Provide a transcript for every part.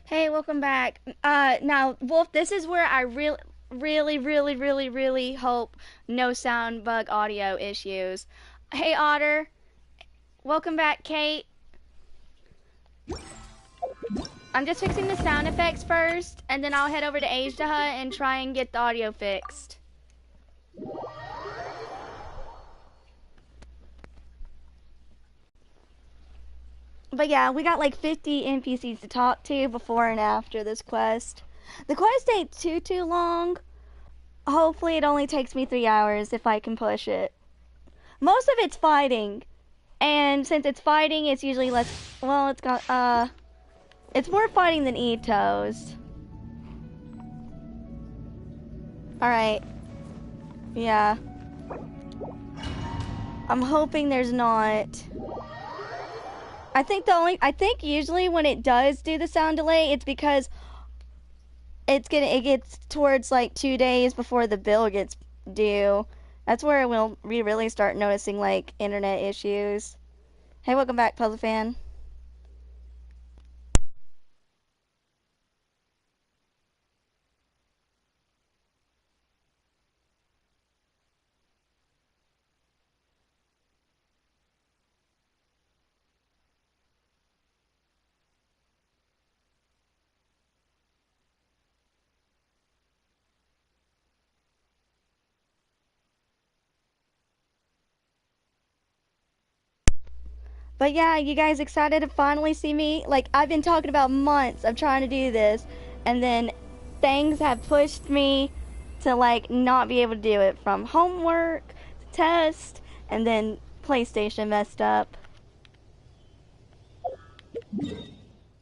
Hey, welcome back. Now, Wolf, this is where I really hope no sound bug audio issues. Hey, Otter, welcome back, Kate. I'm just fixing the sound effects first, and then I'll head over to Asia and try and get the audio fixed. But yeah, we got like 50 NPCs to talk to before and after this quest. The quest ain't too long. Hopefully it only takes me 3 hours if I can push it. Most of it's fighting. And since it's fighting, it's usually less, well, it's more fighting than Ito's. Alright. Yeah. I'm hoping there's not. I think usually when it does do the sound delay, it's because it gets towards like 2 days before the bill gets due. That's where we really start noticing like internet issues. Hey, welcome back, Puzzle Fan. But yeah, you guys excited to finally see me? Like, I've been talking about months of trying to do this, and then things have pushed me to, like, not be able to do it, from homework to test, and then PlayStation messed up.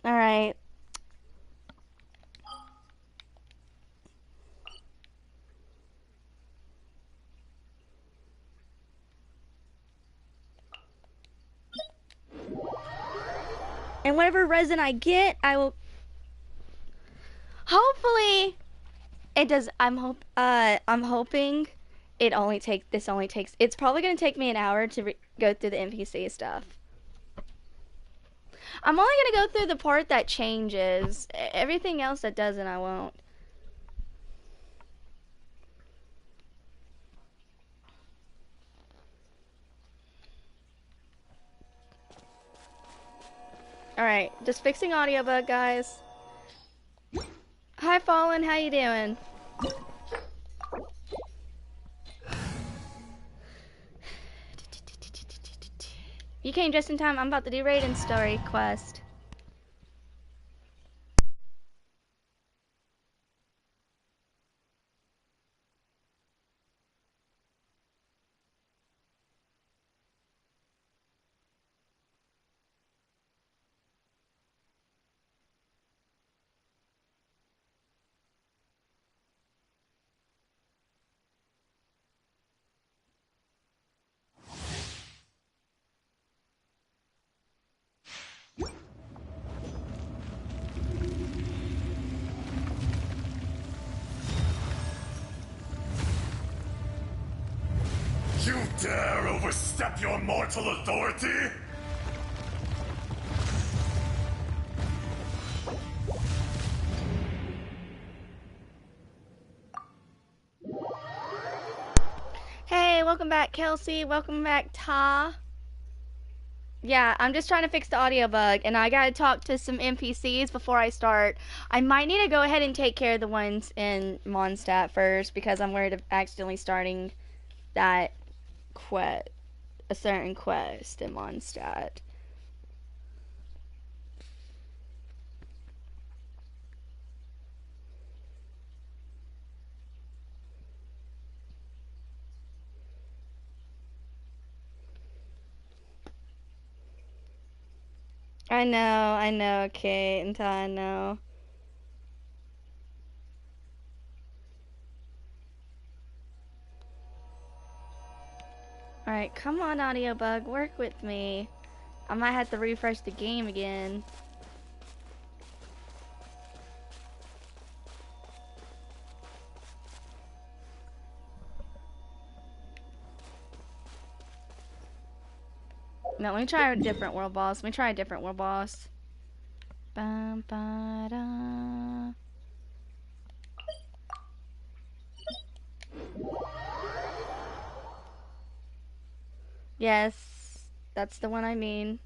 Alright. And whatever resin I get, I will. Hopefully, it does. I'm hoping this only takes. It's probably gonna take me an hour to go through the NPC stuff. I'm only gonna go through the part that changes. Everything else that doesn't, I won't. Alright, just fixing audio bug, guys. Hi, Fallen, how you doing? You came just in time. I'm about to do Raiden's story quest. You dare overstep your mortal authority? Hey, welcome back, Kelsey. Welcome back, Ta. Yeah, I'm just trying to fix the audio bug, and I gotta talk to some NPCs before I start. I might need to go ahead and take care of the ones in Mondstadt first, because I'm worried of accidentally starting that quest, a certain quest in Mondstadt. I know, Kate and Ta, I know. Alright, come on, audio bug, work with me. I might have to refresh the game again. No, let me try a different world boss. Let me try a different world boss. Yes, that's the one I mean.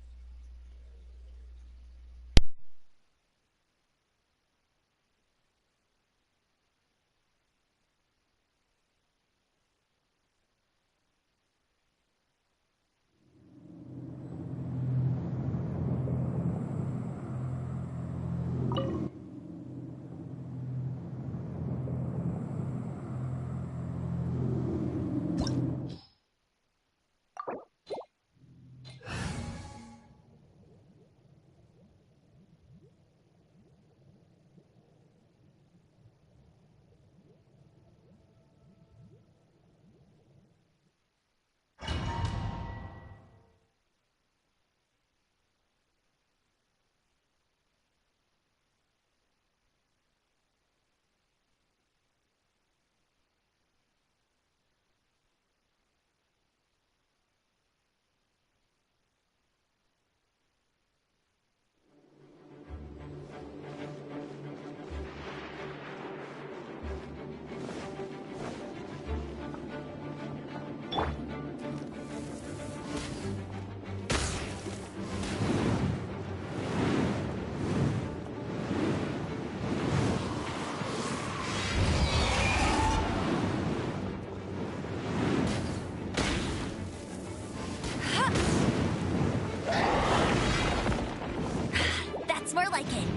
That's more like it.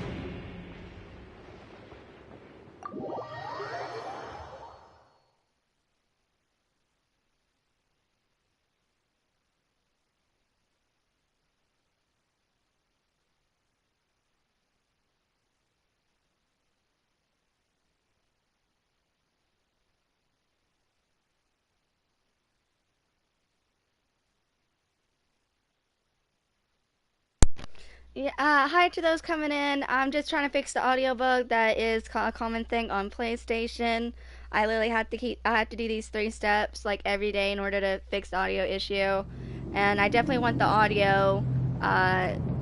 Yeah, hi to those coming in. I'm just trying to fix the audio bug that is a common thing on PlayStation. I literally I have to do these 3 steps like every day in order to fix the audio issue. And I definitely want the audio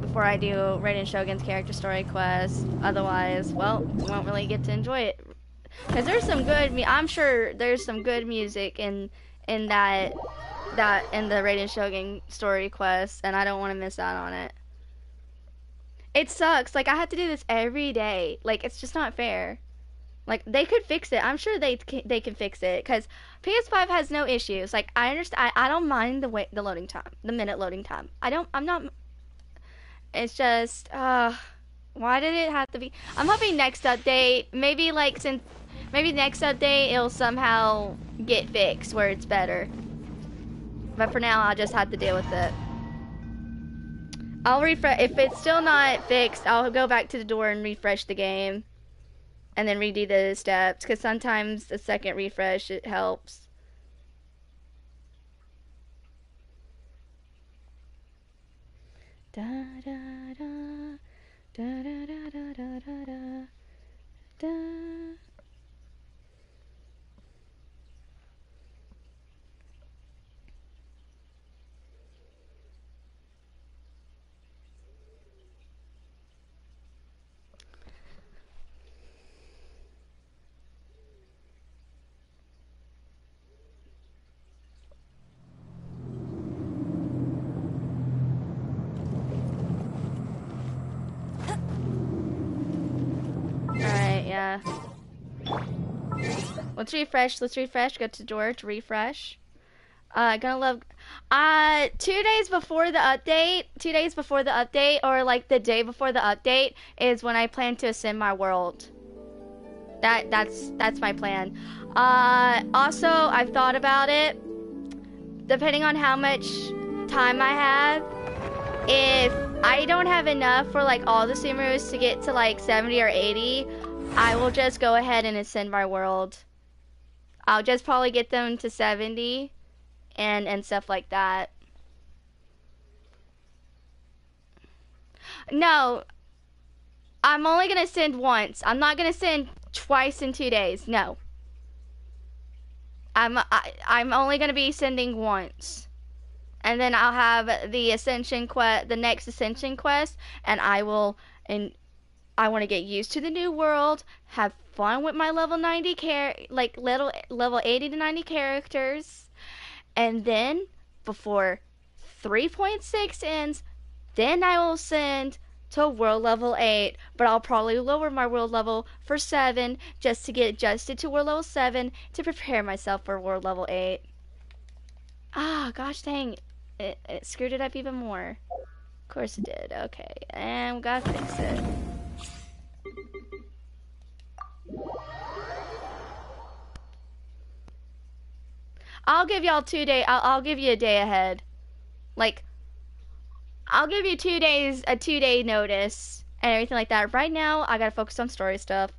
before I do Raiden Shogun's character story quest. Otherwise, well, we won't really get to enjoy it. Because there's some I'm sure there's some good music in in the Raiden Shogun story quest, and I don't want to miss out on it. It sucks. Like I have to do this every day. Like it's just not fair. Like they could fix it. I'm sure they can fix it because PS5 has no issues. Like I understand. I don't mind the loading time, the minute loading time. I'm not. It's just why did it have to be? I'm hoping next update, maybe next update it'll somehow get fixed where it's better. But for now, I'll just have to deal with it. I'll refresh. If it's still not fixed, I'll go back to the door and refresh the game. And then redo the steps. Because sometimes a second refresh, it helps. Da da da. Da da da da da da da. Da. Alright, yeah. Let's refresh. Go to the door to refresh. Gonna love. 2 days before the update, or like the day before the update, is when I plan to ascend my world. That's my plan. Also, I've thought about it. Depending on how much time I have, if I don't have enough for like all the Sumerus to get to like 70 or 80, I will just go ahead and ascend my world. I'll just probably get them to 70 and stuff like that. No, I'm only gonna send once. I'm not gonna send twice in 2 days. No. I'm only gonna be sending once. And then I'll have the next ascension quest, and I will I want to get used to the new world, have fun with my level 90 like little level 80 to 90 characters, and then before 3.6 ends, then I will send to world level 8, but I'll probably lower my world level for 7 just to get adjusted to world level 7 to prepare myself for world level 8. Ah, gosh dang. It screwed it up even more. Of course it did. Okay, and we gotta fix it. I'll give y'all 2 day. I'll give you a day ahead. Like, I'll give you 2 days, a 2 day notice and everything like that. Right now, I gotta focus on story stuff.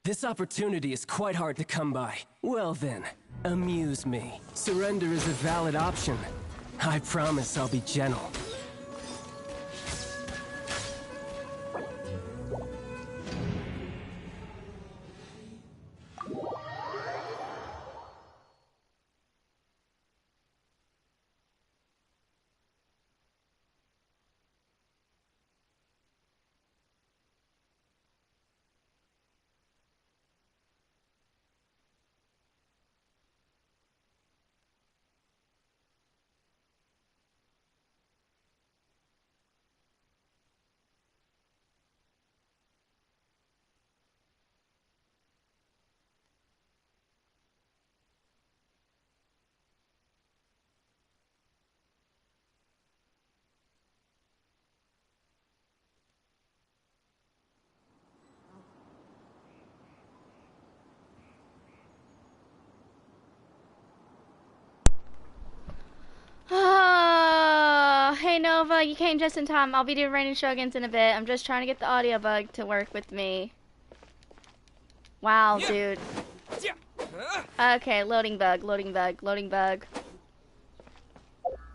This opportunity is quite hard to come by. Well then, amuse me. Surrender is a valid option. I promise I'll be gentle. Hey Nova, you came just in time. I'll be doing Raiden Shoguns in a bit. I'm just trying to get the audio bug to work with me. Wow, dude. Okay, loading bug, loading bug, loading bug.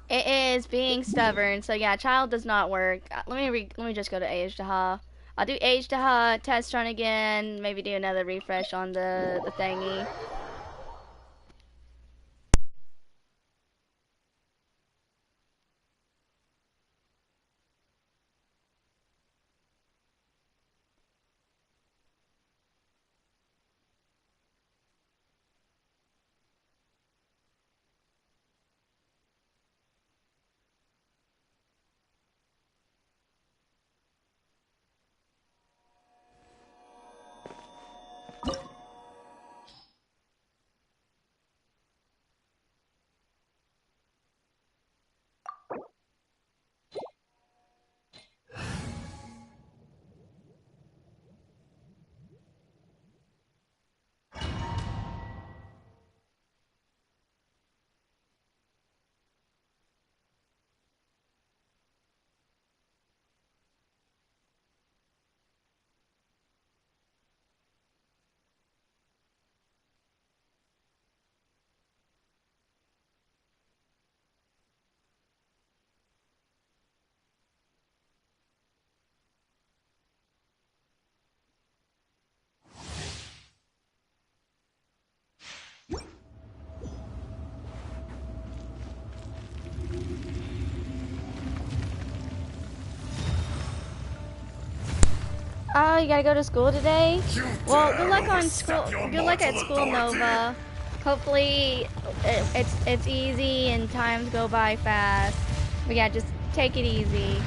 It is being stubborn, so yeah, child does not work. Let me just go to Age Daha. I'll do Age Daha, test run again, maybe do another refresh on the thingy. Oh, you gotta go to school today? You Well, good dare luck on school. overstep your Good luck at mortal school, authority? Nova. Hopefully, it's easy and times go by fast. But yeah, just take it easy.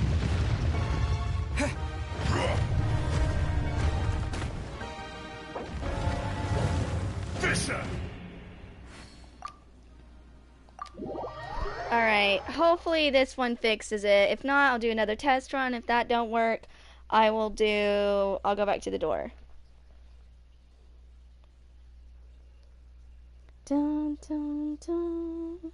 Fisher! Alright, hopefully this one fixes it. If not, I'll do another test run. If that don't work, I'll go back to the door. Dun, dun, dun.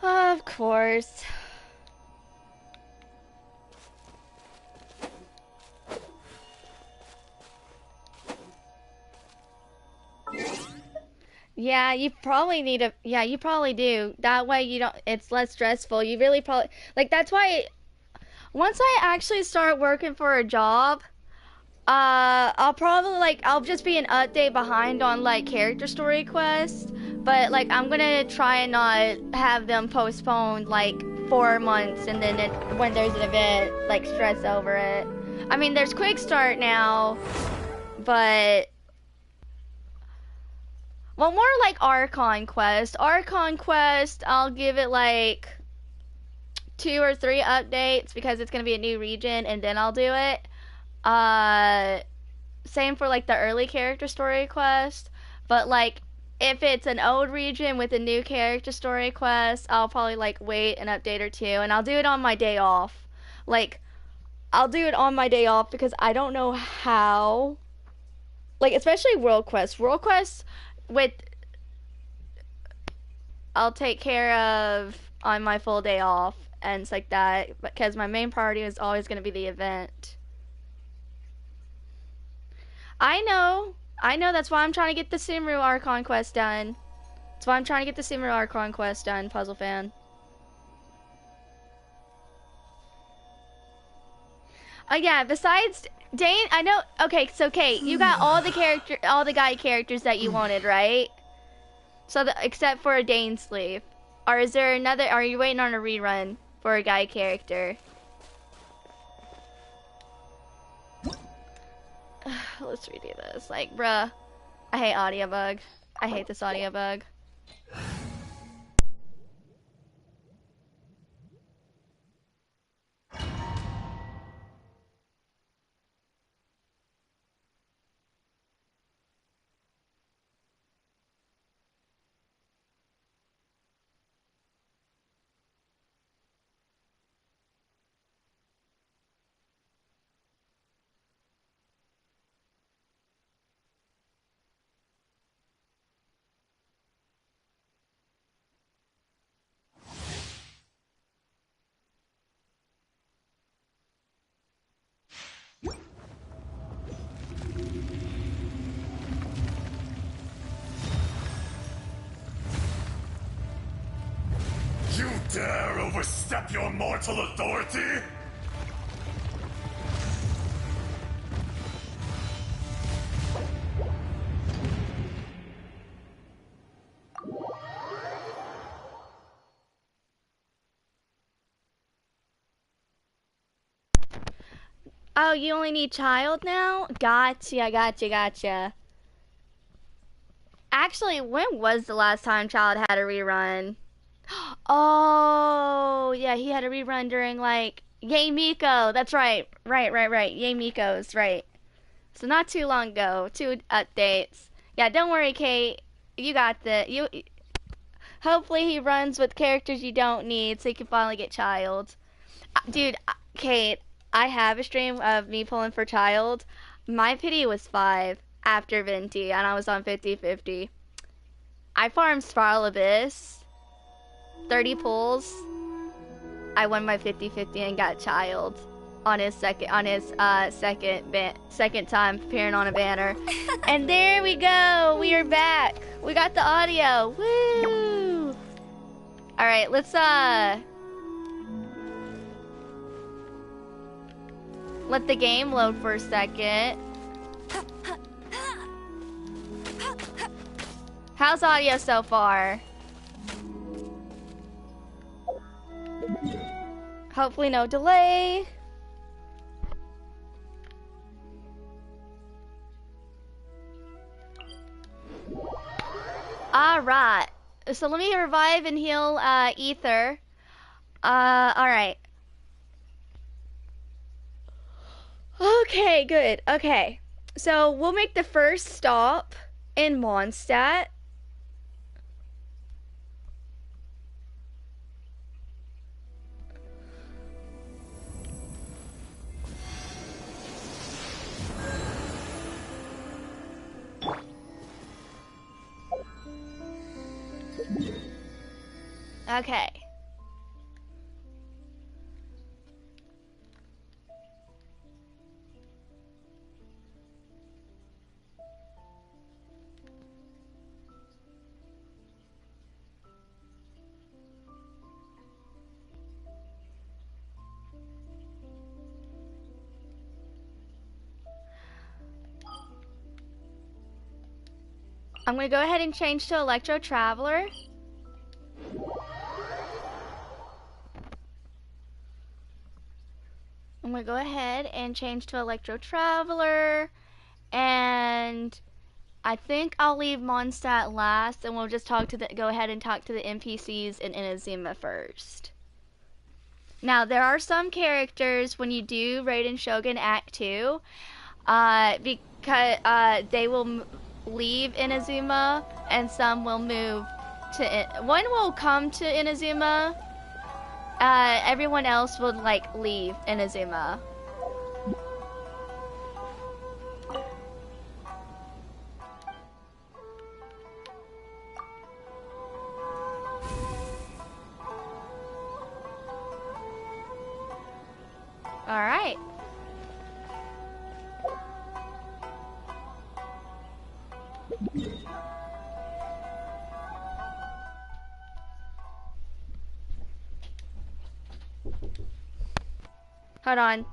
Of course. Yeah, you probably need a, yeah, you probably do. That way you don't, it's less stressful. You really probably, like, that's why, once I actually start working for a job, I'll probably, like, I'll just be an update behind on, like, character story quests, but, like, I'm gonna try and not have them postponed, like, 4 months, and then when there's an event, like, stress over it. I mean, there's quick start now, but, well, more like Archon Quest. Archon Quest, I'll give it, like, 2 or 3 updates, because it's gonna be a new region, and then I'll do it. Uh, Same for like the early character story quest, but like if it's an old region with a new character story quest, I'll probably like wait an update or two, and I'll do it on my day off. Like I'll do it on my day off because I don't know how. Like especially world quests. World quests with I'll take care of on my full day off and it's like that because my main priority is always going to be the event. I know. I know. That's why I'm trying to get the Sumeru Archon quest done. That's why I'm trying to get the Sumeru Archon quest done, Puzzle Fan. Oh yeah. Besides Dane, I know. Okay, so Kate, you got all the guy characters that you wanted, right? So except for a Dane sleeve, or is there another? Are you waiting on a rerun for a guy character? Let's redo this. Like, bruh, I hate audio bug. I hate this audio bug. You dare overstep your mortal authority? Oh, you only need child now? Gotcha. Actually, when was the last time child had a rerun? Oh, yeah, he had a rerun during like Yay Miko. That's right. Right. Yay Miko's right. So not too long ago. 2 updates. Yeah, don't worry, Kate. You got the you. Hopefully he runs with characters you don't need, so you can finally get child. Dude, Kate, I have a stream of me pulling for child. My pity was 5 after Venti, and I was on 50-50. I farmed Spiral Abyss. 30 pulls. I won my 50-50 and got child on his second time appearing on a banner. And there we go. We are back. We got the audio. Woo! All right, let's let the game load for a second. How's audio so far? Hopefully no delay. Alright. So let me revive and heal Ether. Alright. Okay, good. Okay. So we'll make the first stop in Mondstadt. Okay. I'm gonna go ahead and change to Electro Traveler. I'm gonna go ahead and change to Electro Traveler, and I think I'll leave Mondstadt last, and we'll just go ahead and talk to the NPCs in Inazuma first. Now, there are some characters when you do Raiden Shogun Act 2, because they will leave Inazuma, and some will move to one will come to Inazuma. Everyone else would like leave Inazuma. All right. Hold on.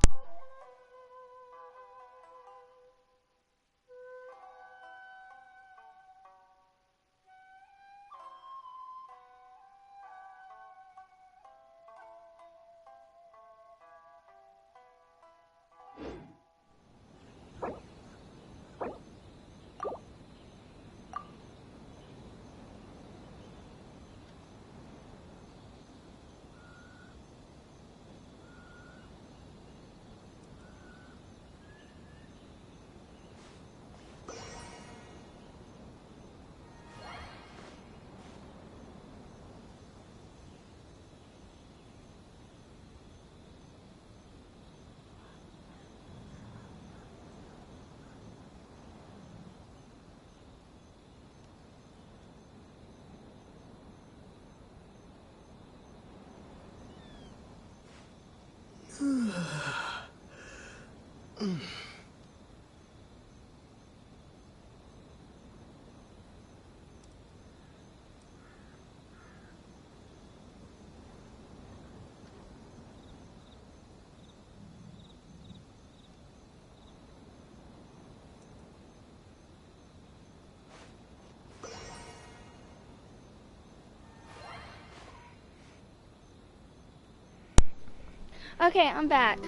Okay, I'm back.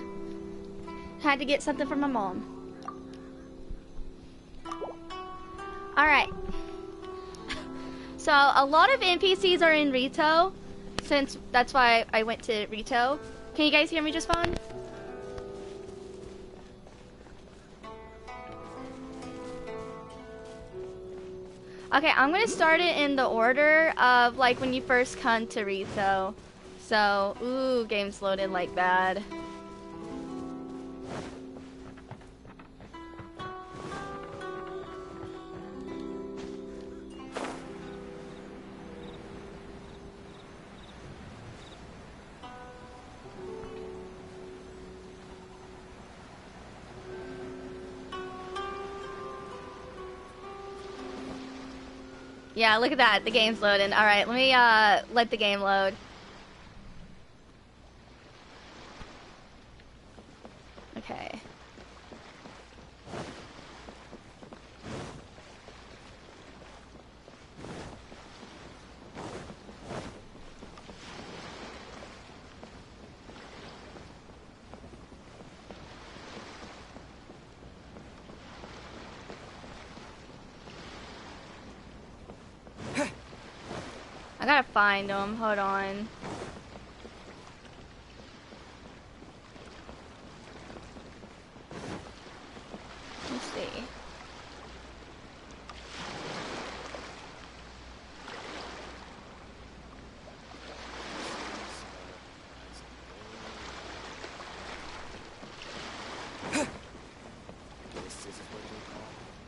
Had to get something from my mom. Alright. So, a lot of NPCs are in Rito, since that's why I went to Rito. Can you guys hear me just fine? Okay, I'm gonna start it in the order of like when you first come to Rito. So, ooh, game's loaded like bad. Yeah, look at that. The game's loading. All right, let me let the game load. Okay. I gotta find them. Hold on. Let's see.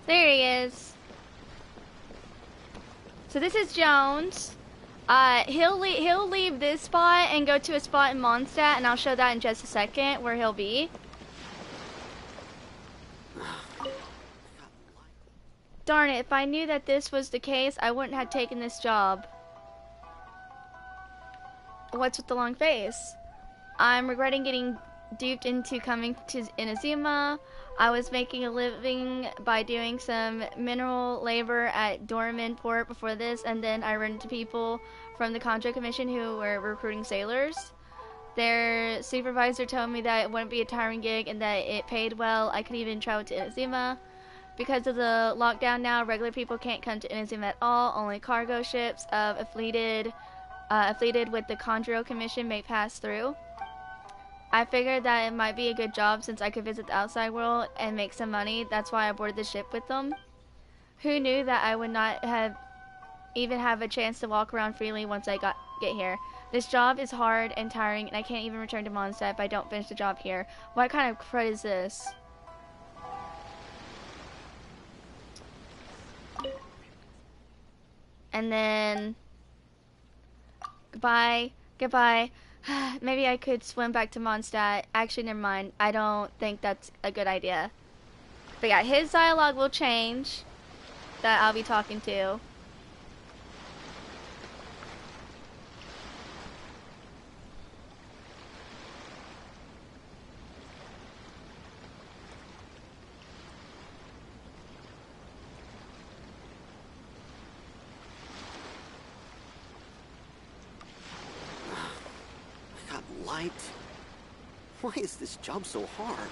There he is. So this is Jones. He'll leave this spot and go to a spot in Mondstadt, and I'll show that in just a second where he'll be. Darn it, if I knew that this was the case, I wouldn't have taken this job. What's with the long face? I'm regretting getting duped into coming to Inazuma. I was making a living by doing some mineral labor at Dorman Port before this, and then I ran into people from the Contra Commission who were recruiting sailors. Their supervisor told me that it wouldn't be a tiring gig and that it paid well. I could even travel to Inazuma. Because of the lockdown now, regular people can't come to Inazuma at all. Only cargo ships affiliated with the Contra Commission may pass through. I figured that it might be a good job since I could visit the outside world and make some money. That's why I boarded the ship with them. Who knew that I would not even have a chance to walk around freely once I get here. This job is hard and tiring, and I can't even return to Mondstadt if I don't finish the job here. What kind of crud is this? And then goodbye. Maybe I could swim back to Mondstadt. Actually, never mind. I don't think that's a good idea. But yeah, his dialogue will change. That I'll be talking to. Light. Why is this job so hard?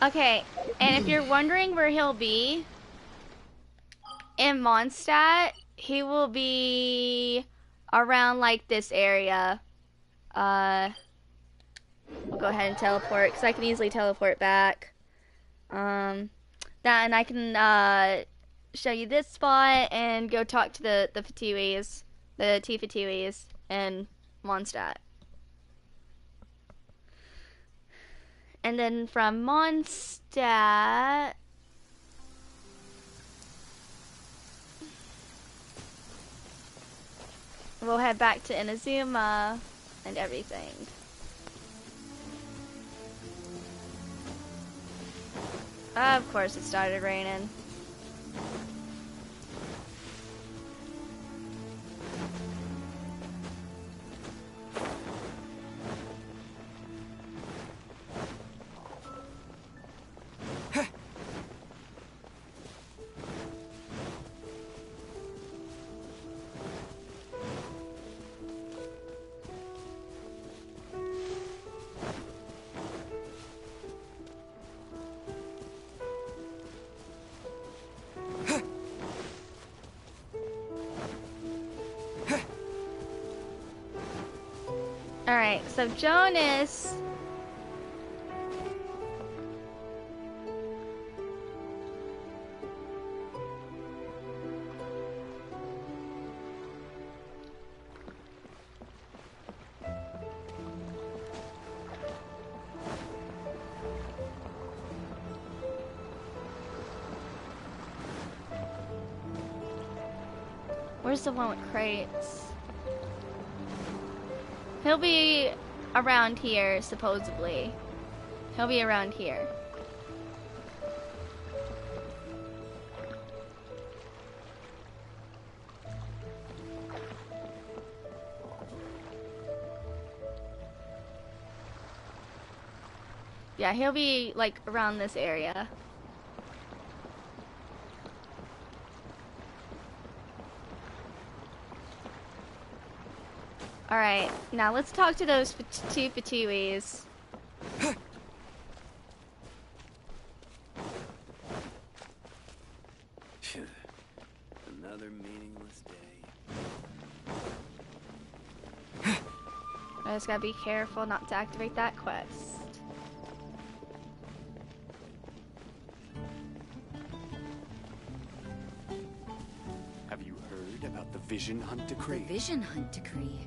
Okay, and if you're wondering where he'll be, in Mondstadt, he will be around like this area. We'll go ahead and teleport, because I can easily teleport back. And I can show you this spot and go talk to the Fatiwis, the T-Fatiwis in Mondstadt. And then from Mondstadt, we'll head back to Inazuma and everything. Of course it started raining. Alright, so Jonas... Where's the one with crates? He'll be around here, supposedly. He'll be around here. Yeah, he'll be like around this area. Alright, now let's talk to those two Fatuis. Another meaningless day. I just gotta be careful not to activate that quest. Have you heard about the Vision Hunt Decree? The Vision Hunt Decree?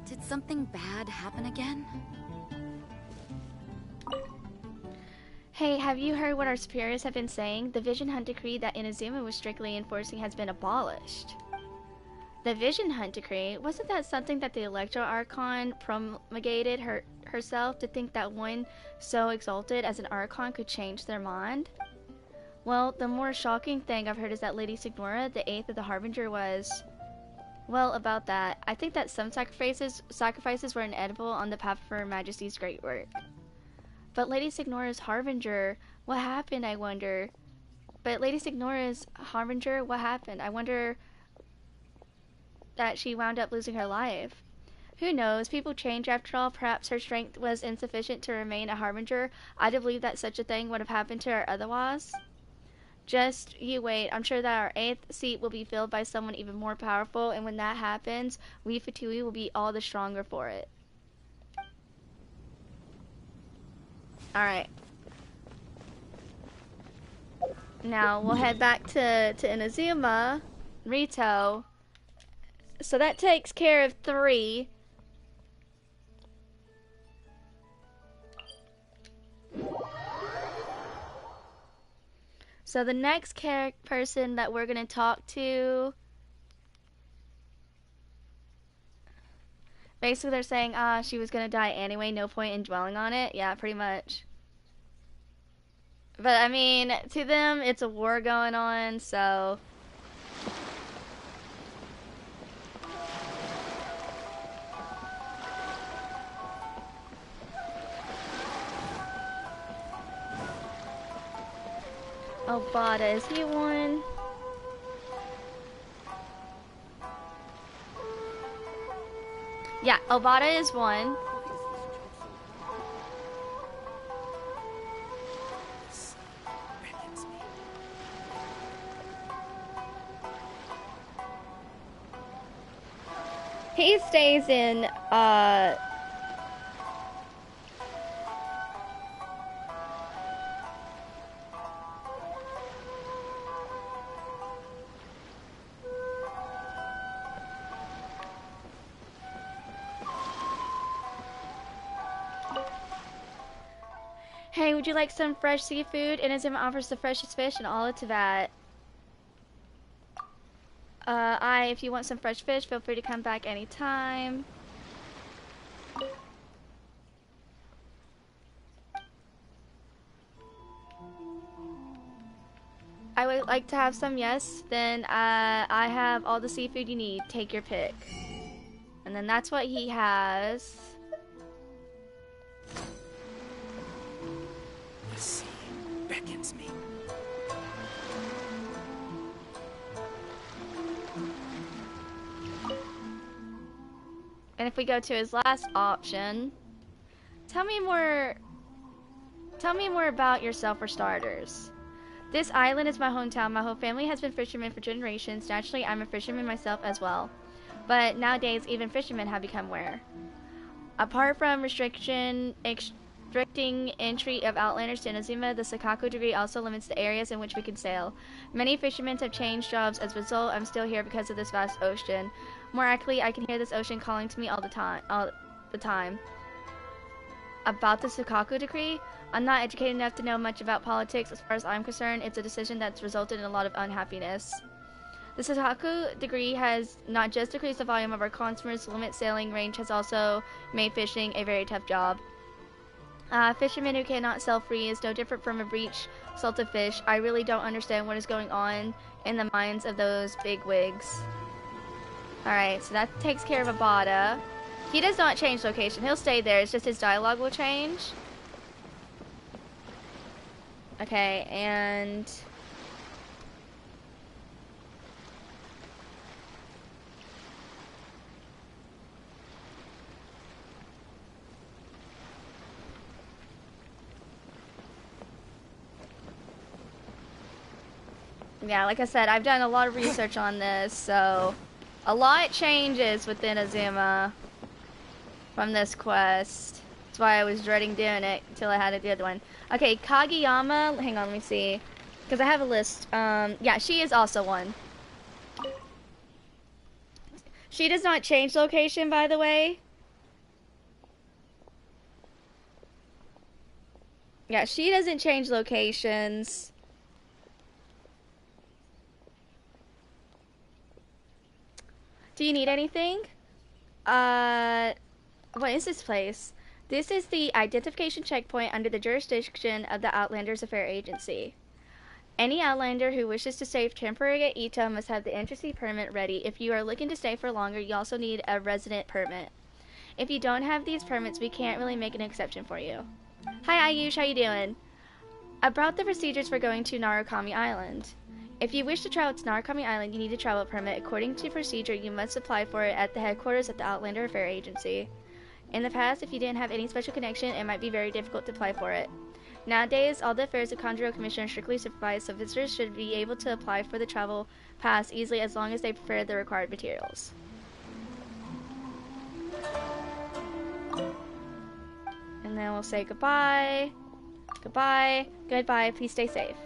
Did something bad happen again? Hey, have you heard what our superiors have been saying? The Vision Hunt Decree that Inazuma was strictly enforcing has been abolished. The Vision Hunt Decree? Wasn't that something that the Electro Archon promulgated herself to think that one so exalted as an Archon could change their mind? Well, the more shocking thing I've heard is that Lady Signora, the 8th of the Harbinger, was... Well, about that, I think that some sacrifices were inedible on the path of Her Majesty's great work. But Lady Signora's Harbinger, what happened, I wonder? But Lady Signora's Harbinger, what happened? I wonder that she wound up losing her life. Who knows? People change after all. Perhaps her strength was insufficient to remain a Harbinger. I do believe that such a thing would have happened to her otherwise. Just you wait. I'm sure that our 8th seat will be filled by someone even more powerful, and when that happens, we Fatui will be all the stronger for it. Alright. Now, we'll head back to Inazuma, Rito. So that takes care of 3. So the next person that we're going to talk to, basically they're saying, she was going to die anyway, no point in dwelling on it. Yeah, pretty much. But I mean, to them, it's a war going on, so... Obata, is he one? Yeah, Obata is one. He stays in, Hey, would you like some fresh seafood? Inazuma offers the freshest fish in all of Teyvat. If you want some fresh fish, feel free to come back anytime. I would like to have some, yes. Then, I have all the seafood you need. Take your pick. And then that's what he has. The sea beckons me. And if we go to his last option, tell me more about yourself for starters. This island is my hometown. My whole family has been fishermen for generations. Naturally, I'm a fisherman myself as well. But nowadays, even fishermen have become rare. Apart from restricting entry of outlanders to Inazuma, the Sakako Decree also limits the areas in which we can sail. Many fishermen have changed jobs. As a result, I'm still here because of this vast ocean. More accurately, I can hear this ocean calling to me all the time. About the Sakako Decree, I'm not educated enough to know much about politics. As far as I'm concerned, it's a decision that's resulted in a lot of unhappiness. The Sakako Decree has not just decreased the volume of our consumers, limit sailing range has also made fishing a very tough job. Fishermen who cannot sell free is no different from a breech salted fish. I really don't understand what is going on in the minds of those big wigs. Alright, so that takes care of Abada. He does not change location. He'll stay there. It's just his dialogue will change. Okay, and... yeah, like I said, I've done a lot of research on this, so a lot changes within Azuma from this quest. That's why I was dreading doing it until I had to do the other one. Okay, Kageyama, hang on, let me see. Because I have a list. Yeah, she is also one. She does not change location, by the way. Yeah, she doesn't change locations. Do you need anything? What is this place? This is the identification checkpoint under the jurisdiction of the Outlanders Affairs Agency. Any Outlander who wishes to stay temporarily at Ito must have the entry permit ready. If you are looking to stay for longer, you also need a resident permit. If you don't have these permits, we can't really make an exception for you. Hi Ayush, how you doing? I brought the procedures for going to Narukami Island. If you wish to travel to Narukami Island, you need a travel permit. According to procedure, you must apply for it at the headquarters of the Outlander Affairs Agency. In the past, if you didn't have any special connection, it might be very difficult to apply for it. Nowadays, all the affairs of Conjugal Commission are strictly supervised, so visitors should be able to apply for the travel pass easily as long as they prepare the required materials. And then we'll say goodbye. Goodbye. Goodbye. Please stay safe.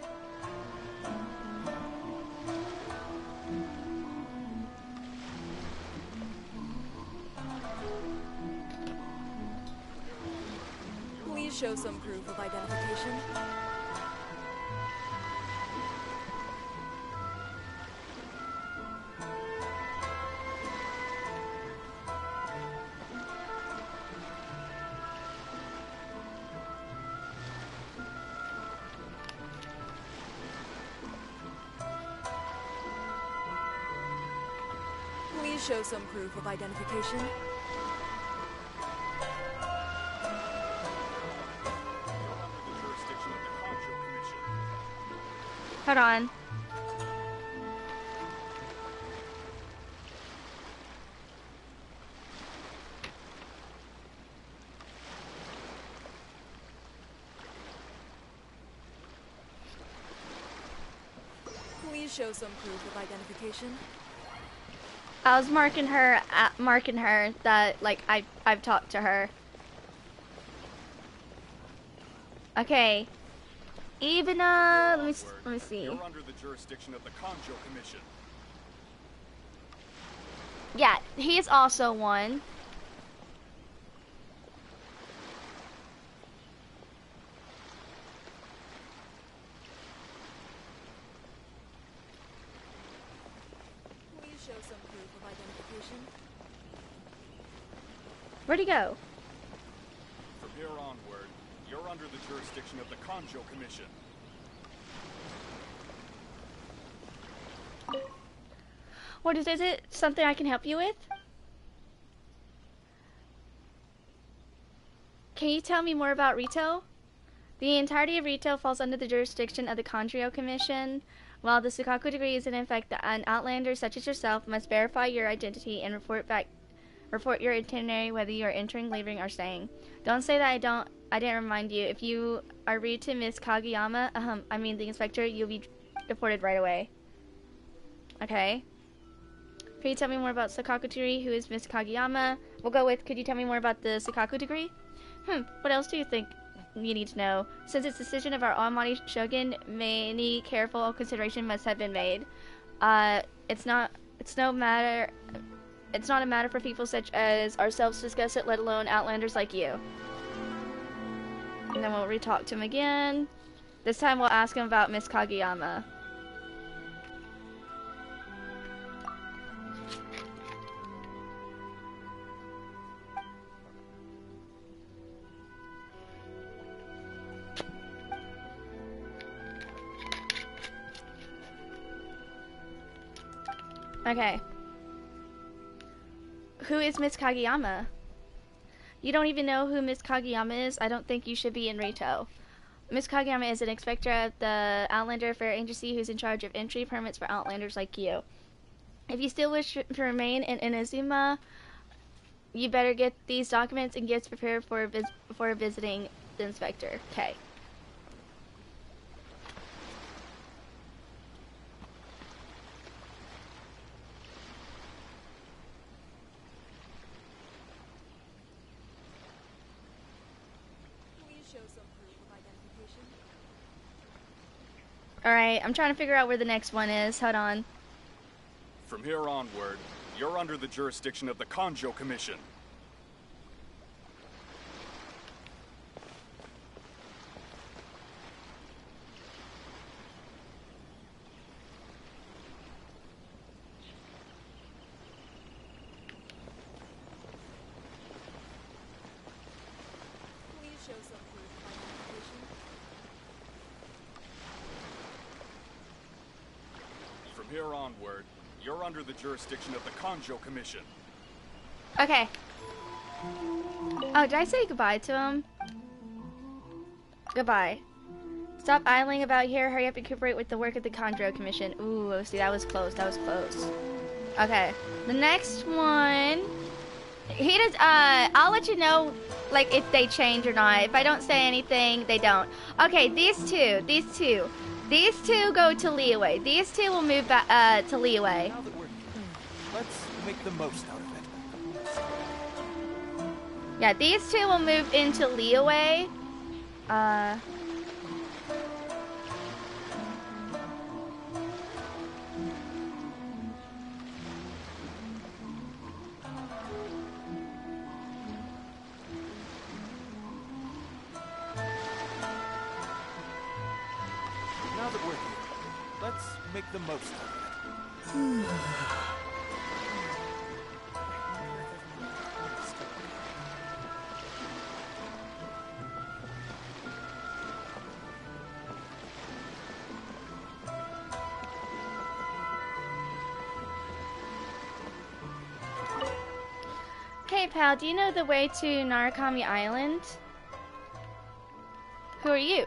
Please show some proof of identification. Please show some proof of identification. Hold on. Please show some proof of identification. I was marking her that like I've talked to her. Okay. Ibana, let me see. You're under the jurisdiction of the Conjo Commission. Yeah, he's also one. Please show some proof of identification. Where'd he go? From here onward, you're under the jurisdiction of the Conjo Commission. What is it? Something I can help you with? Can you tell me more about Rito? The entirety of Rito falls under the jurisdiction of the Conjo Commission. While the Sukaku degree is in effect, an outlander such as yourself must verify your identity and report your itinerary, whether you are entering, leaving, or staying. Don't say that I didn't remind you. If you are rude to Miss Kageyama, I mean the inspector, you'll be deported right away. Okay. Can you tell me more about Sukaku degree? Who is Miss Kageyama? We'll go with, could you tell me more about the Sukaku degree? What else do you think you need to know? Since it's the decision of our almighty shogun, many careful consideration must have been made. It's not a matter for people such as ourselves to discuss it, let alone outlanders like you. And then we'll re-talk to him again. This time we'll ask him about Miss Kageyama. Okay. Who is Miss Kageyama? You don't even know who Miss Kageyama is? I don't think you should be in Rito. Miss Kageyama is an inspector at the Outlander Fair Agency who's in charge of entry permits for Outlanders like you. If you still wish to remain in Inazuma, you better get these documents and gifts prepared for before visiting the inspector. Okay. Please show some proof of identification. Alright, I'm trying to figure out where the next one is. Hold on. From here onward, you're under the jurisdiction of the Kanjo Commission. Please show some proof of identification. From here onward, you're under the jurisdiction of the Kanjo Commission. Okay. Oh, did I say goodbye to him? Goodbye. Stop idling about here. Hurry up and cooperate with the work of the Chondro Commission. Ooh, see, that was close. That was close. Okay. The next one... He does, I'll let you know, like, if they change or not. If I don't say anything, they don't. Okay, these two go to Leeway. These two will move back, to Leeway. Now that we're here, let's make the most out of it. Yeah, these two will move into Leeway. Now that we're here, let's make the most out of it. Hey pal, do you know the way to Narukami Island? Who are you?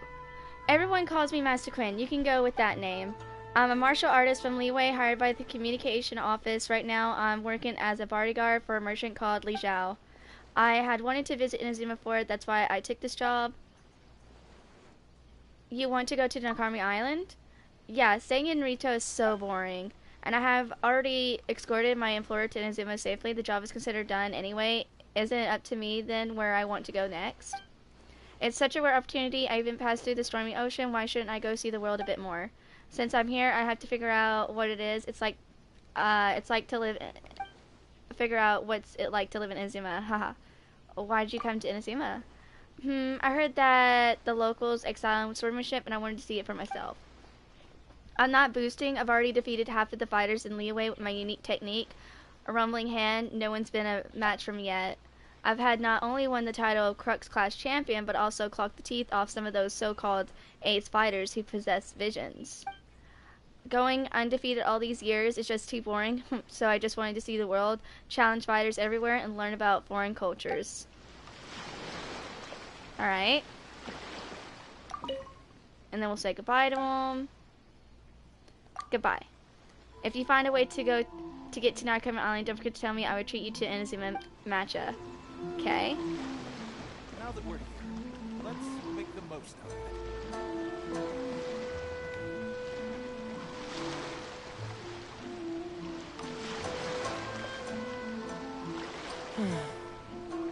Everyone calls me Master Quinn. You can go with that name. I'm a martial artist from Leeway, hired by the communication office. Right now, I'm working as a bodyguard for a merchant called Li Zhao. I had wanted to visit Inazuma Fort, that's why I took this job. You want to go to Narukami Island? Yeah, staying in Rito is so boring. And I have already escorted my employer to Inazuma safely. The job is considered done anyway. Isn't it up to me then where I want to go next? It's such a rare opportunity. I even passed through the stormy ocean. Why shouldn't I go see the world a bit more? Since I'm here, I have to figure out what it is. It's like to live. Figure out what's it like to live in Inazuma. Haha. Why'd you come to Inazuma? I heard that the locals excel in swordsmanship, and I wanted to see it for myself. I'm not boosting. I've already defeated half of the fighters in Leeway with my unique technique. A rumbling hand. No one's been a match for me yet. I've had not only won the title of Crux Class Champion, but also clocked the teeth off some of those so-called ace fighters who possess visions. Going undefeated all these years is just too boring, so I just wanted to see the world, challenge fighters everywhere, and learn about foreign cultures. Alright. And then we'll say goodbye to him. Goodbye. If you find a way to get to Narukami Island, don't forget to tell me. I would treat you to Inazuma matcha. Okay. Now that we're here, let's make the most out of it.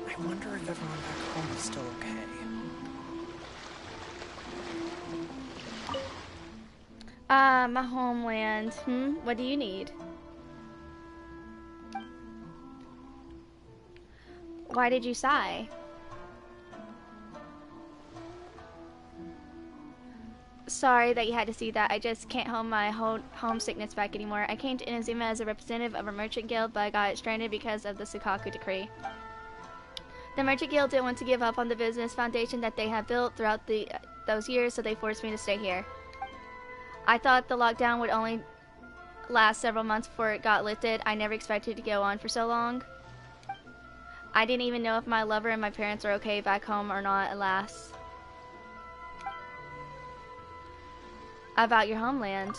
I wonder if everyone back home is still okay. My homeland. What do you need? Why did you sigh? Sorry that you had to see that. I just can't hold my homesickness back anymore. I came to Inazuma as a representative of a merchant guild, but I got stranded because of the Sukaku decree. The merchant guild didn't want to give up on the business foundation that they had built throughout those years, so they forced me to stay here. I thought the lockdown would only last several months before it got lifted. I never expected it to go on for so long. I didn't even know if my lover and my parents are okay back home or not, alas. About your homeland.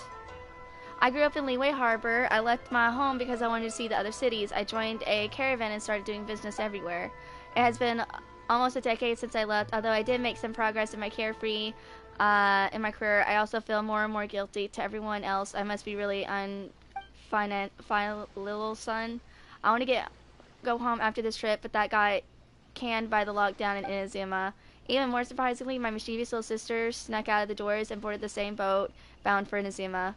I grew up in Leeway Harbor. I left my home because I wanted to see the other cities. I joined a caravan and started doing business everywhere. It has been almost a decade since I left, although I did make some progress in my carefree in my career. I also feel more and more guilty to everyone else. I must be really little son. I want to go home after this trip, but that got canned by the lockdown in Inazuma. Even more surprisingly, my mischievous little sister snuck out of the doors and boarded the same boat bound for Inazuma.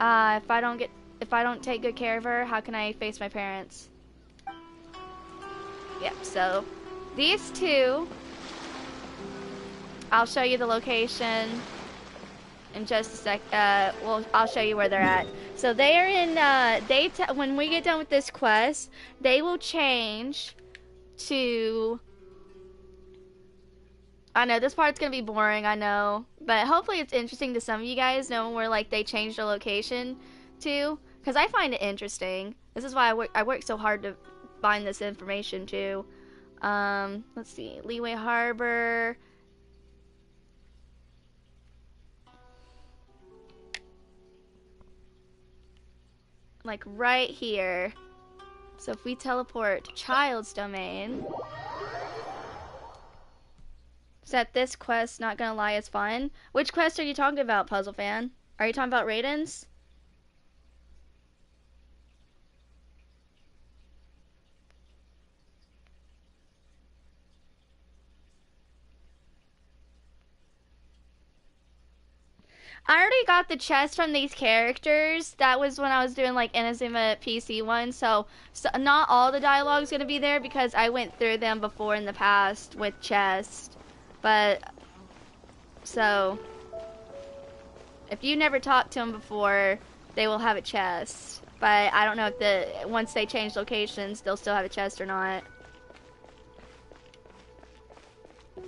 If I don't take good care of her, how can I face my parents? Yep, so these two, I'll show you the location in just a sec. Well, I'll show you where they're at. So they are in, when we get done with this quest, they will change to, I know this part's gonna be boring, I know, but hopefully it's interesting to some of you guys knowing where like they changed their location to, because I find it interesting. This is why I work so hard to find this information too. Let's see, Leeway Harbor. Like right here. So if we teleport to Child's Domain, is that this quest, not gonna lie, is fun? Which quest are you talking about, Puzzle Fan? Are you talking about Raiden's? I already got the chest from these characters. That was when I was doing like Inazuma PC one, so not all the dialogue's gonna be there because I went through them before in the past with chest. But so if you never talked to them before, they will have a chest. But I don't know if once they change locations, they'll still have a chest or not.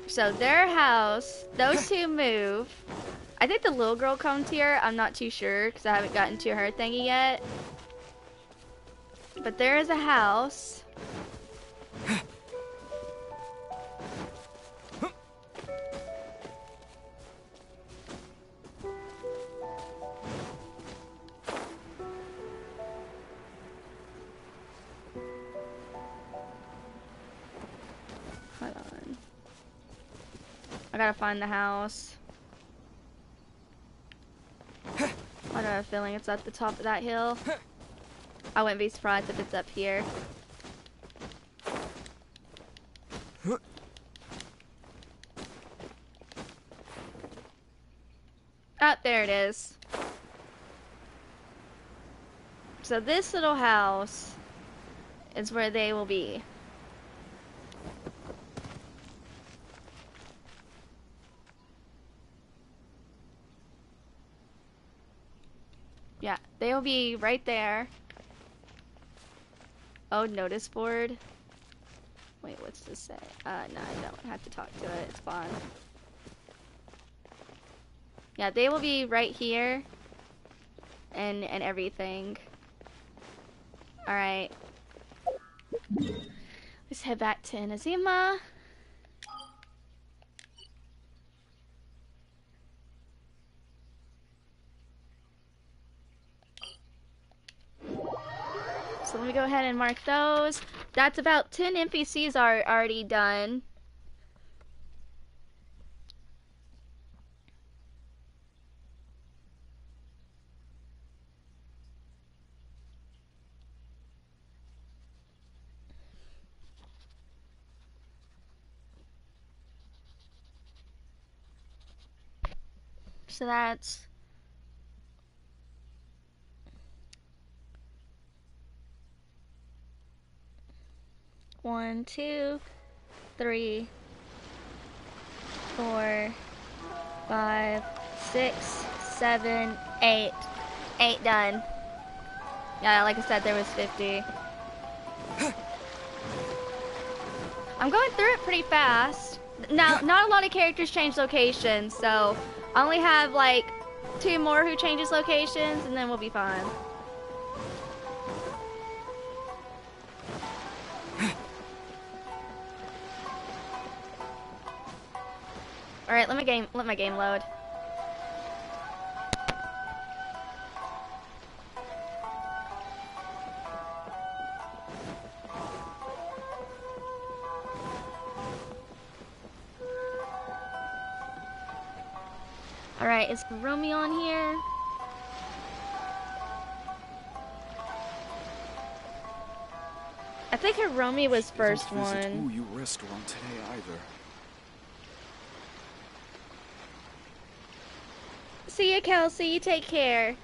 So their house, those two move. I think the little girl comes here. I'm not too sure because I haven't gotten to her thingy yet. But there is a house. Hold on. I gotta find the house. I have a feeling it's at the top of that hill. I wouldn't be surprised if it's up here. Ah, there it is. So this little house is where they will be. Yeah, they will be right there. Oh, notice board. Wait, what's this say? No, I don't have to talk to it. It's fine. Yeah, they will be right here. And everything. Alright. Let's head back to Inazuma. So let me go ahead and mark those. That's about 10 NPCs are already done. So that's 1, 2, 3, 4, 5, 6, 7, 8. 8 done. Yeah, like I said, there was 50. I'm going through it pretty fast. Now, not a lot of characters change locations, so I only have like 2 more who changes locations, and then we'll be fine. All right, let my game load. All right, is Hiromi on here? I think Hiromi was first Didn't visit one. Uyu restaurant today either. See ya, Kelsey. You take care.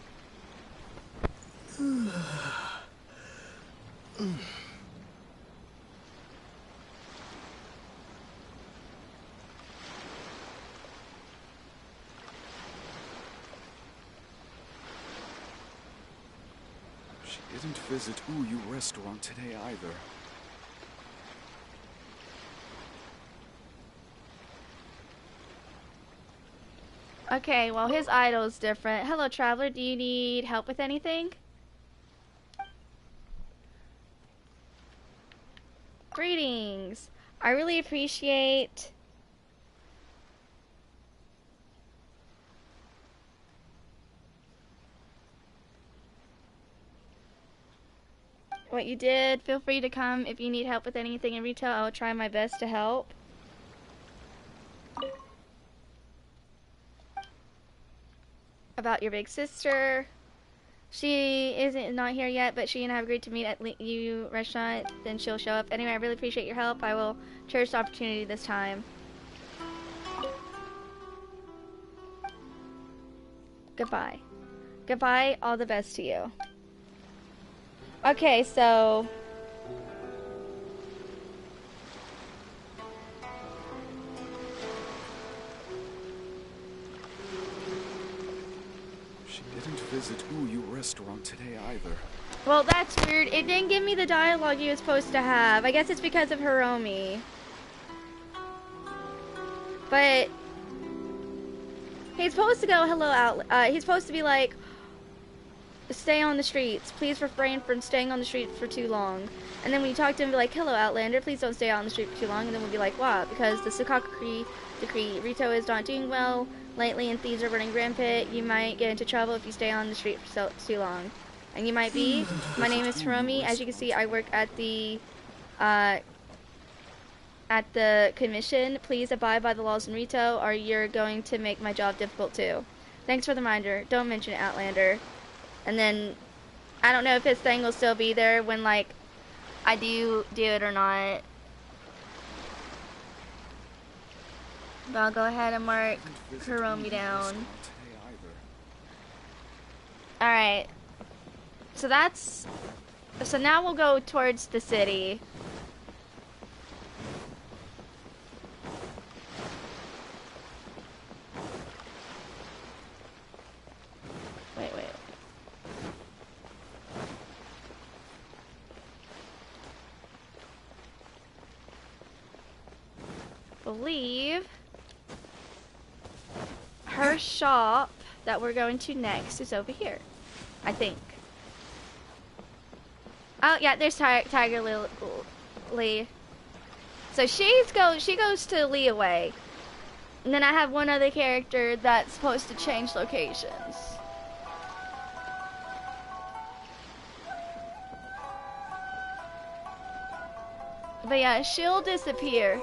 She didn't visit Uyu restaurant today either. Okay, well, his idol's different. Hello, traveler. Do you need help with anything? Greetings. I really appreciate what you did. Feel free to come if you need help with anything in retail. I will try my best to help. About your big sister. She isn't not here yet, but she and I have agreed to meet at you restaurant. Then she'll show up. Anyway, I really appreciate your help. I will cherish the opportunity this time. Goodbye. Goodbye. All the best to you. Okay, so She didn't visit Uyu restaurant today either. well, that's weird. It didn't give me the dialogue you was supposed to have. I guess it's because of Hiromi. But he's supposed to go hello out. He's supposed to be like, stay on the streets. Please refrain from staying on the streets for too long. And then when you talk to him, be like, hello, Outlander. Please don't stay out on the street for too long. And then we'll be like, wow, because the Sakakuri decree, Rito is not doing well lately, and thieves are running rampant. You might get into trouble if you stay on the street for too long. And you might be. My name is Hiromi. As you can see, I work at the commission. Please abide by the laws in Rito, or you're going to make my job difficult too. Thanks for the reminder. Don't mention it, Outlander. And then, I don't know if his thing will still be there when, like, I do it or not. But I'll go ahead and mark Hiromi down. Alright. So now we'll go towards the city. Wait. Believe her shop that we're going to next is over here, I think. Oh yeah, there's Tiger Lee. So she goes to Leeway, and then I have one other character that's supposed to change locations. But yeah, she'll disappear.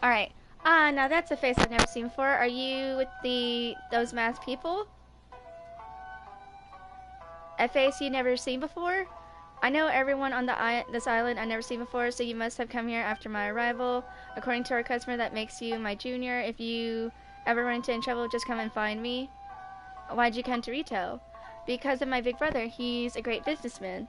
Alright. Now that's a face I've never seen before. Are you with those masked people? A face you've never seen before? I know everyone on this island I've never seen before, so you must have come here after my arrival. According to our customer, that makes you my junior. If you ever run into any trouble, just come and find me. Why'd you come to Rito? Because of my big brother. He's a great businessman.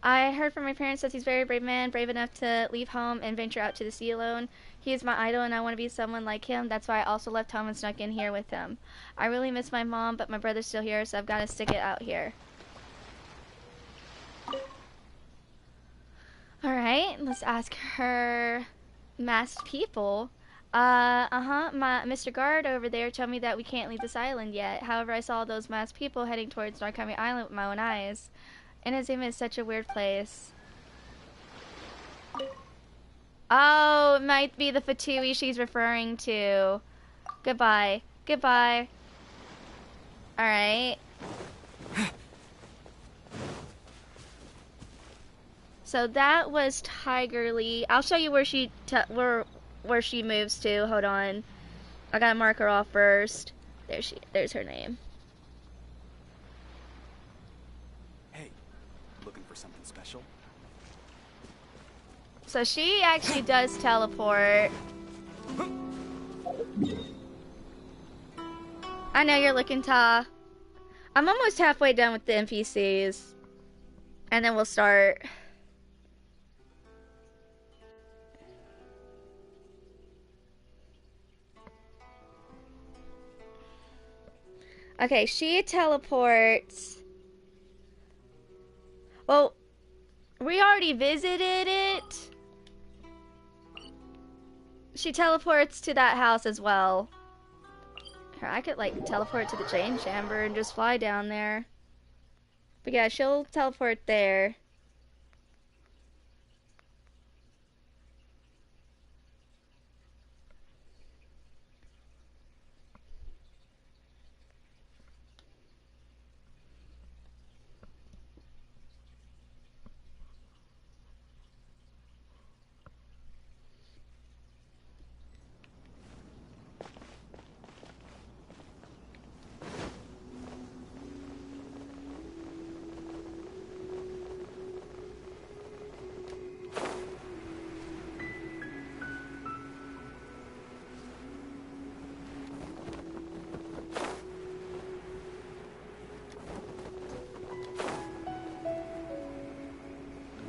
I heard from my parents that he's a very brave man, brave enough to leave home and venture out to the sea alone. He is my idol and I want to be someone like him. That's why I also left home and snuck in here with him. I really miss my mom, but my brother's still here, so I've got to stick it out here. Alright, let's ask her masked people. My Mr. Guard over there told me that we can't leave this island yet. However, I saw those masked people heading towards Narkami Island with my own eyes. Inazuma is such a weird place. Oh, it might be the Fatui she's referring to. Goodbye. Goodbye. Alright. So that was Tigerly. I'll show you where she where she moves to. Hold on. I gotta mark her off first. There's her name. Hey, looking for something special? So she actually does teleport. I know you're looking, Ta. I'm almost halfway done with the NPCs. And then we'll start. Okay, she teleports. Well, we already visited it. She teleports to that house as well. Here, I could like teleport to the Jane Chamber and just fly down there. But yeah, she'll teleport there.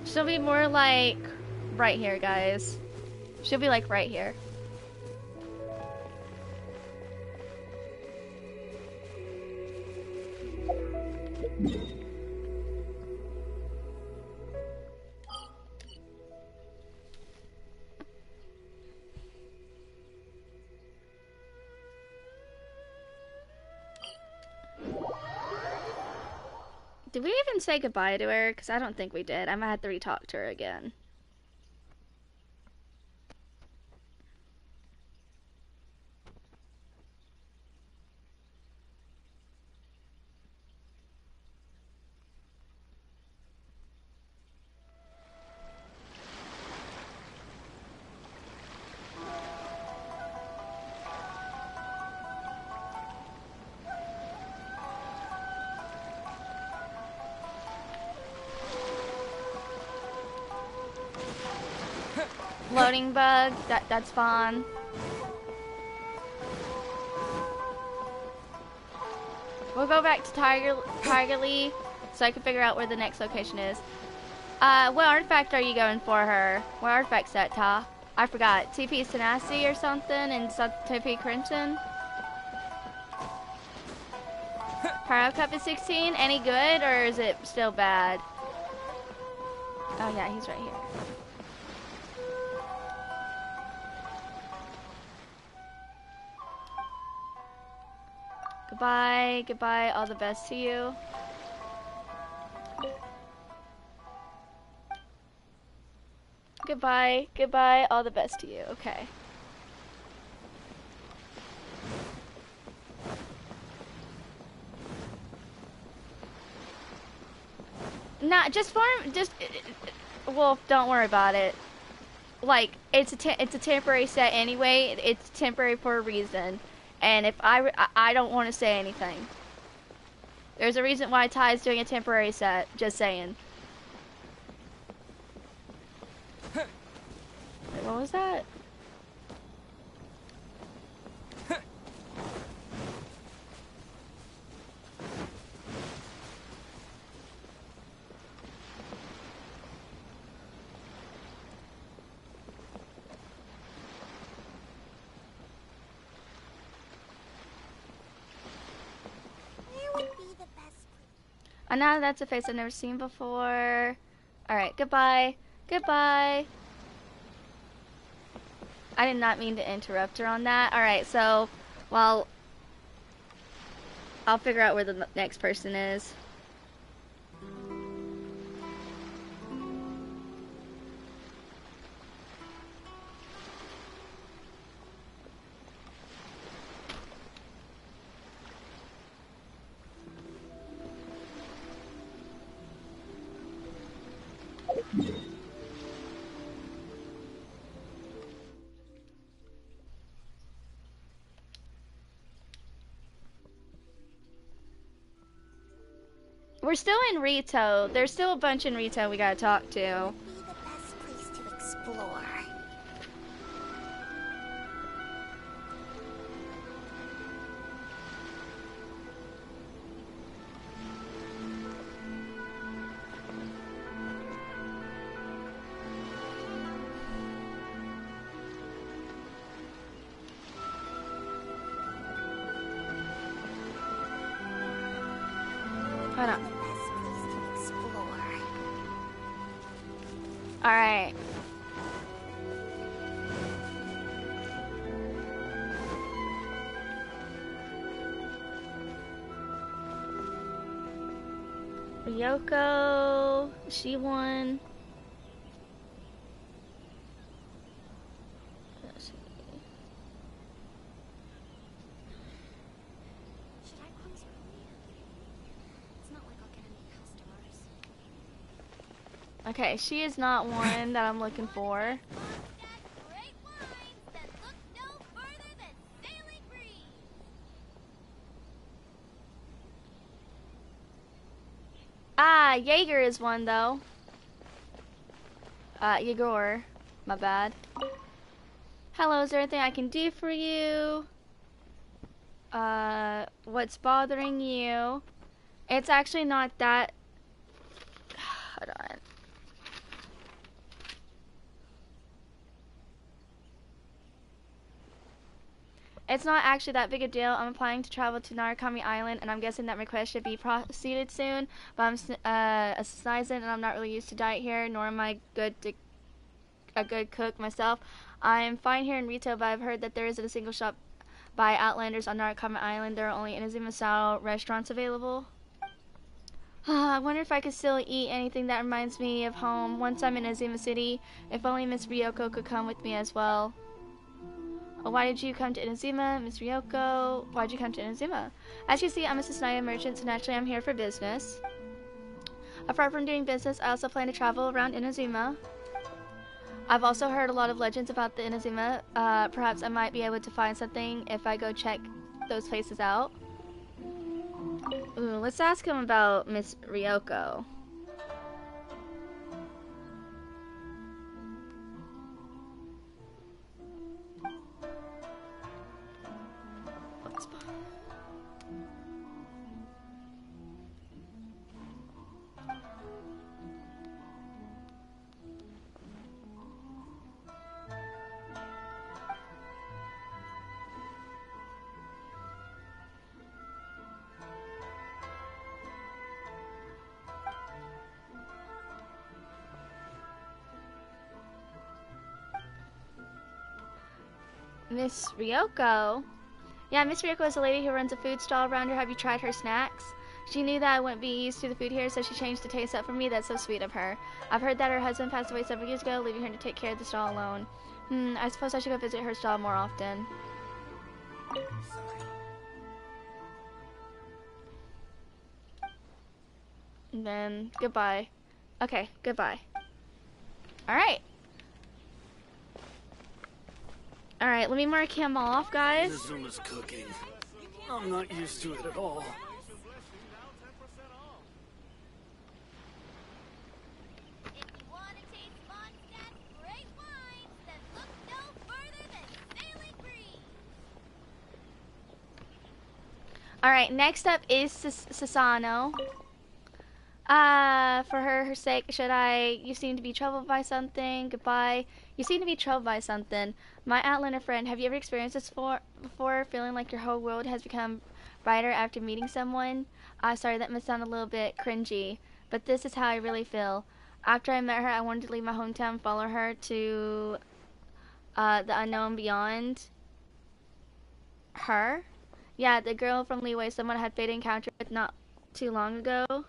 She'll be more like right here, guys. She'll be like right here. Did we even say goodbye to her? Because I don't think we did. I might have to re-talk to her again. Loading bug, that's fine. We'll go back to Tigerly so I can figure out where the next location is. What artifact are you going for her? What artifact's that, Ta? I forgot. TP Tenacity or something and TP Crimson? Pyro Cup is 16. Any good or is it still bad? Oh yeah, he's right here. Goodbye, goodbye, all the best to you. Goodbye, goodbye, all the best to you. Okay. Nah, just farm, Wolf, don't worry about it. Like, it's a temporary set anyway. It's temporary for a reason. And if I don't want to say anything. There's a reason why Ty's doing a temporary set. Just saying. Wait, what was that? And now that's a face I've never seen before. Alright, goodbye. Goodbye. I did not mean to interrupt her on that. Alright, so, well, I'll figure out where the next person is. We're still in Rito. There's still a bunch in Rito we gotta talk to. Be the best place to explore. Hold on. The best place to explore. Alright. Ryoko, she won. Let's see. Should I close early? It's not like I'll get any customers. Okay, she is not one that I'm looking for. Great wines that look no further than sailing breeze. Ah, Jaeger is one though. Yegor, my bad. Hello, is there anything I can do for you? What's bothering you? It's actually not that. Hold on. It's not actually that big a deal. I'm applying to travel to Narukami Island, and I'm guessing that request should be proceeded soon. But I'm a citizen, and I'm not really used to diet here, nor am I a good cook myself. I'm fine here in Rito, but I've heard that there isn't a single shop by Outlanders on Narukami Island. There are only Inazuma-style restaurants available. I wonder if I could still eat anything that reminds me of home once I'm in Inazuma City. If only Miss Ryoko could come with me as well. Why did you come to Inazuma, Miss Ryoko? Why did you come to Inazuma? As you see, I'm a Susnaya merchant, so naturally I'm here for business. Apart from doing business, I also plan to travel around Inazuma. I've also heard a lot of legends about the Inazuma. Perhaps I might be able to find something if I go check those places out. Ooh, let's ask him about Miss Ryoko. Miss Ryoko? Yeah, Miss Ryoko is a lady who runs a food stall around here. Have you tried her snacks? She knew that I wouldn't be used to the food here, so she changed the taste up for me. That's so sweet of her. I've heard that her husband passed away several years ago, leaving her to take care of the stall alone. I suppose I should go visit her stall more often. And then, goodbye. Okay, goodbye. Alright. Alright, let me mark him off, guys. Inazuma's cooking. I'm not used to it at all. If you want to taste Mondstadt's great wines that look no further than sailing breeze. Alright, next up is Sasano. For her sake, you seem to be troubled by something. Goodbye. You seem to be troubled by something. My Outlander friend, have you ever experienced this before? Feeling like your whole world has become brighter after meeting someone. Sorry, that must sound a little bit cringy, but this is how I really feel. After I met her, I wanted to leave my hometown and follow her to the unknown beyond her. Yeah, the girl from Leeway someone had fate encounter with not too long ago.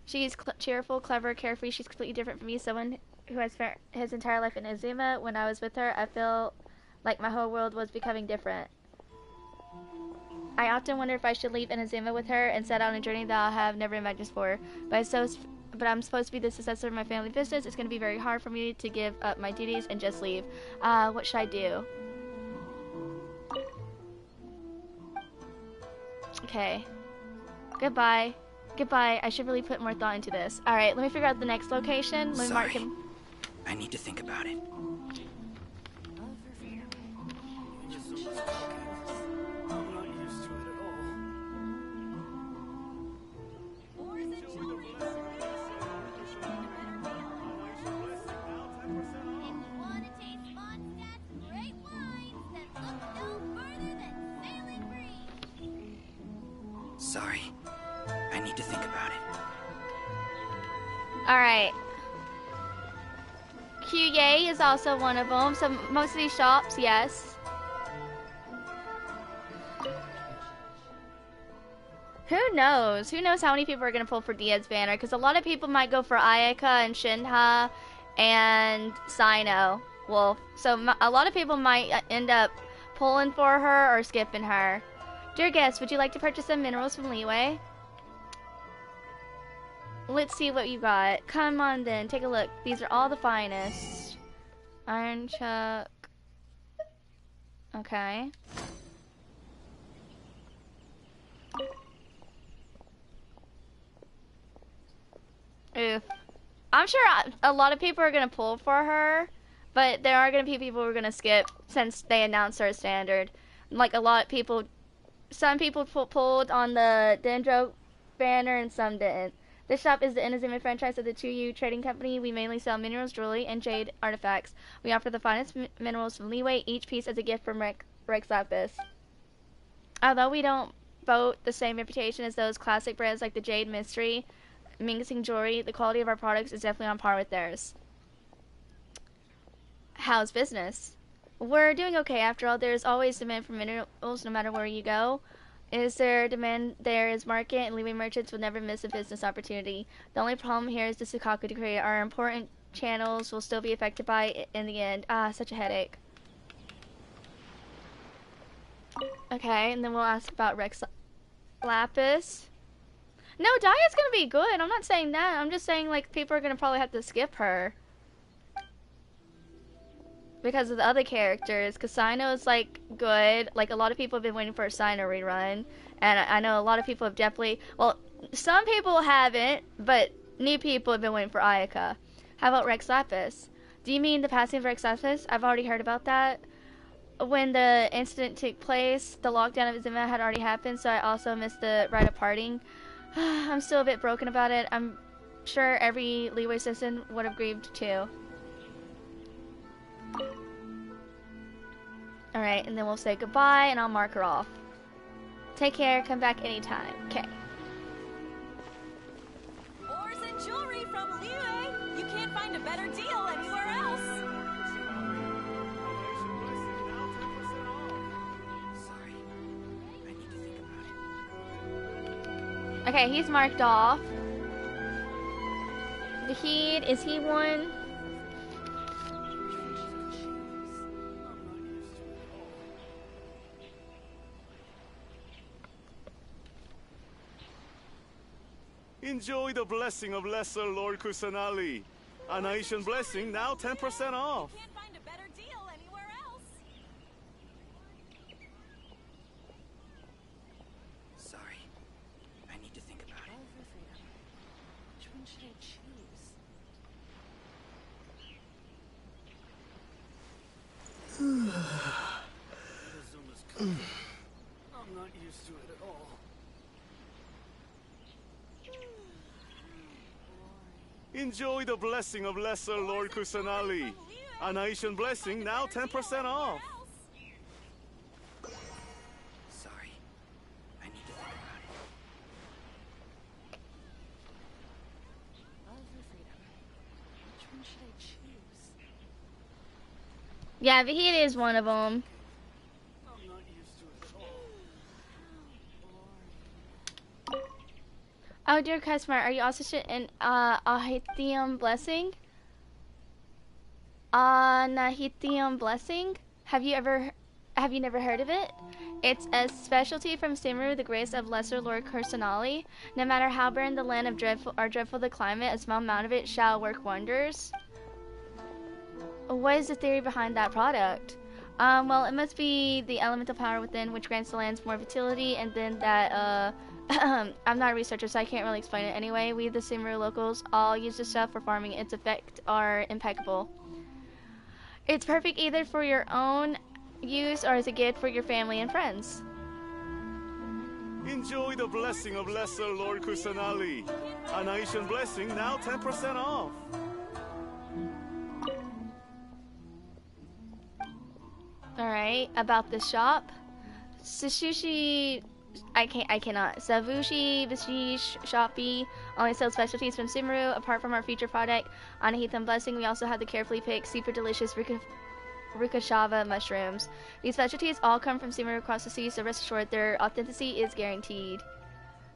She's cheerful, clever, carefree. She's completely different from me, someone who has spent his entire life in Azuma. When I was with her, I felt like my whole world was becoming different. I often wonder if I should leave Inazuma with her and set out on a journey that I have never imagined before. But I'm supposed to be the successor of my family business. It's going to be very hard for me to give up my duties and just leave. What should I do? Okay. Goodbye. Goodbye. I should really put more thought into this. Alright, let me figure out the next location. Let me mark him. I need to think about it. I'm not used to it at all. If you want to taste Mondstadt's great wines, then look no further than Sailing Breeze. Sorry. I need to think about it. Alright. QA is also one of them. So most of these shops, yes. Who knows? Who knows how many people are going to pull for Diaz banner? Because a lot of people might go for Ayaka and Shinha and Sino. Well, so a lot of people might end up pulling for her or skipping her. Dear guest, would you like to purchase some minerals from Leeway? Let's see what you got. Come on then, take a look. These are all the finest. Iron Chuck. Okay. Oof. I'm sure a lot of people are going to pull for her, but there are going to be people who are going to skip since they announced her standard. Like a lot of people, some people pulled on the Dendro banner and some didn't. This shop is the Inazuma franchise of the 2U trading company. We mainly sell minerals, jewelry, and jade artifacts. We offer the finest minerals from Leeway, each piece as a gift from Rex Lapis. Although we don't boast the same reputation as those classic brands like the Jade Mystery, Ming Jewelry, the quality of our products is definitely on par with theirs. How's business? We're doing okay. After all, there's always demand for minerals no matter where you go. Is there demand? There is market, and Leeway merchants will never miss a business opportunity. The only problem here is the Sukaku decree. Our important channels will still be affected by it in the end. Such a headache. Okay, and then we'll ask about Rex Lapis. No, Daya's gonna be good. I'm not saying that. I'm just saying, like, people are gonna probably have to skip her because of the other characters. Because Sino's, like, good. Like, a lot of people have been waiting for a Sino rerun. And I know a lot of people have definitely... Well, some people haven't, but new people have been waiting for Ayaka. How about Rex Lapis? Do you mean the passing of Rex Lapis? I've already heard about that. When the incident took place, the lockdown of Azuma had already happened, so I also missed the rite of parting. I'm still a bit broken about it. I'm sure every Leeway citizen would have grieved too. Alright, and then we'll say goodbye and I'll mark her off. Take care, come back anytime. Okay. Ores and jewelry from Leeway. You can't find a better deal anywhere else. Sorry. I need to think about it. Okay, he's marked off. Vahid, is he one? Enjoy the blessing of Lesser Lord Kusanali. An Aishan blessing, now 10% off. You can't find a better deal anywhere else. Sorry. I need to think about it. Which one should I choose? Azuma's coming. I'm not used to it at all. Enjoy the blessing of Lesser Lord Kusanali. An Aishan blessing, now 10% off. Yeah, Vahid is one of them. I'm not used to it at all. Oh, dear customer, are you also in Ahithium Blessing? Nahithium Blessing? Have you never heard of it? It's a specialty from Simru, the grace of Lesser Lord Kursanali. No matter how barren the land of dreadful the climate, a small amount of it shall work wonders. What is the theory behind that product? Well, it must be the elemental power within which grants the lands more fertility, and then that, I'm not a researcher, so I can't really explain it anyway. We, the Simru locals, all use this stuff for farming. Its effects are impeccable. It's perfect either for your own use or as a gift for your family and friends. Enjoy the blessing of Lesser Lord Kusanali. An Aishan blessing, now 10% off. Alright, about the shop. Sasushi, I cannot. Savushi, Vishish, Shopee only sells specialties from Simru. Apart from our featured product, Anahitham Blessing, we also have the carefully picked, super delicious Rukashava mushrooms. These specialties all come from Simru across the sea, so rest assured their authenticity is guaranteed.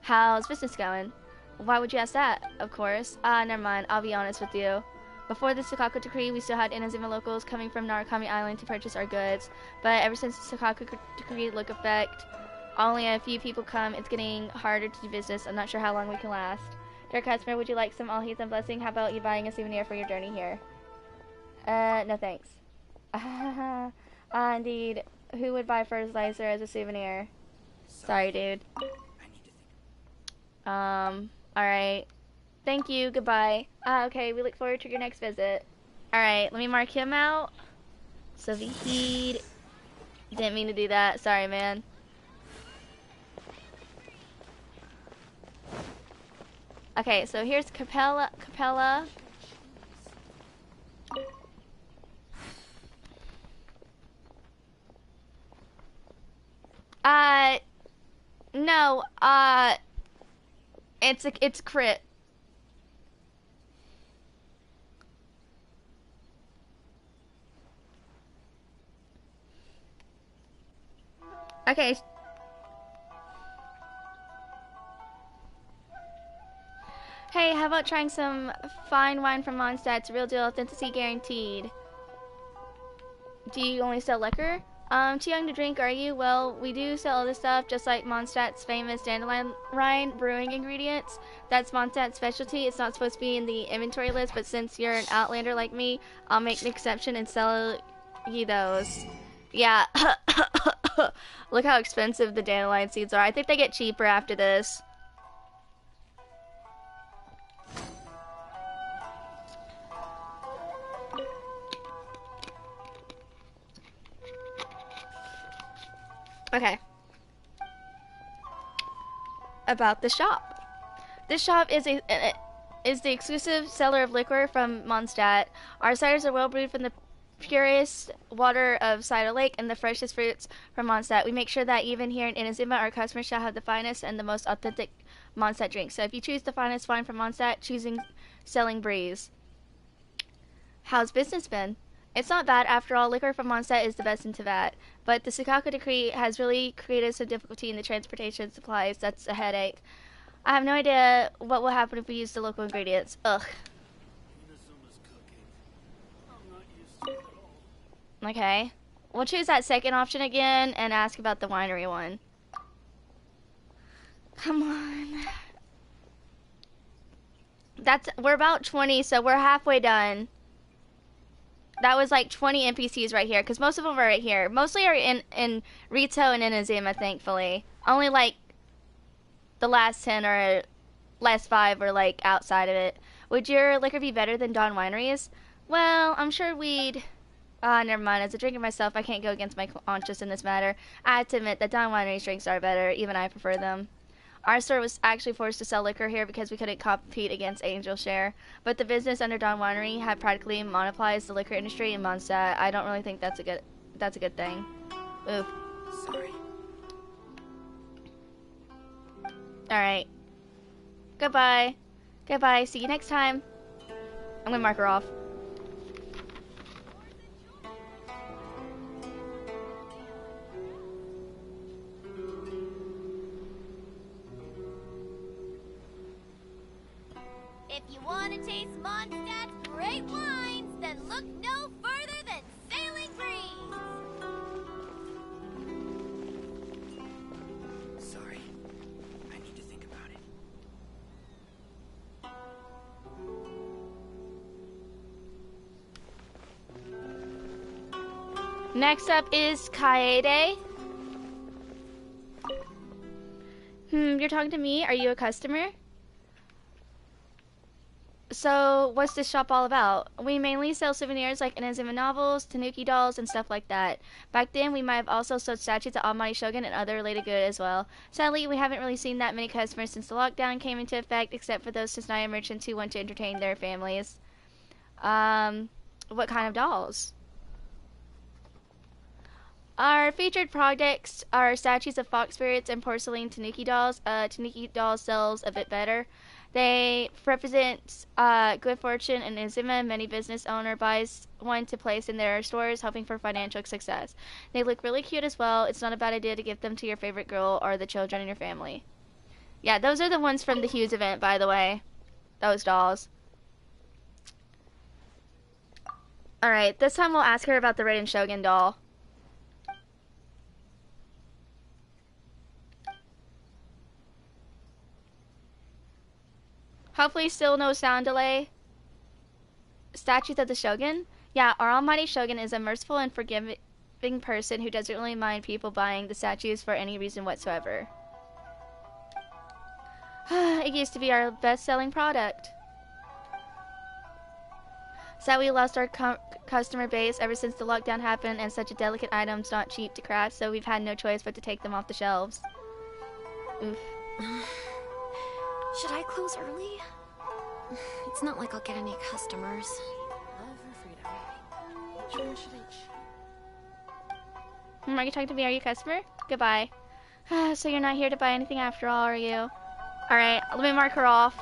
How's business going? Why would you ask that? Of course. Never mind, I'll be honest with you. Before the Sakaku decree, we still had Inazuma locals coming from Narukami Island to purchase our goods. But ever since the Sakaku decree took effect, only a few people come. It's getting harder to do business. I'm not sure how long we can last. Dear customer, would you like some all heat and blessing? How about you buying a souvenir for your journey here? No thanks. Indeed. Who would buy fertilizer as a souvenir? Sorry, dude. Alright. Thank you. Goodbye. Okay, we look forward to your next visit. Alright, let me mark him out. So Vahid. Didn't mean to do that. Sorry, man. Okay, so here's Capella. No, it's crit. Okay. Hey, how about trying some fine wine from Mondstadt? It's real deal, authenticity guaranteed. Do you only sell liquor? Too young to drink, are you? Well, we do sell other stuff, just like Mondstadt's famous dandelion brewing ingredients. That's Mondstadt's specialty. It's not supposed to be in the inventory list, but since you're an outlander like me, I'll make an exception and sell you those. Yeah. Look how expensive the dandelion seeds are. I think they get cheaper after this. Okay. About the shop. This shop is the exclusive seller of liquor from Mondstadt. Our ciders are well brewed from the purest water of Cider Lake and the freshest fruits from Mondstadt. We make sure that even here in Inazuma, our customers shall have the finest and the most authentic Mondstadt drinks. So if you choose the finest wine from Mondstadt, selling Breeze. How's business been? It's not bad. After all, liquor from Mondstadt is the best in Teyvat. But the Sakaku decree has really created some difficulty in the transportation supplies. That's a headache. I have no idea what will happen if we use the local ingredients. Ugh. Okay. We'll choose that second option again and ask about the winery one. Come on. We're about 20, so we're halfway done. That was like 20 NPCs right here, because most of them are right here. Mostly are in Rito and Inazuma, thankfully. Only like the last 10 or last 5 are like outside of it. Would your liquor be better than Dawn Winery's? Well, I'm sure we'd... never mind. As a drinker myself, I can't go against my conscience in this matter. I have to admit that Dawn Winery's drinks are better. Even I prefer them. Our store was actually forced to sell liquor here because we couldn't compete against Angel Share. But the business under Dawn Winery had practically monopolized the liquor industry in Mondstadt. I don't really think that's a good thing. Oof. Sorry. Alright. Goodbye. Goodbye. See you next time. I'm gonna mark her off. If you want to taste Mondstadt's great wines, then look no further than Sailing Breeze. Sorry. I need to think about it. Next up is Kaede. You're talking to me? Are you a customer? So, what's this shop all about? We mainly sell souvenirs like Inazuma novels, Tanuki dolls, and stuff like that. Back then, we might have also sold statues of Almighty Shogun and other related goods as well. Sadly, we haven't really seen that many customers since the lockdown came into effect, except for those Susnaya merchants who want to entertain their families. What kind of dolls? Our featured projects are statues of fox spirits and porcelain Tanuki dolls. Tanuki dolls sells a bit better. They represent good fortune and Inazuma. Many business owner buys one to place in their stores, hoping for financial success. They look really cute as well. It's not a bad idea to give them to your favorite girl or the children in your family. Yeah, those are the ones from the Hughes event, by the way. Those dolls. Alright, this time we'll ask her about the Raiden Shogun doll. Hopefully still no sound delay. Statues of the Shogun? Yeah, our almighty Shogun is a merciful and forgiving person who doesn't really mind people buying the statues for any reason whatsoever. It used to be our best-selling product. Sadly, we lost our customer base ever since the lockdown happened, and such a delicate item's not cheap to craft, so we've had no choice but to take them off the shelves. Oof. Should I close early? It's not like I'll get any customers. Love or freedom? Which one should I choose? Are you talking to me? Are you a customer? Goodbye. So you're not here to buy anything after all, are you? Alright, let me mark her off.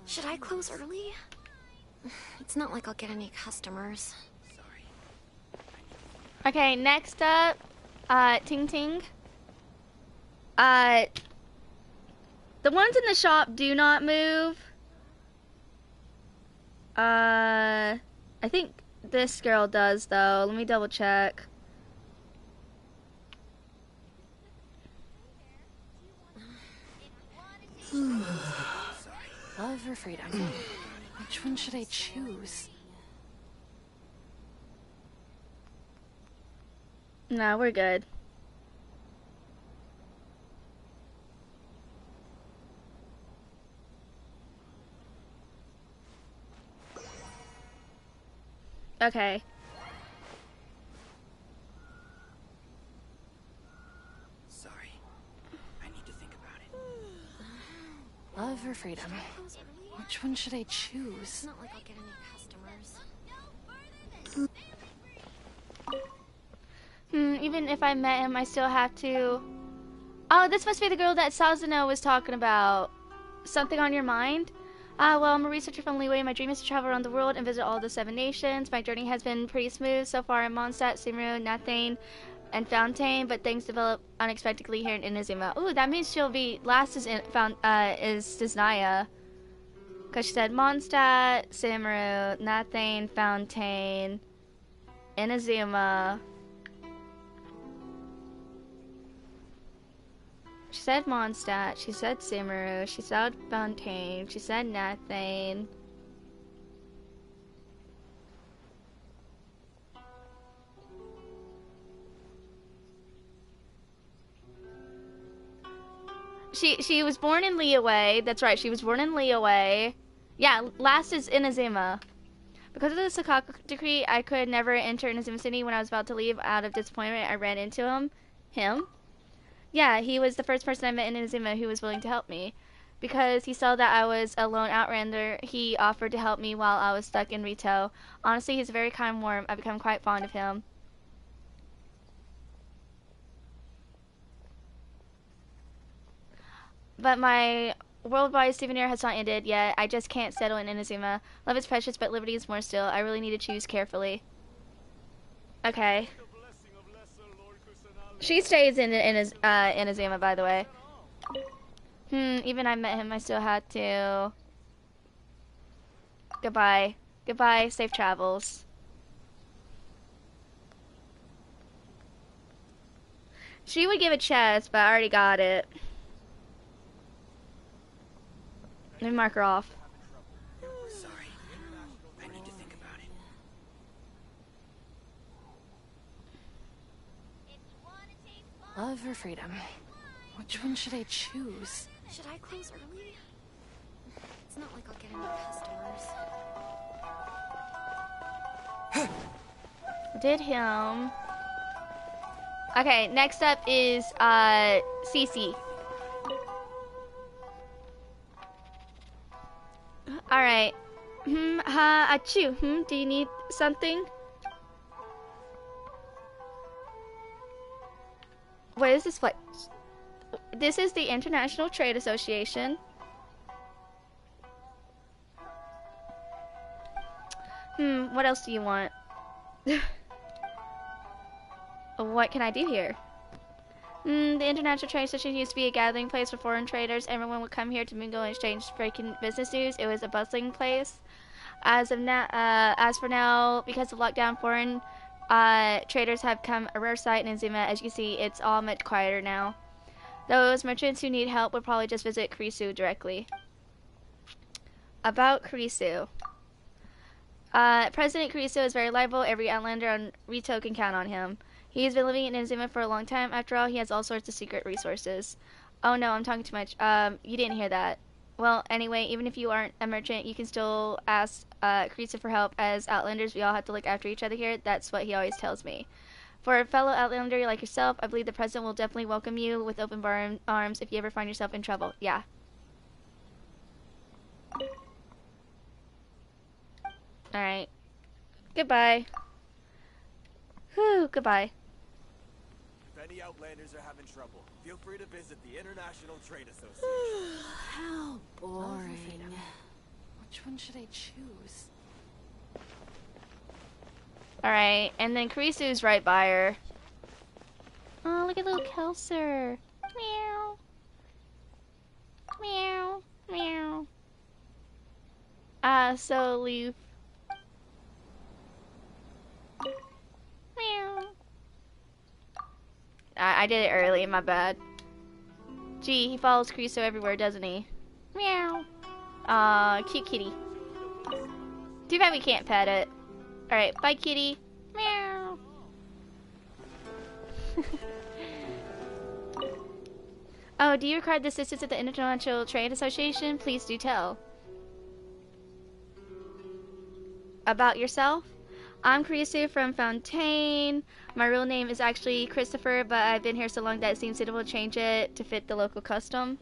Should I close early? It's not like I'll get any customers. Okay, next up, Ting Ting. The ones in the shop do not move. I think this girl does though. Let me double check. Love or freedom? Which one should I choose? No, we're good. Okay. Sorry. I need to think about it. Love or freedom? Which one should I choose? It's not like I'll get any customers. Even if I met him, I still have to... Oh, this must be the girl that Sazano was talking about. Something on your mind? Well, I'm a researcher from Liyue. My dream is to travel around the world and visit all the 7 nations. My journey has been pretty smooth so far in Mondstadt, Sumeru, Nathane, and Fontaine, but things develop unexpectedly here in Inazuma. Ooh, that means she'll be... Last is Disnaya. Because she said Mondstadt, Sumeru, Nathane, Fontaine, Inazuma... She said Mondstadt, she said Sumeru, she said Fontaine, she said Nathane. She was born in Liyue. That's right, she was born in Liyue. Yeah, last is Inazuma. Because of the Sakaku decree, I could never enter Inazuma City. When I was about to leave out of disappointment, I ran into him. Yeah, he was the first person I met in Inazuma who was willing to help me. Because he saw that I was a lone outlander, he offered to help me while I was stuck in Rito. Honestly, he's very kind and warm. I've become quite fond of him. But my worldwide souvenir has not ended yet. I just can't settle in Inazuma. Love is precious, but liberty is more still. I really need to choose carefully. Okay. She stays in Inazuma, by the way. Even I met him, I still had to. Goodbye. Goodbye, safe travels. She would give a chest, but I already got it. Let me mark her off. Sorry. I need to think about it. Love or freedom? Which one should I choose? Should I close early? It's not like I'll get any customers. Did him. Okay, next up is Cece. Alright. Achoo. Do you need something? What is this place? This is the International Trade Association. What else do you want? What can I do here? The International Trade Association used to be a gathering place for foreign traders. Everyone would come here to mingle and exchange breaking business news. It was a bustling place. As for now, because of lockdown, foreign traders have become a rare sight in Inazuma. As you can see, it's all much quieter now. Those merchants who need help would probably just visit Kurisu directly. About Kurisu. President Kurisu is very reliable. Every outlander on Rito can count on him. He has been living in Inazuma for a long time. After all, he has all sorts of secret resources. Oh no, I'm talking too much. You didn't hear that. Well, anyway, even if you aren't a merchant, you can still ask Kurisu for help. As outlanders, we all have to look after each other here. That's what he always tells me. For a fellow outlander like yourself, I believe the president will definitely welcome you with open arms if you ever find yourself in trouble. Yeah. Alright. Goodbye. Whew, goodbye. If any outlanders are having trouble, feel free to visit the International Trade Association. How boring. Which one should I choose? Alright, and then Kurisu's right by her. Oh, look at little Kelser. Meow. Meow. Meow. So aloof. Meow. I did it early, my bad. Gee, he follows Kurisu everywhere, doesn't he? Meow. Aw, cute kitty. Too bad we can't pet it. Alright, bye kitty. Meow. Oh, do you require the assistance of the International Trade Association? Please do tell. About yourself? I'm Kurisu from Fontaine. My real name is actually Christopher, but I've been here so long that it seems suitable to change it to fit the local custom.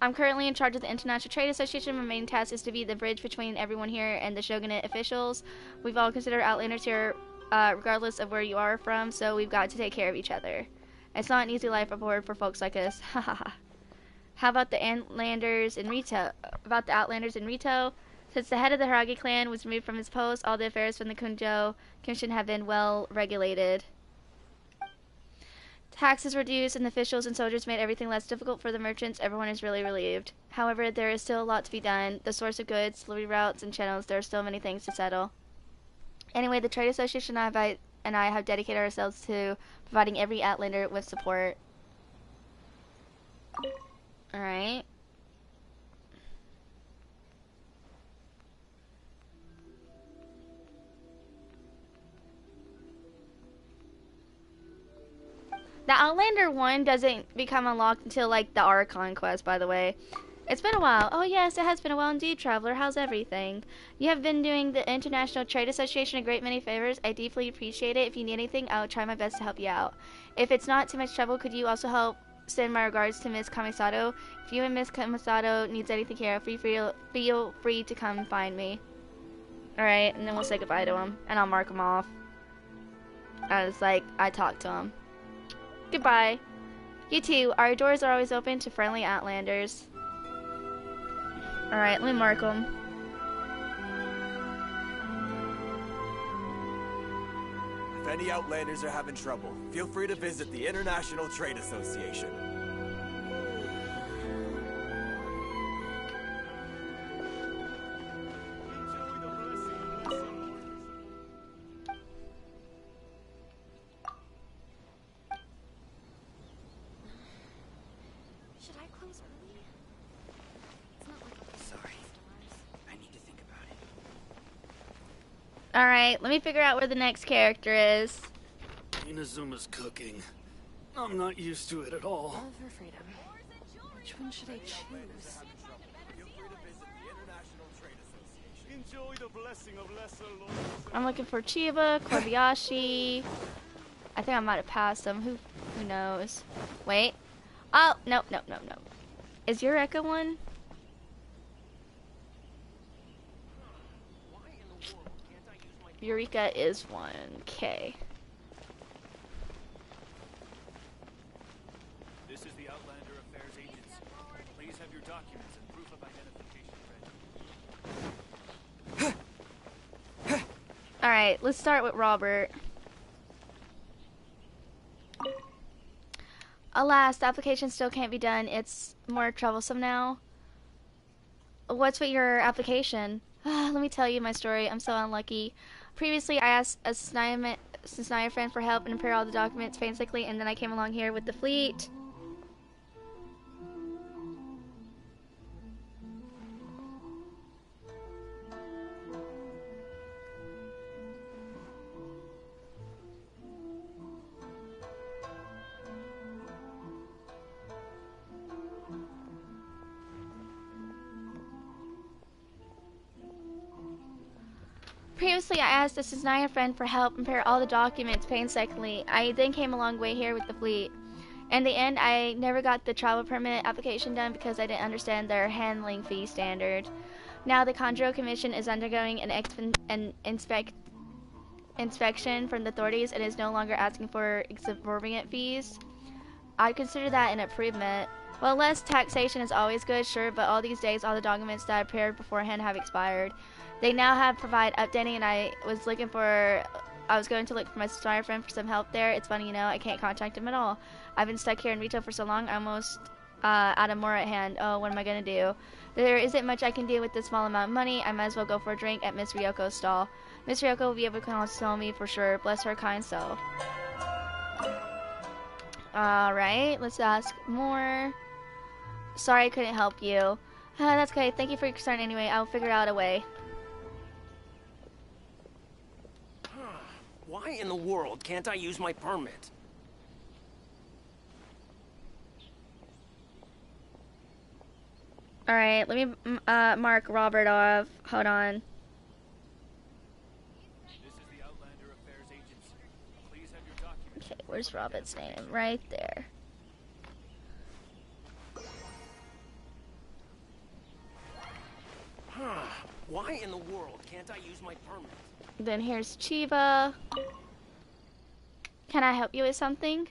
I'm currently in charge of the International Trade Association. My main task is to be the bridge between everyone here and the shogunate officials. We've all considered outlanders here, regardless of where you are from, so we've got to take care of each other. It's not an easy life aboard for folks like us. Hahaha. How about the outlanders in Rito? Since the head of the Haragi clan was removed from his post, all the affairs from the Kunjo Commission have been well regulated. Taxes reduced and the officials and soldiers made everything less difficult for the merchants. Everyone is really relieved. However, there is still a lot to be done. The source of goods, delivery routes, and channels, there are still many things to settle. Anyway, the Trade Association and I have dedicated ourselves to providing every outlander with support. Alright. The Outlander one doesn't become unlocked until like the Archon quest, by the way. It's been a while. Oh yes, it has been a while indeed, traveler. How's everything? You have been doing the International Trade Association a great many favors. I deeply appreciate it. If you need anything, I'll try my best to help you out. If it's not too much trouble, could you also help send my regards to Miss Kamisato? If you and Miss Kamisato needs anything here, feel free to come find me. Alright, and then we'll say goodbye to him. And I'll mark him off. I talked to him. Goodbye. You too. Our doors are always open to friendly Outlanders. Alright, let me mark them. If any Outlanders are having trouble, feel free to visit the International Trade Association. Should I close early? It's not like I'll get Sorry. customers. I need to think about it. Alright, let me figure out where the next character is. Inazuma's cooking. I'm not used to it at all. Love or freedom? Which one should I choose? Feel free to visit the International Trade Association. Enjoy the blessing of lesser Lord. I'm looking for Chiba, Kobayashi. I think I might have passed them. Who knows? Wait. Oh, no. Is Eureka one? Eureka is one. Okay. This is the Outlander Affairs Agency. Please have your documents and proof of identification ready. Alright, let's start with Robert. Alas, the application still can't be done. It's more troublesome now. What's with your application? Let me tell you my story. I'm so unlucky. Previously, I asked a Snyder friend for help and prepare all the documents painstakingly, and then I came along here with the fleet. Previously, I asked a Snyder friend for help and prepare all the documents painstakingly. I then came a long way here with the fleet. In the end, I never got the travel permit application done because I didn't understand their handling fee standard. Now the Conjuro Commission is undergoing an inspection from the authorities and is no longer asking for exorbitant fees. I consider that an improvement. Well, less taxation is always good, sure, but all these days, all the documents that I prepared beforehand have expired. They now have provide updating, and I was going to look for my Snyder friend for some help there. It's funny, I can't contact him at all. I've been stuck here in retail for so long, I'm almost out of more at hand. Oh, what am I going to do? There isn't much I can do with this small amount of money. I might as well go for a drink at Miss Ryoko's stall. Miss Ryoko will be able to console me for sure. Bless her kind soul. Alright, let's ask more. Sorry I couldn't help you. That's okay. Thank you for your concern anyway. I'll figure out a way. Why in the world can't I use my permit? Alright, let me mark Robert off. Hold on. This is the Outlander Affairs Agency. Please have your documents. Okay, where's Robert's name? Right there. Why in the world can't I use my permit? Then here's Chiba. Can I help you with something?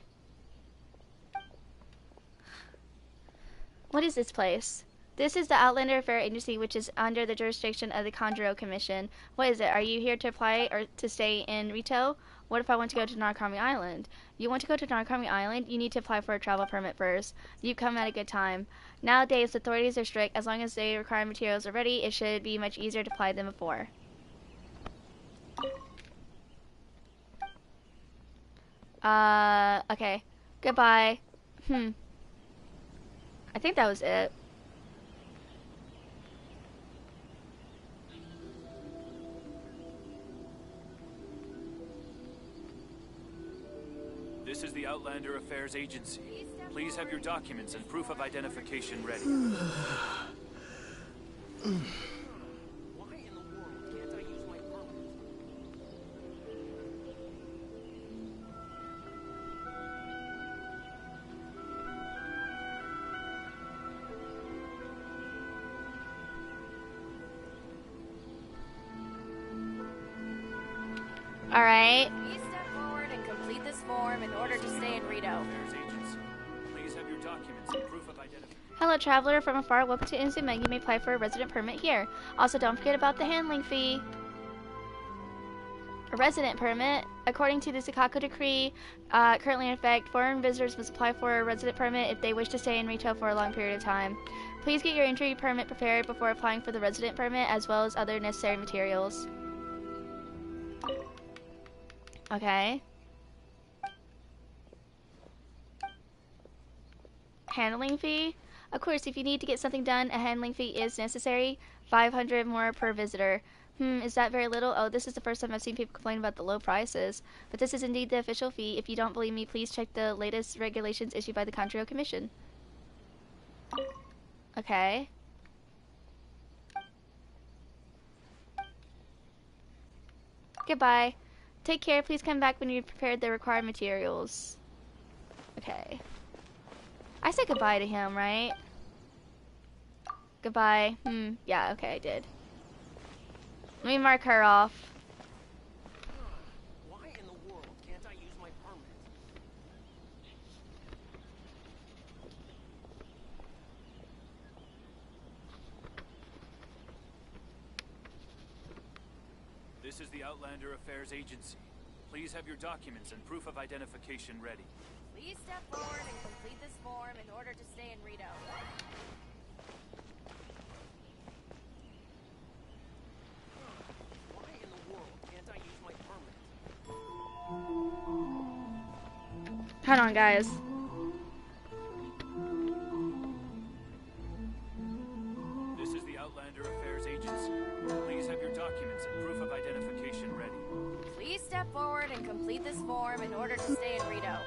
What is this place? This is the Outlander Affair Agency, which is under the jurisdiction of the Conjuro Commission. What is it? Are you here to apply or to stay in Rito? What if I want to go to Narukami Island? You want to go to Narukami Island? You need to apply for a travel permit first. You come at a good time. Nowadays, authorities are strict. As long as the required materials are ready, it should be much easier to apply than before. Okay. Goodbye. I think that was it. This is the Outlander Affairs Agency. Please have your documents and proof of identification ready. All right. Please step forward and complete this form in order to stay in Rito. Affairs Agency. Please have your documents and proof of identification. Hello, traveler from afar. Welcome to Inazuma. You may apply for a resident permit here. Also, don't forget about the handling fee. A resident permit. According to the Sakako Decree, currently in effect, foreign visitors must apply for a resident permit if they wish to stay in Rito for a long period of time. Please get your entry permit prepared before applying for the resident permit, as well as other necessary materials. Okay. Handling fee. Of course, if you need to get something done, a handling fee is necessary. 500 more per visitor. Is that very little? Oh, this is the first time I've seen people complain about the low prices. But this is indeed the official fee. If you don't believe me, please check the latest regulations issued by the Control Commission. Okay. Goodbye. Take care. Please come back when you've prepared the required materials. Okay. I said goodbye to him, right? Goodbye. Yeah, okay, I did. Let me mark her off. Why in the world can't I use my permit? This is the Outlander Affairs Agency. Please have your documents and proof of identification ready. Please step forward and complete this form in order to stay in Rito. Why in the world can't I use my permit? Hold on, guys. This is the Outlander Affairs Agency. Please have your documents and proof of identification ready. Please step forward and complete this form in order to stay in Rito.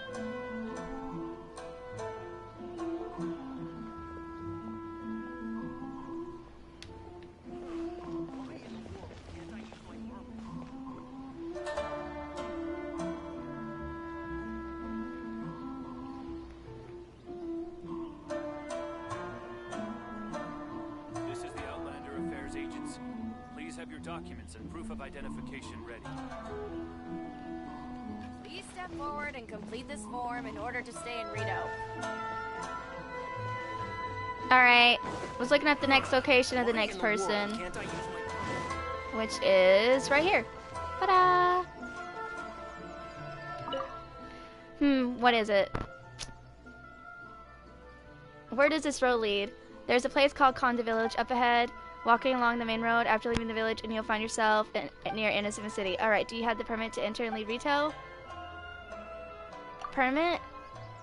Documents and proof of identification ready. Please step forward and complete this form in order to stay in Rito. Alright. Was looking at the next location of the next person. Which is right here. Ta-da! What is it? Where does this road lead? There's a place called Konda Village up ahead. Walking along the main road after leaving the village, and you'll find yourself near Inazuma City. Alright, do you have the permit to enter and leave Rito? Permit?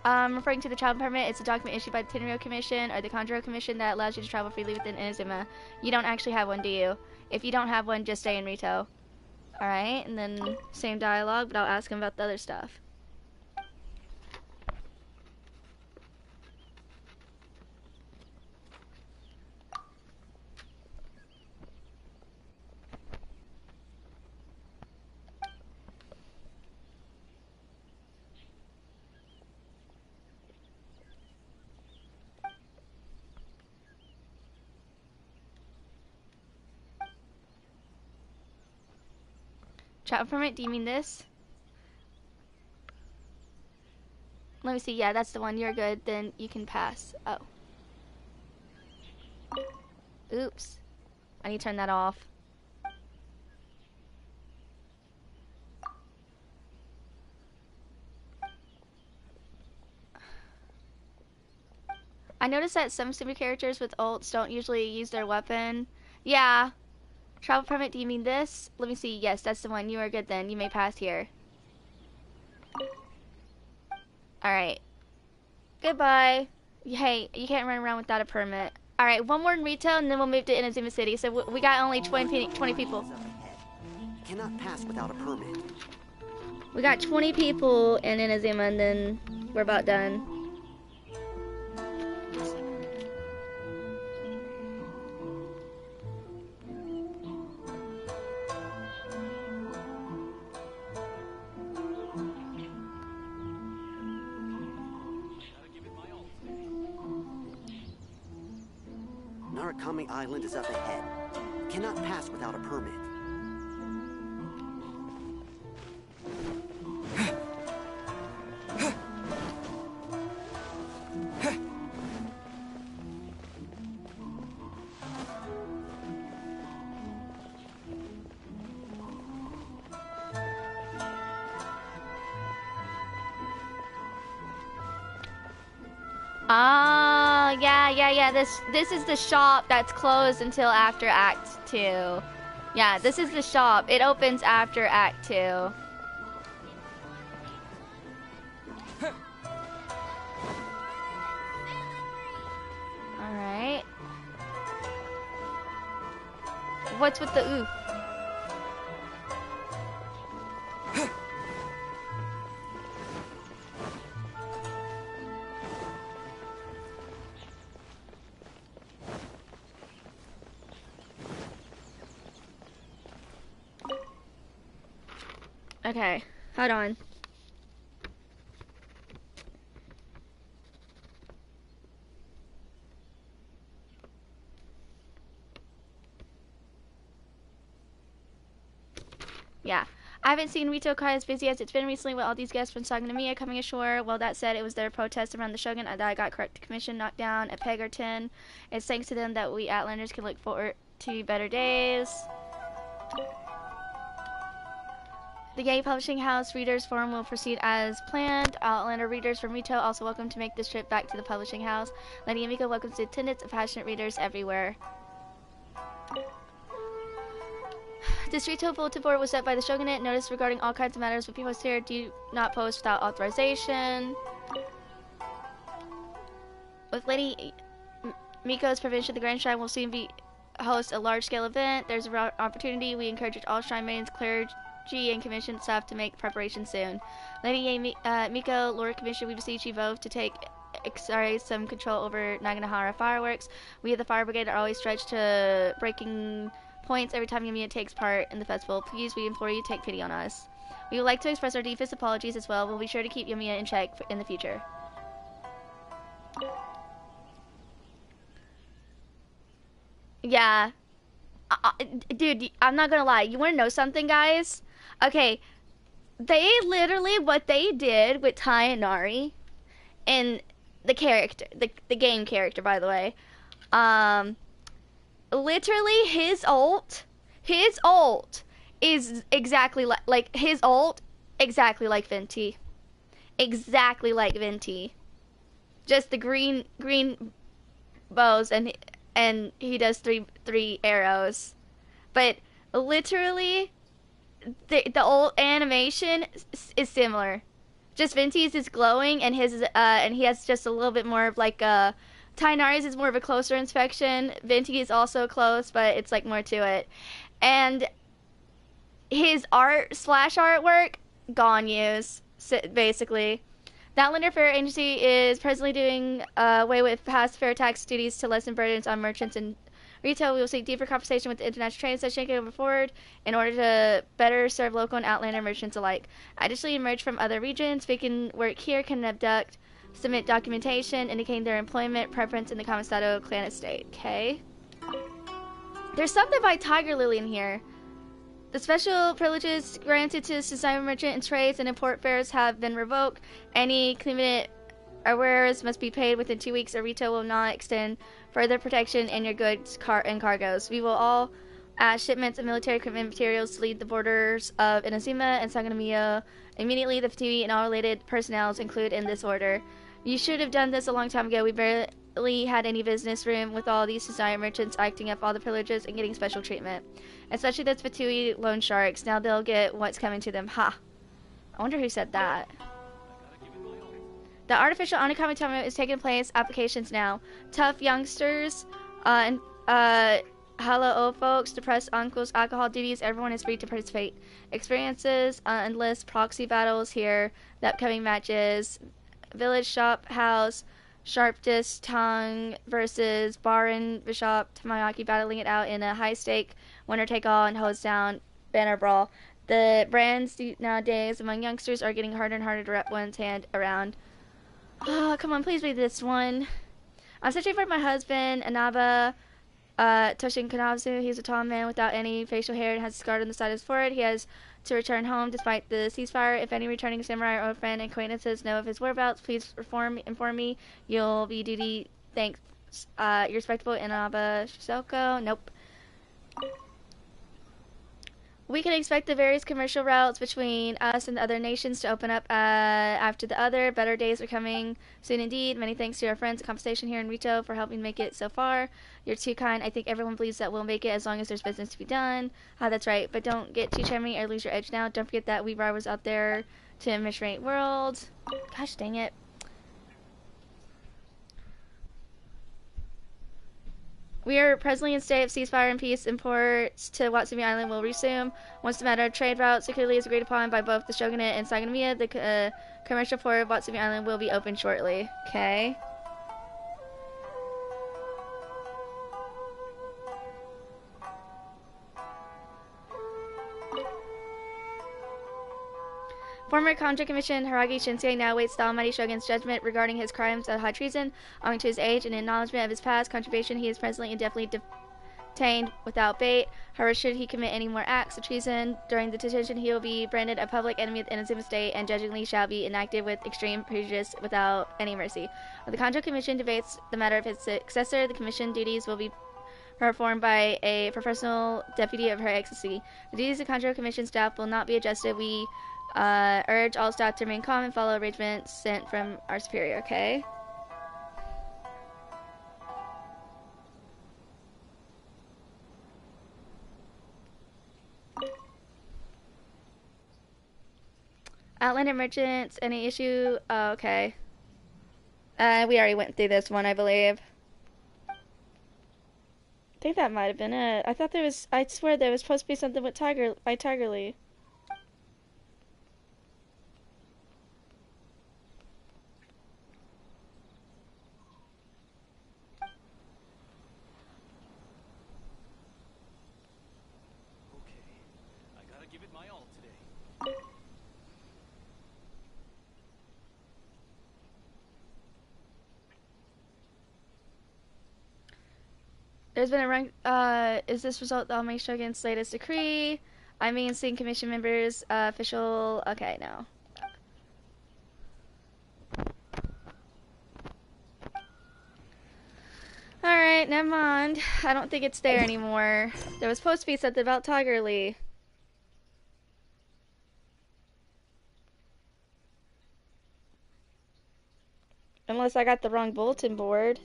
Referring to the travel permit, it's a document issued by the Tenryou Commission or the Conjuro Commission that allows you to travel freely within Inazuma. You don't actually have one, do you? If you don't have one, just stay in Rito. Alright, and then same dialogue, but I'll ask him about the other stuff. Travel permit, do you mean this? Let me see, yeah, that's the one. You're good, then you can pass. Oh. Oops. I need to turn that off. I noticed that some super characters with ults don't usually use their weapon. Yeah. Travel permit, do you mean this? Let me see. Yes, that's the one. You are good then. You may pass here. Alright. Goodbye. Hey, you can't run around without a permit. Alright, one more in retail and then we'll move to Inazuma City. So we got only 20 people. You cannot pass without a permit. We got 20 people in Inazuma, and then we're about done. Narukami Island is up ahead. Cannot pass without a permit. Ah, yeah. This is the shop that's closed until after Act 2. Yeah, this is the shop. It opens after Act 2. Alright. What's with the oof? Okay, hold on. Yeah. I haven't seen Rito quite as busy as it's been recently with all these guests from Saga no Miya coming ashore. Well, that said, it was their protest around the Shogun that I got correct commission knocked down a peg or 10. It's thanks to them that we Outlanders can look forward to better days. The Yay Publishing House Readers Forum will proceed as planned. Outlander readers from Rito also welcome to make this trip back to the publishing house. Lady Amiko welcomes the attendance of passionate readers everywhere. This Rito bulletin board was set by the Shogunate. Notice regarding all kinds of matters will be posted here. Do not post without authorization. With Lady Miko's permission, the Grand Shrine will soon be host a large-scale event. There's an opportunity. We encourage all Shrine Maidens, clergy, and commission staff to make preparations soon. Lady Miko, Lord Commissioner, we beseech you both to take some control over Naganohara fireworks. We at the Fire Brigade are always stretched to breaking points every time Yamiya takes part in the festival. Please, we implore you, take pity on us. We would like to express our deepest apologies as well. We'll be sure to keep Yamiya in check in the future. Yeah. Dude, I'm not gonna lie. You wanna know something, guys? Okay. They literally, what they did with Tainari, and the character, the game character, by the way, literally his ult is exactly like his ult, exactly like Venti. Exactly like Venti. Just the green bows, and he does three arrows. But literally the old animation is similar. Just Venti's is glowing, and his and he has just a little bit more of like Tainari's is more of a closer inspection. Venti is also close, but it's like more to it. And his artwork, Ganyu's, basically. The Outlander Fair Agency is presently doing away with past fair tax duties to lessen burdens on merchants and retail. We will seek deeper conversation with the International Trade Association going forward in order to better serve local and Outlander merchants alike. Additionally, emerged from other regions, we can work here, can submit documentation indicating their employment preference in the Kamisado clan estate. Okay. There's something by Tiger Lily in here. The special privileges granted to Susanoo merchant and trades and import fairs have been revoked. Any claimant arrears must be paid within 2 weeks, or retail will not extend further protection in your goods and cargoes. We will all ask shipments of military equipment materials to leave the borders of Inazuma and Saga no Miya immediately. The FTV and all related personnel include in this order. You should have done this a long time ago. We barely had any business room with all these Susanoo merchants acting up all the privileges and getting special treatment. Especially those Fatui loan sharks. Now they'll get what's coming to them. Ha! I wonder who said that. The artificial Onikami tournament is taking place. Applications now. Tough youngsters Hello, old folks, depressed uncles, alcohol duties, everyone is free to participate. Experiences, endless proxy battles here, the upcoming matches, Village Shop House, Sharpest Tongue versus Baron Bishop Tamayaki battling it out in a high-stake winner-take-all and hose down banner brawl. The brands nowadays among youngsters are getting harder and harder to wrap one's hand around. Oh, come on, please read this one. I'm searching for my husband, Anaba Toshin Kanazu. He's a tall man without any facial hair and has a scar on the side of his forehead. He has to return home despite the ceasefire. If any returning samurai or friend and acquaintances know of his whereabouts, please inform me. You'll be duty. Thanks. Your respectable Inaba Shisoko. Nope. We can expect the various commercial routes between us and the other nations to open up after the other. Better days are coming soon indeed. Many thanks to our friends at Compensation here in Rito for helping make it so far. You're too kind. I think everyone believes that we'll make it as long as there's business to be done. That's right. But don't get too charming or lose your edge now. Don't forget that we rivals out there to misrate world. Gosh dang it. We are presently in state of ceasefire and peace. Imports to Watsumi Island will resume. Once the matter of trade route securely is agreed upon by both the shogunate and Sagamia, the commercial port of Watsumi Island will be open shortly. Okay. Former Contra Commission Haragi Shinsei now awaits the Almighty Shogun's judgment regarding his crimes of high treason. Owing to his age and acknowledgement of his past contribution, he is presently indefinitely detained without bail. However, should he commit any more acts of treason during the detention, he will be branded a public enemy of the Inazuma State and judgingly shall be enacted with extreme prejudice without any mercy. When the Contra Commission debates the matter of his successor, the commission duties will be performed by a professional deputy of Her Excellency. The duties of the Contra Commission staff will not be adjusted. We urge all staff to remain calm and follow arrangements sent from our superior, okay? Outlander merchants, any issue? Oh, okay. We already went through this one, I believe. I think that might have been it. I thought there was, I swear there was supposed to be something with Tiger Lee. There's been a rank, is this result the Almighty Shogun's latest decree? I mean, seeing commission members, official, okay, no. Alright, never mind. I don't think it's there anymore. There was supposed to be something about Tiger Lee. Unless I got the wrong bulletin board.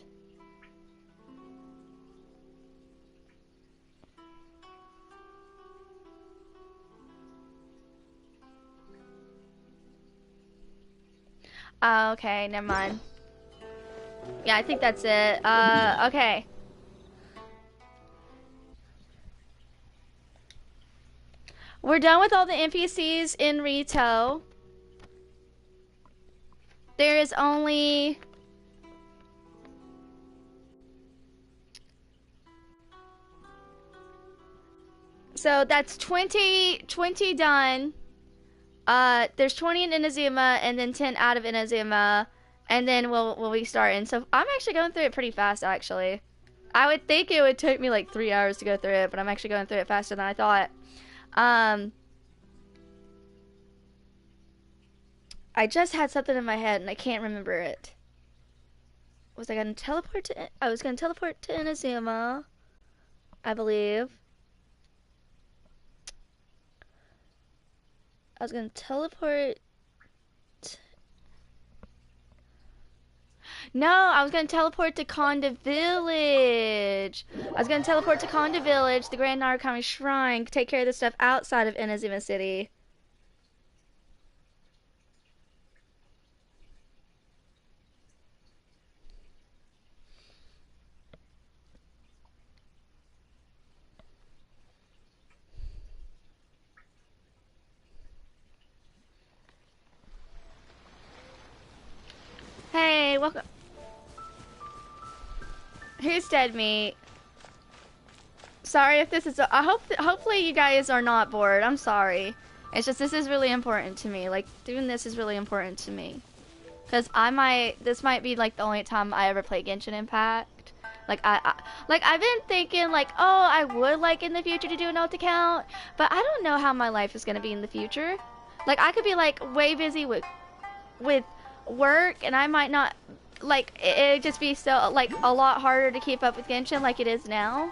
Oh, okay, never mind. Yeah, I think that's it. Okay. We're done with all the NPCs in Rito. There is only... So that's 20 done. There's 20 in Inazuma and then 10 out of Inazuma, and then we'll restart. And so I'm actually going through it pretty fast, actually. I would think it would take me like 3 hours to go through it, but I'm actually going through it faster than I thought. I just had something in my head and I can't remember it. Was I gonna teleport to? I was gonna teleport to Inazuma, I believe. I was gonna teleport. No, I was gonna teleport to Konda Village. I was gonna teleport to Konda Village, the Grand Narukami Shrine, take care of the stuff outside of Inazuma City. Who's dead meat? Sorry if this is. I hope. Hopefully you guys are not bored. I'm sorry. It's just this is really important to me. Like doing this is really important to me. Cause this might be like the only time I ever play Genshin Impact. Like I've been thinking like, oh, I would like in the future to do an alt account, but I don't know how my life is gonna be in the future. Like I could be like way busy with work, and I might not like it'd just be so like a lot harder to keep up with Genshin like it is now.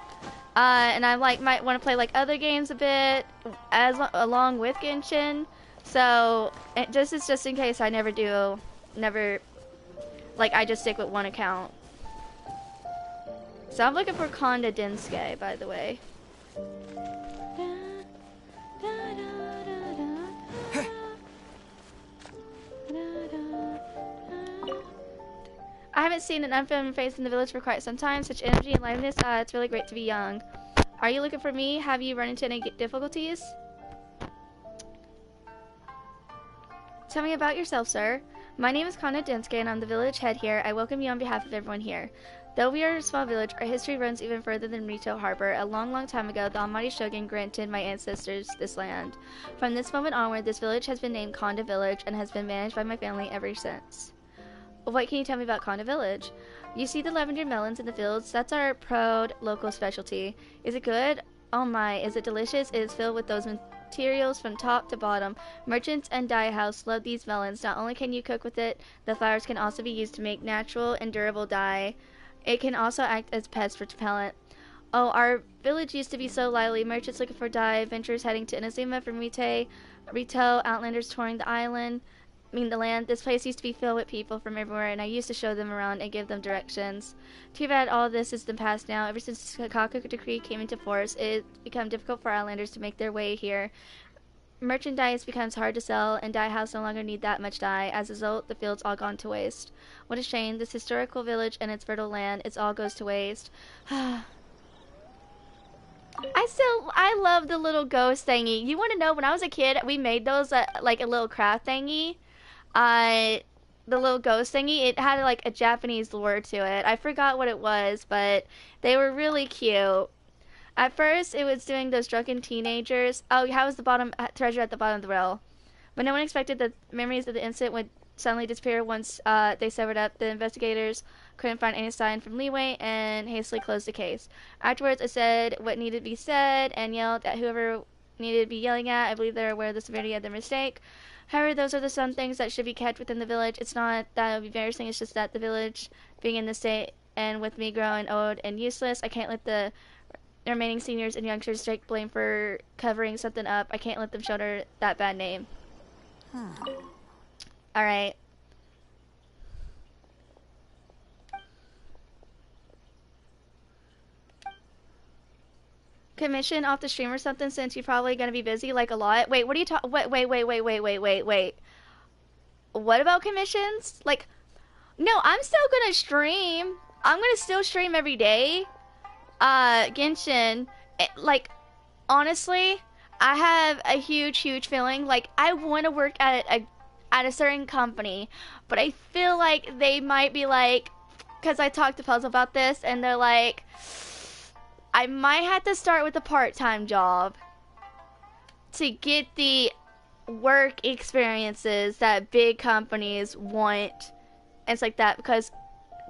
And I like might want to play like other games a bit along with Genshin. So this is just in case I never like I just stick with one account. So I'm looking for Konda Densuke, by the way. I haven't seen an unfamiliar face in the village for quite some time. Such energy and liveliness. It's really great to be young. Are you looking for me? Have you run into any difficulties? Tell me about yourself, sir. My name is Konda Densuke, and I'm the village head here. I welcome you on behalf of everyone here. Though we are a small village, our history runs even further than Rito Harbor. A long, long time ago, the almighty shogun granted my ancestors this land. From this moment onward, this village has been named Konda Village and has been managed by my family ever since. What can you tell me about Konda Village? You see the lavender melons in the fields? That's our proud local specialty. Is it good? Oh my, is it delicious? It is filled with those materials from top to bottom. Merchants and dye house love these melons. Not only can you cook with it, the flowers can also be used to make natural and durable dye. It can also act as pest repellent. Oh, our village used to be so lively. Merchants looking for dye, adventurers heading to Inazuma from Rito, outlanders touring the island. The land. This place used to be filled with people from everywhere, and I used to show them around and give them directions. Too bad all this is the past now. Ever since the Kakaku Decree came into force, it's become difficult for islanders to make their way here. Merchandise becomes hard to sell, and dye house no longer need that much dye. As a result, the fields all gone to waste. What a shame. This historical village and its fertile land, it all goes to waste. I love the little ghost thingy. You want to know, when I was a kid, we made those like a little craft thingy. The little ghost thingy, it had like a Japanese lore to it. I forgot what it was, but they were really cute. At first, it was doing those drunken teenagers. Oh, how was the bottom treasure at the bottom of the rail? But no one expected that memories of the incident would suddenly disappear once they severed up. The investigators couldn't find any sign from Leeway and hastily closed the case. Afterwards, I said what needed to be said and yelled at whoever needed to be yelling at. I believe they're aware of the severity of their mistake. However, those are some things that should be kept within the village. It's not that it would be embarrassing, it's just that the village being in this state and with me growing old and useless, I can't let the remaining seniors and youngsters take blame for covering something up. I can't let them shoulder that bad name. Alright. Commission off the stream or something, since you're probably gonna be busy like a lot. Wait, what are you talking? Wait. What about commissions? Like, no, I'm still gonna stream. I'm gonna still stream every day. Genshin, like, honestly, I have a huge feeling like I want to work at a certain company, but I feel like they might be like, because I talked to Puzzle about this, and they're like, I might have to start with a part-time job to get the work experiences that big companies want, and it's like that, because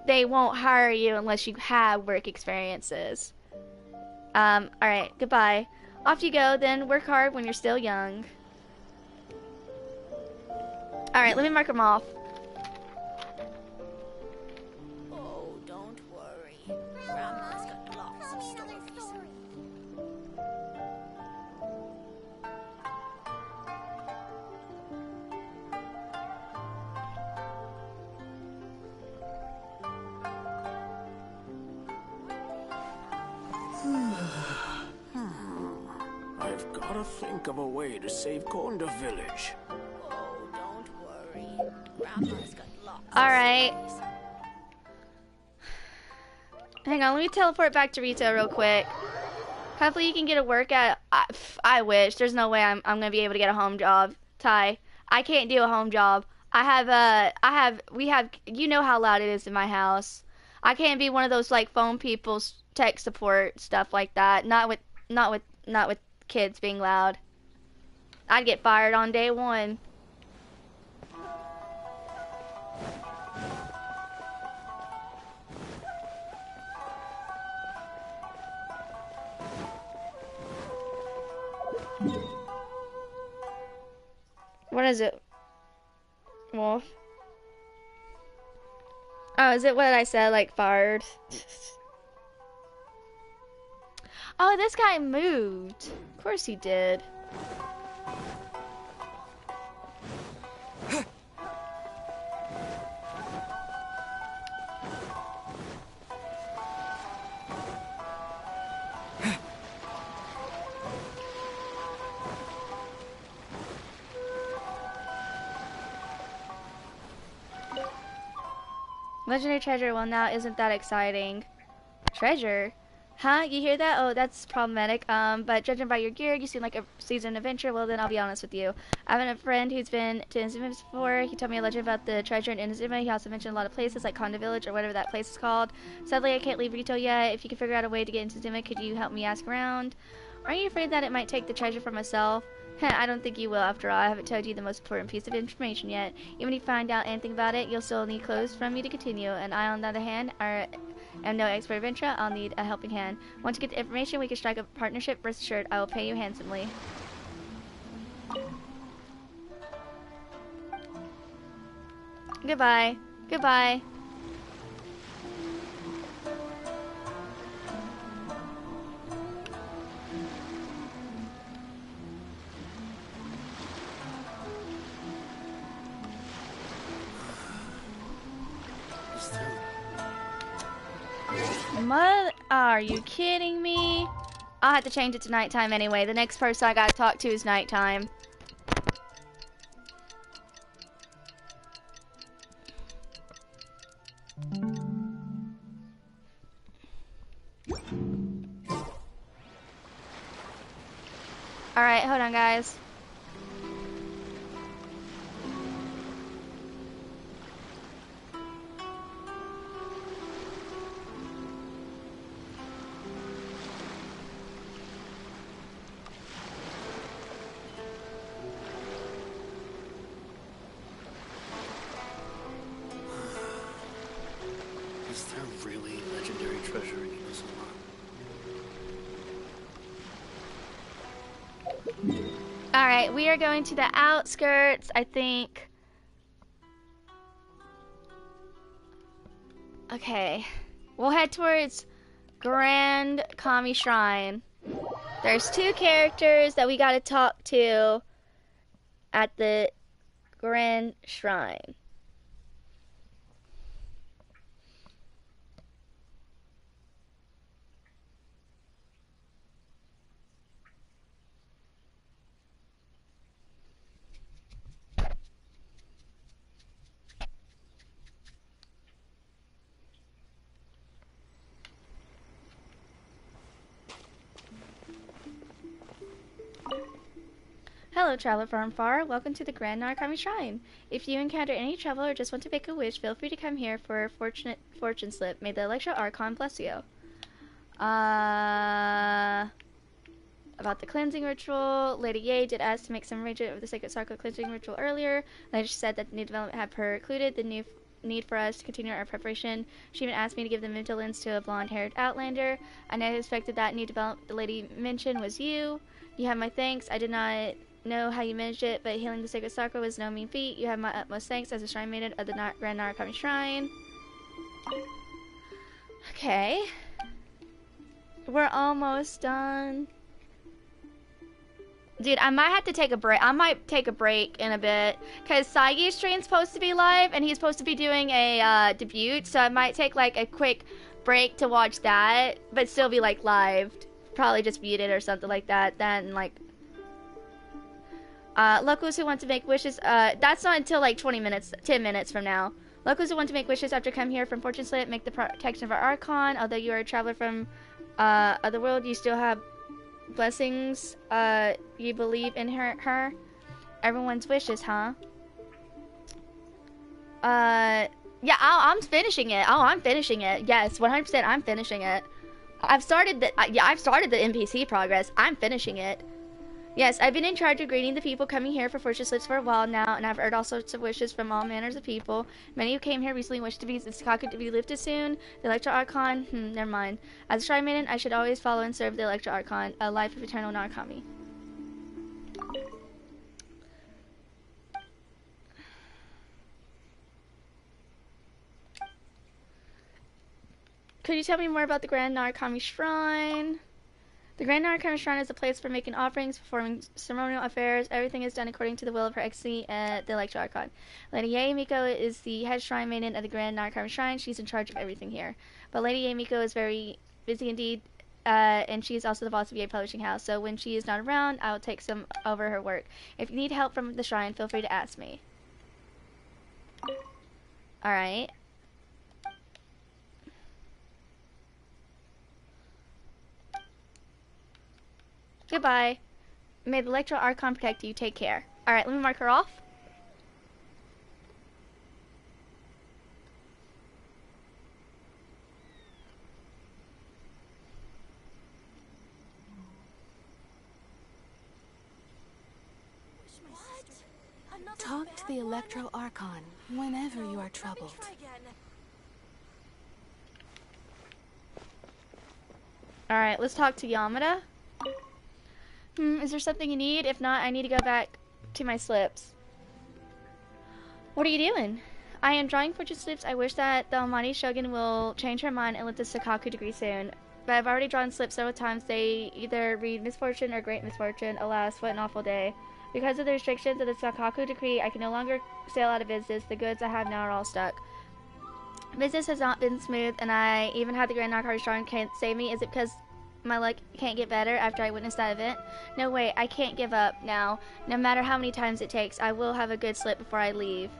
they won't hire you unless you have work experiences. Alright, goodbye. Off you go, then. Work hard when you're still young. Alright, let me mark them off. Oh, don't worry. Grandma's got lots of stories. I've gotta think of a way to save Konda Village. Oh, don't worry. Grandma's got lots. Alright. Hang on, let me teleport back to Rito real quick. Hopefully you can get a work at... I wish. There's no way I'm gonna be able to get a home job. Ty, I can't do a home job. We have, you know how loud it is in my house. I can't be one of those like phone people's tech support stuff like that. Not with kids being loud. I'd get fired on day one. What is it? Wolf? Oh, is it what I said, like fired? Oh, this guy moved. Of course he did. Legendary treasure, well now isn't that exciting. Treasure? Huh? You hear that? Oh, that's problematic. But judging by your gear, you seem like a seasoned adventurer. Well, then I'll be honest with you. I have a friend who's been to Inazuma before. He told me a legend about the treasure in Inazuma. He also mentioned a lot of places like Konda Village or whatever that place is called. Sadly, I can't leave Rito yet. If you can figure out a way to get into Inazuma, could you help me ask around? Are you afraid that it might take the treasure for myself? I don't think you will, after all. I haven't told you the most important piece of information yet. Even if you find out anything about it, you'll still need clothes from me to continue. And I, on the other hand, am no expert adventurer. I'll need a helping hand. Once you get the information, we can strike a partnership. Rest assured, I will pay you handsomely. Goodbye. Goodbye. Are you kidding me? I'll have to change it to nighttime anyway. The next person I gotta talk to is nighttime. Alright, hold on guys. Is there really legendary treasure in Inazuma? Alright, we are going to the outskirts, I think. Okay. We'll head towards Grand Kami Shrine. There's two characters that we gotta talk to at the Grand Shrine. Hello, traveler from far. Welcome to the Grand Narukami Shrine. If you encounter any trouble or just want to make a wish, feel free to come here for a fortune slip. May the Electro Archon bless you. About the cleansing ritual, Lady Ye did ask to make some arrangement of the Sacred Circle cleansing ritual earlier. Later she said that the new development had precluded the new need for us to continue our preparation. She even asked me to give the mental lens to a blonde-haired outlander. I never expected that new development the lady mentioned was you. You have my thanks. I did not know how you managed it, but healing the Sacred Circle was no mean feat. You have my utmost thanks as a shrine maiden of the Grand Narukami Shrine. Okay. We're almost done. Dude, I might have to take a break. I might take a break in a bit. Because Saigi's stream's supposed to be live, and he's supposed to be doing a debut, so I might take like a quick break to watch that, but still be like live. Probably just muted or something like that. Then like locals who want to make wishes, that's not until like 10 minutes from now. Locals who want to make wishes after come here from Fortune Slit make the protection of our Archon. Although you are a traveler from other world, you still have blessings. You believe in her. Everyone's wishes, huh? Yeah, I'm finishing it. Oh, I'm finishing it. Yes, 100%. I'm finishing it. I've started the NPC progress. I'm finishing it. Yes, I've been in charge of greeting the people coming here for fortune slips for a while now, and I've heard all sorts of wishes from all manners of people. Many who came here recently wish to be the Sakaka to be lifted soon. The Electro Archon, never mind. As a Shrine Maiden, I should always follow and serve the Electro Archon, a life of eternal Narukami. Could you tell me more about the Grand Narukami Shrine? The Grand Narukami Shrine is a place for making offerings, performing ceremonial affairs. Everything is done according to the will of Her Excellency, the Electro Archon. Lady Yaemiko is the head shrine maiden of the Grand Narukami Shrine. She's in charge of everything here. But Lady Yaemiko is very busy indeed, and she is also the boss of Yae Publishing House. So when she is not around, I will take some over her work. If you need help from the shrine, feel free to ask me. Alright. Goodbye. May the Electro Archon protect you. Take care. Alright, let me mark her off. Talk to the Electro Archon whenever you are troubled. Alright, let's talk to Yamada. Is there something you need? If not, I need to go back to my slips. What are you doing? I am drawing fortune slips. I wish that the Almighty Shogun will change her mind and lift the Sakaku degree soon. But I've already drawn slips several times. They either read misfortune or great misfortune. Alas, what an awful day. Because of the restrictions of the Sakaku decree, I can no longer sail out of business. The goods I have now are all stuck. Business has not been smooth, and I even had the Grand Narukami Shrine can't save me. Is it because my luck can't get better after I witnessed that event? No way, I can't give up now. No matter how many times it takes, I will have a good slip before I leave.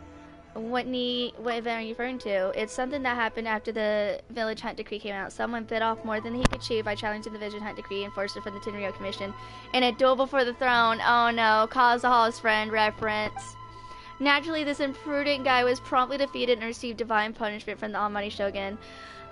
What event are you referring to? It's something that happened after the Village Hunt Decree came out. Someone bit off more than he could chew by challenging the Village Hunt Decree and forced it from the Tenryo Commission. In a duel before the throne. Oh no, Kazuha's friend reference. Naturally, this imprudent guy was promptly defeated and received divine punishment from the Almighty Shogun.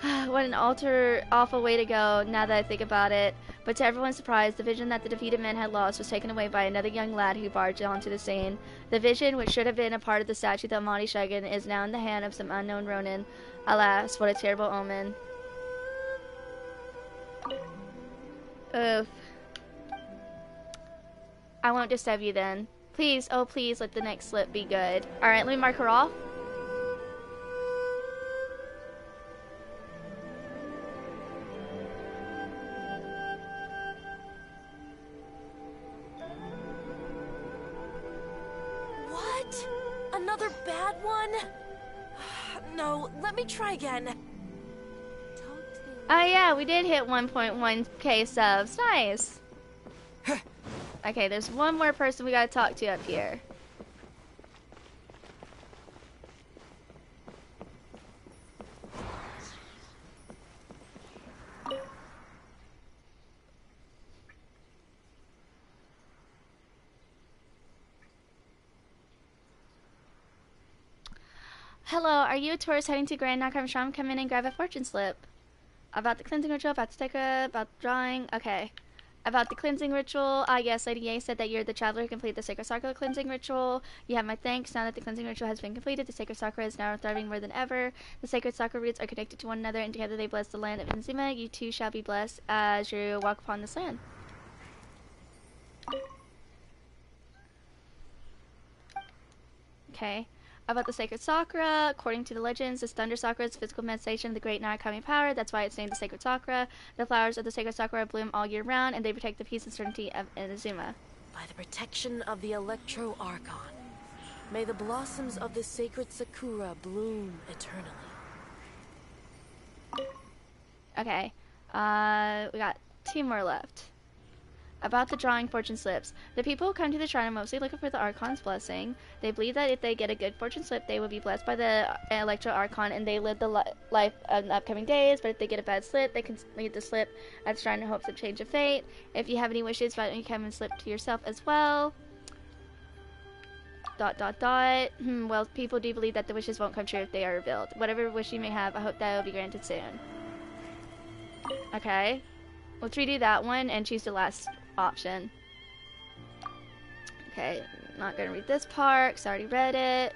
What an awful way to go, now that I think about it. But to everyone's surprise, the vision that the defeated men had lost was taken away by another young lad who barged onto the scene. The vision, which should have been a part of the statue of the Almighty Shogun, is now in the hand of some unknown Ronin. Alas, what a terrible omen. Oof. I won't disturb you then. Please, oh please, let the next slip be good. Alright, let me mark her off. Another bad one? No, let me try again. Oh yeah, we did hit 1.1k subs. Nice. Okay, there's one more person we gotta talk to up here. Hello, are you a tourist heading to Grand Narukami Shrine? Come in and grab a fortune slip. About the cleansing ritual, about the sticker, about the drawing. Okay. About the cleansing ritual. Yes, Lady Yae said that you're the traveler who completed the Sacred Sakura cleansing ritual. You have my thanks. Now that the cleansing ritual has been completed, the Sacred Sakura is now thriving more than ever. The Sacred Sakura roots are connected to one another, and together they bless the land of Inzuma. You too shall be blessed as you walk upon this land. Okay. About the Sacred Sakura, according to the legends, this Thunder Sakura is physical manifestation of the great Narukami power. That's why it's named the Sacred Sakura. The flowers of the Sacred Sakura bloom all year round, and they protect the peace and certainty of Inazuma. By the protection of the Electro Archon, may the blossoms of the Sacred Sakura bloom eternally. Okay, we got 2 more left. About the drawing fortune slips. The people who come to the shrine are mostly looking for the Archon's blessing. They believe that if they get a good fortune slip, they will be blessed by the Electro Archon and they live the life of the upcoming days. But if they get a bad slip, they can leave the slip at the shrine in hopes of change of fate. If you have any wishes, why don't you come and slip to yourself as well? Well, people do believe that the wishes won't come true if they are revealed. Whatever wish you may have, I hope that it will be granted soon. Okay. Let's redo that one and choose the last option. Okay, not gonna read this part because I already read it.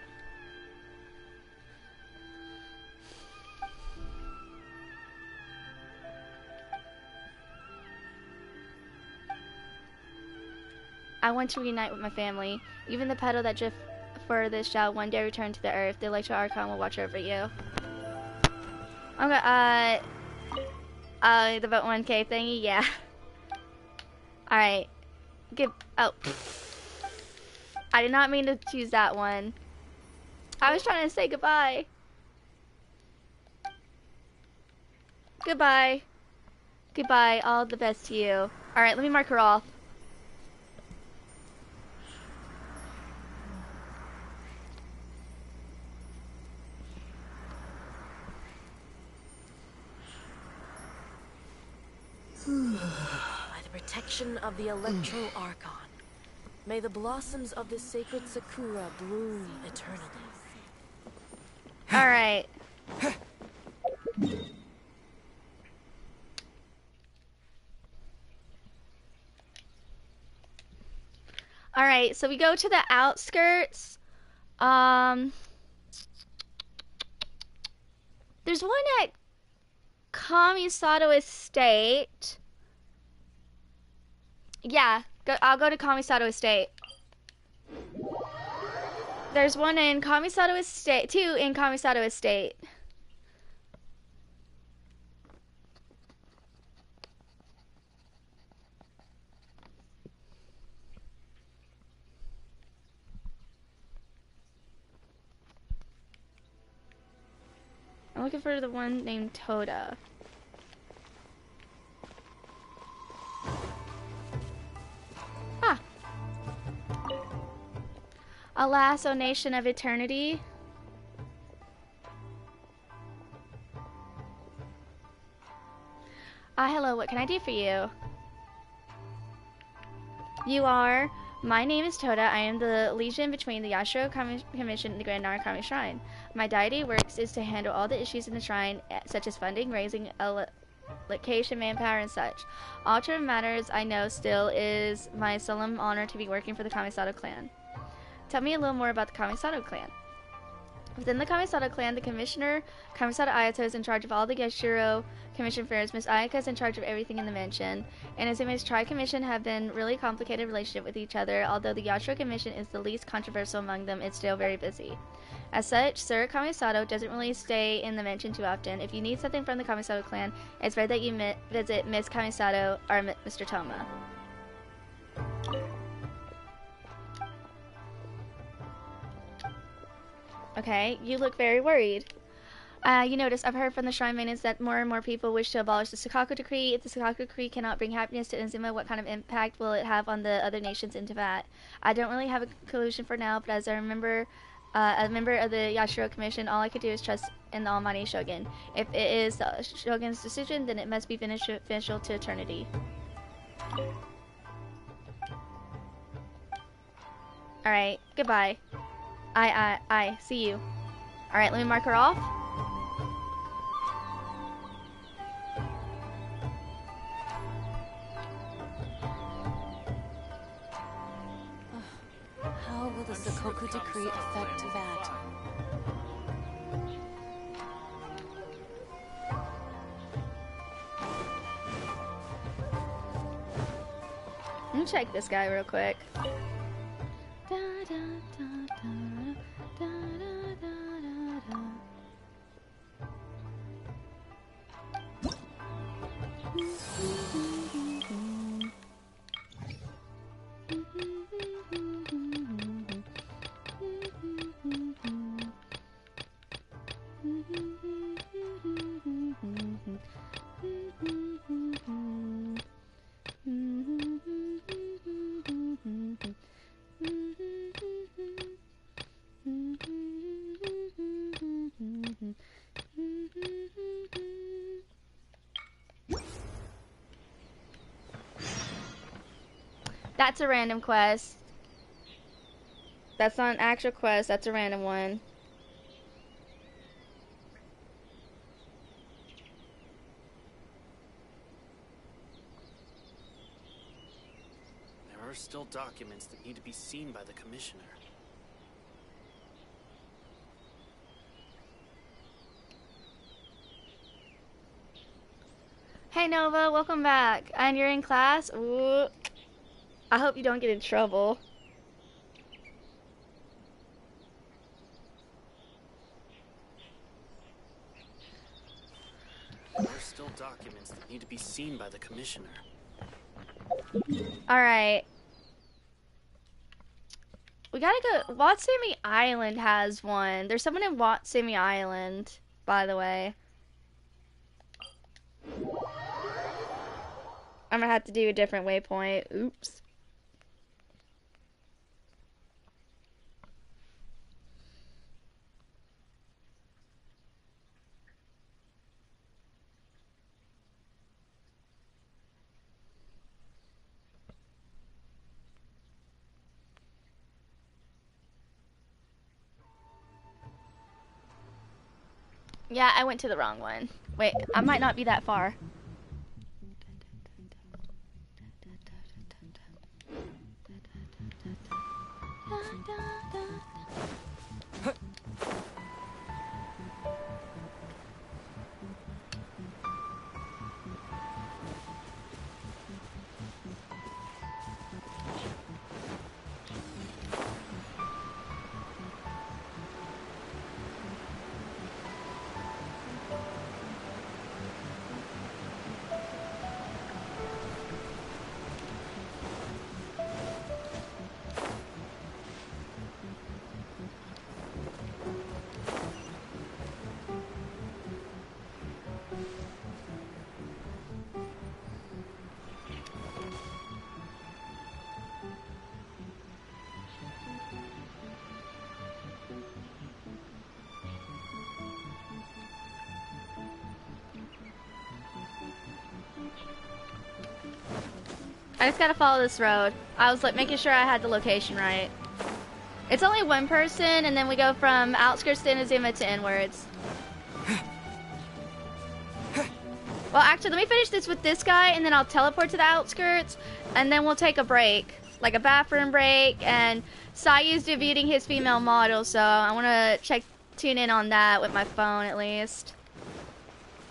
I want to reunite with my family. Even the petal that drift furthest shall one day return to the earth. The Electro Archon will watch over you. Okay, the vote 1K thingy, yeah. Alright. Oh. I did not mean to choose that one. I was trying to say goodbye. Goodbye. Goodbye, all the best to you. Alright, let me mark her off. By the protection of the Electro Archon, may the blossoms of the sacred Sakura bloom eternally. Alright. Alright, so we go to the outskirts. There's one at Kamisato Estate. Yeah, I'll go to Kamisato Estate. There's one in Kamisato Estate, two in Kamisato Estate. I'm looking for the one named Toda. Ah. Alas, O nation of eternity. Hello, what can I do for you? You are... My name is Toda. I am the legion between the Yashiro Commission and the Grand Narukami Shrine. My deity works is to handle all the issues in the shrine, such as funding, raising, location, manpower, and such. All true matters I know still is my solemn honor to be working for the Kamisato clan. Tell me a little more about the Kamisato clan. Within the Kamisato clan, the commissioner, Kamisato Ayato, is in charge of all the Yashiro Commission affairs. Miss Ayaka is in charge of everything in the mansion. And as Miss Tri-Commission have been really complicated relationship with each other, although the Yashiro Commission is the least controversial among them, it's still very busy. As such, Sir Kamisato doesn't really stay in the mansion too often. If you need something from the Kamisato clan, it's better that you visit Miss Kamisato or Mr. Toma. Okay, you look very worried. You notice, I've heard from the shrine maintenance that more and more people wish to abolish the Sakaku Decree. If the Sakaku Decree cannot bring happiness to Inzuma, what kind of impact will it have on the other nations in Tibet? I don't really have a conclusion for now, but as a member of the Yashiro Commission, all I could do is trust in the Almighty Shogun. If it is the Shogun's decision, then it must be beneficial to eternity. Alright, goodbye. I see you. Alright, let me mark her off. How will the Sakoku Decree affect Tibet? Let me check this guy real quick. That's a random quest. That's not an actual quest, that's a random one. There are still documents that need to be seen by the Commissioner. Hey Nova, welcome back. And you're in class? Ooh. I hope you don't get in trouble. There are still documents that need to be seen by the Commissioner. Alright. We gotta go. Watsumi Island has one. There's someone in Watsumi Island, by the way. I'm gonna have to do a different waypoint. Oops. Yeah, I went to the wrong one. Wait, I might not be that far. I just gotta follow this road. I was like making sure I had the location right. It's only one person, and then we go from outskirts to Inazuma to inwards. Well, actually, let me finish this with this guy, and then I'll teleport to the outskirts, and then we'll take a break. Like a bathroom break, and Sayu's debuting his female model, so I want to tune in on that with my phone at least.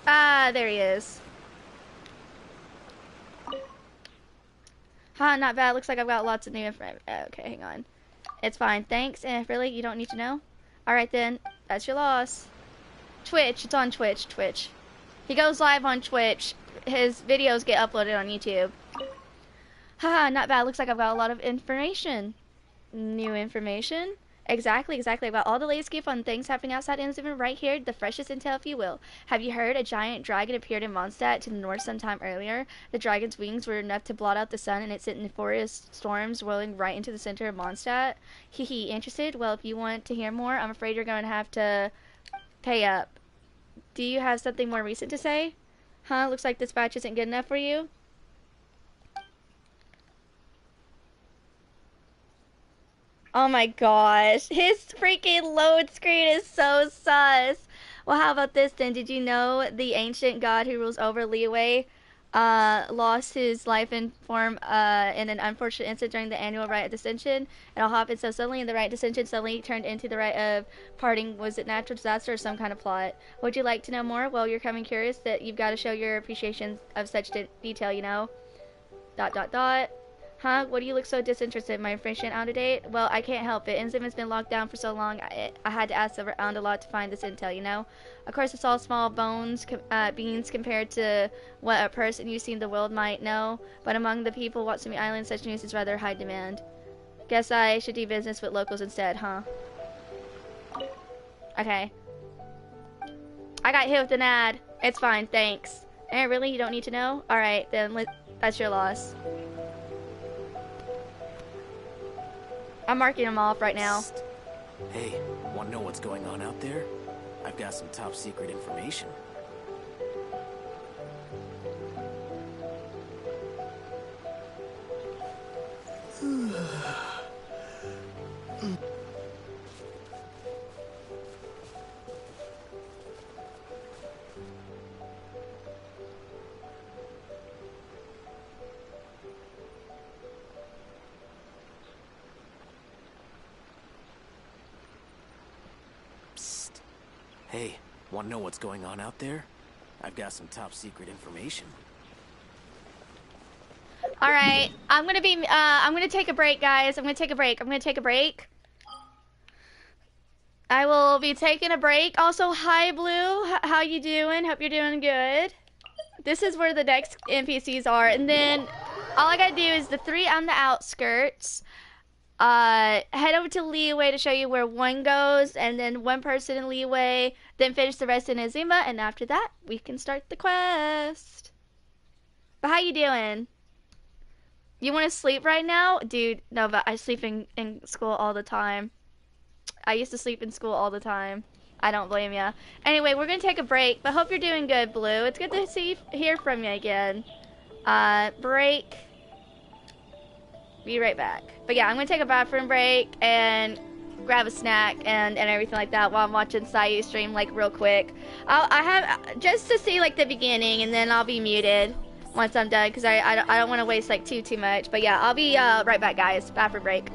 Ah, there he is. Huh, not bad. Looks like I've got lots of new info. Okay, hang on. It's fine. Thanks. Really, you don't need to know? Alright then. That's your loss. Twitch. It's on Twitch. Twitch. He goes live on Twitch. His videos get uploaded on YouTube. Haha, not bad. Looks like I've got a lot of information. New information? Exactly about all the latest fun things happening outside Inazuma right here, the freshest intel if you will. Have you heard? A giant dragon appeared in Mondstadt to the north sometime earlier. The dragon's wings were enough to blot out the sun, and it sent nefarious storms whirling right into the center of Mondstadt. Hee, interested? Well, if you want to hear more, I'm afraid you're going to have to pay up. Do you have something more recent to say? Huh, looks like this batch isn't good enough for you. Oh my gosh, his freaking load screen is so sus. Well, how about this then? Did you know the ancient god who rules over Liyue lost his life in form in an unfortunate incident during the annual rite of dissension? It all happened so suddenly, and the rite of dissension suddenly turned into the rite of parting. Was it natural disaster or some kind of plot? Would you like to know more? Well, you're coming curious that you've got to show your appreciation of such detail, you know? ... Huh? What do you look so disinterested? My information out of date? Well, I can't help it. Inzuma's been locked down for so long, I had to ask around a lot to find this intel, you know? Of course, it's all small beans compared to what a person who's seen the world might know, but among the people Watsumi Island, such news is rather high demand. Guess I should do business with locals instead, huh? Okay. I got hit with an ad. It's fine, thanks. Really? You don't need to know? Alright, then that's your loss. I'm marking them off right now. Hey, wanna know what's going on out there? I've got some top secret information. Hey, wanna know what's going on out there? I've got some top secret information. All right, I'm gonna take a break, guys. I'm gonna take a break. I will be taking a break. Also, hi, Blue. How you doing? Hope you're doing good. This is where the next NPCs are, and then all I gotta do is the 3 on the outskirts. Head over to Leeway to show you where 1 goes, and then 1 person in Leeway, then finish the rest in Azuma, and after that, we can start the quest. But how you doing? You want to sleep right now? Dude, no, but I sleep in school all the time. I used to sleep in school all the time. I don't blame ya. Anyway, we're gonna take a break, but hope you're doing good, Blue. It's good to hear from you again. Break. Be right back. But yeah, I'm gonna take a bathroom break and grab a snack and everything like that while I'm watching Sayu stream, like, real quick. I have just to see like the beginning, and then I'll be muted once I'm done, because I don't want to waste like too much. But yeah, I'll be right back, guys. Bathroom break.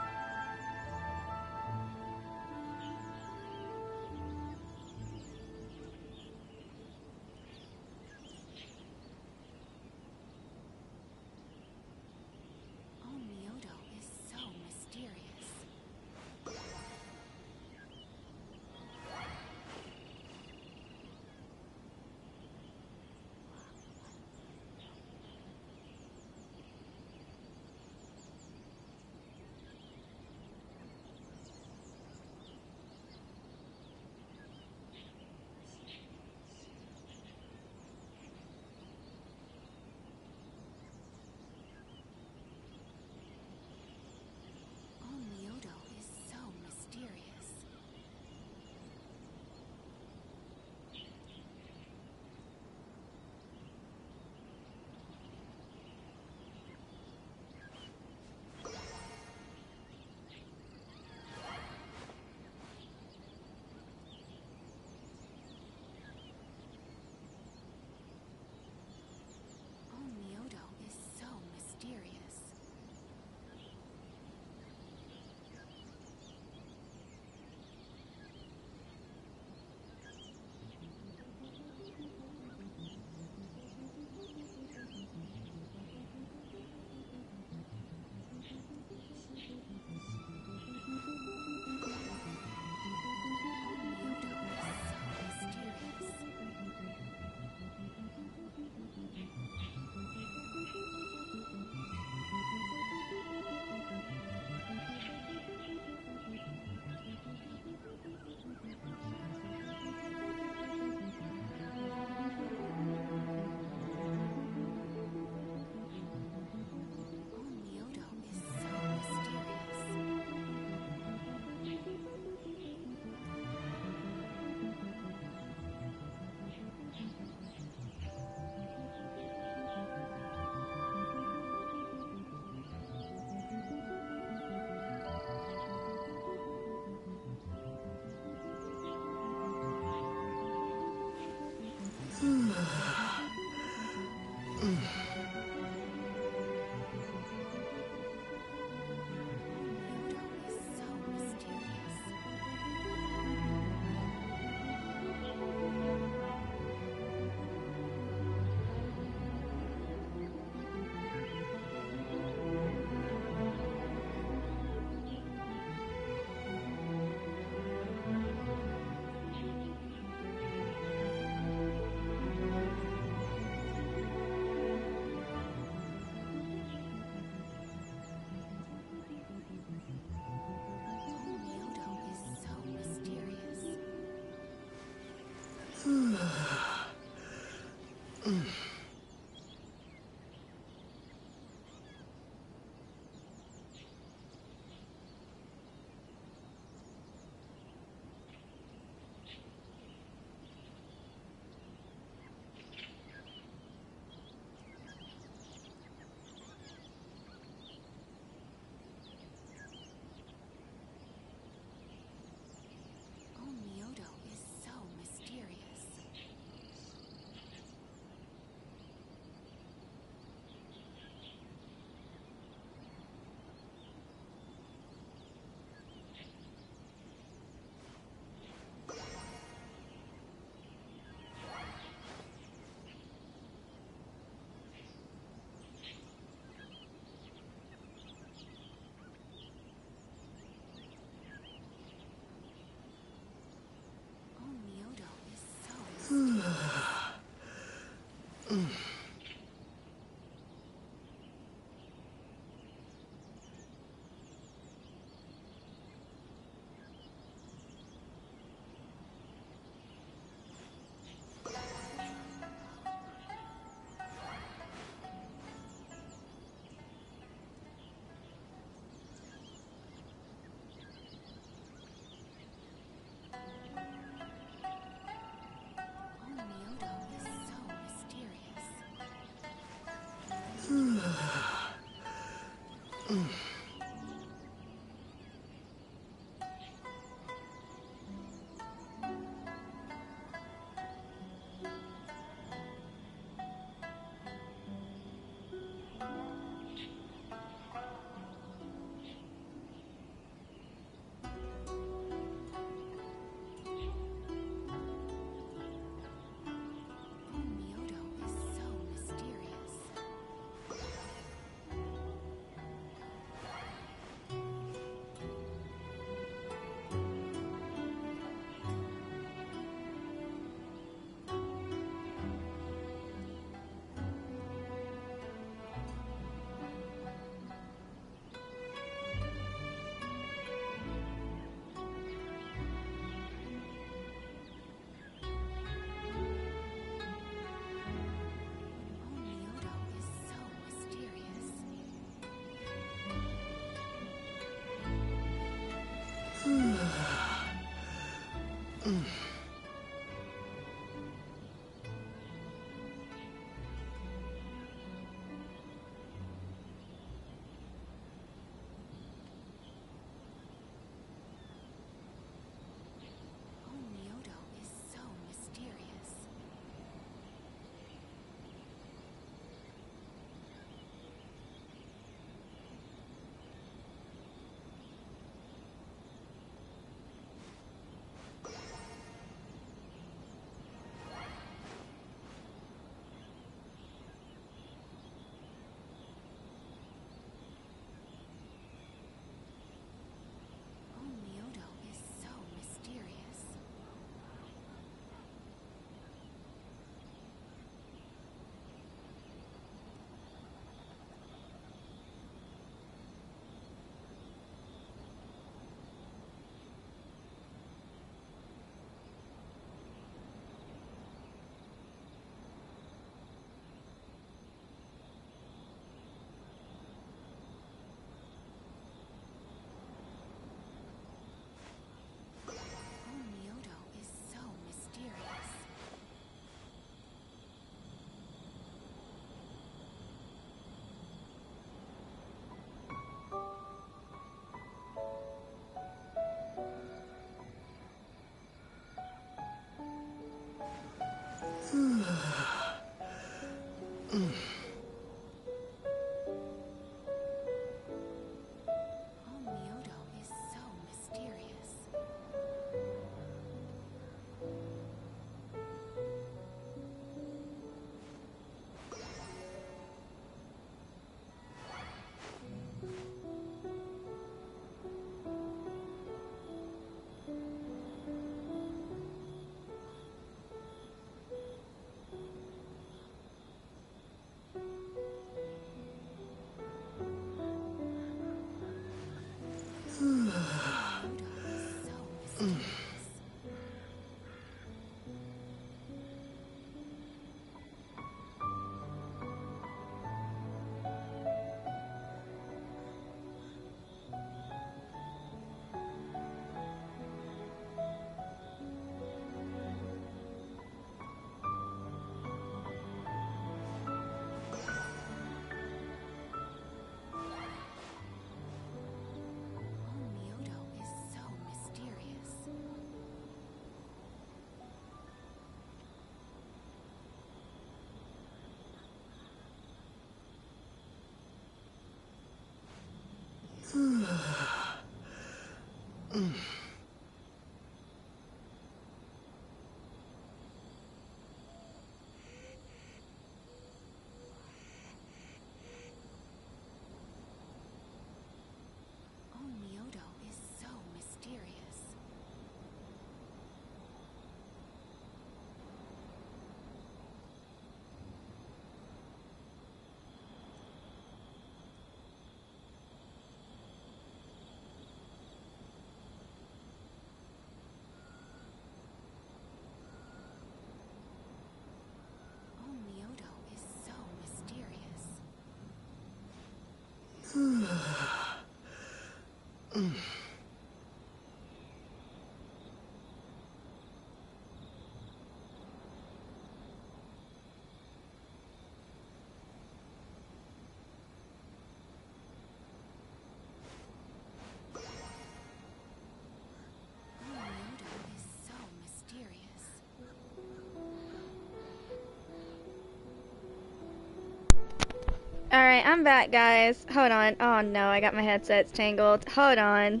Alright, I'm back, guys. Hold on. Oh no, I got my headsets tangled. Hold on.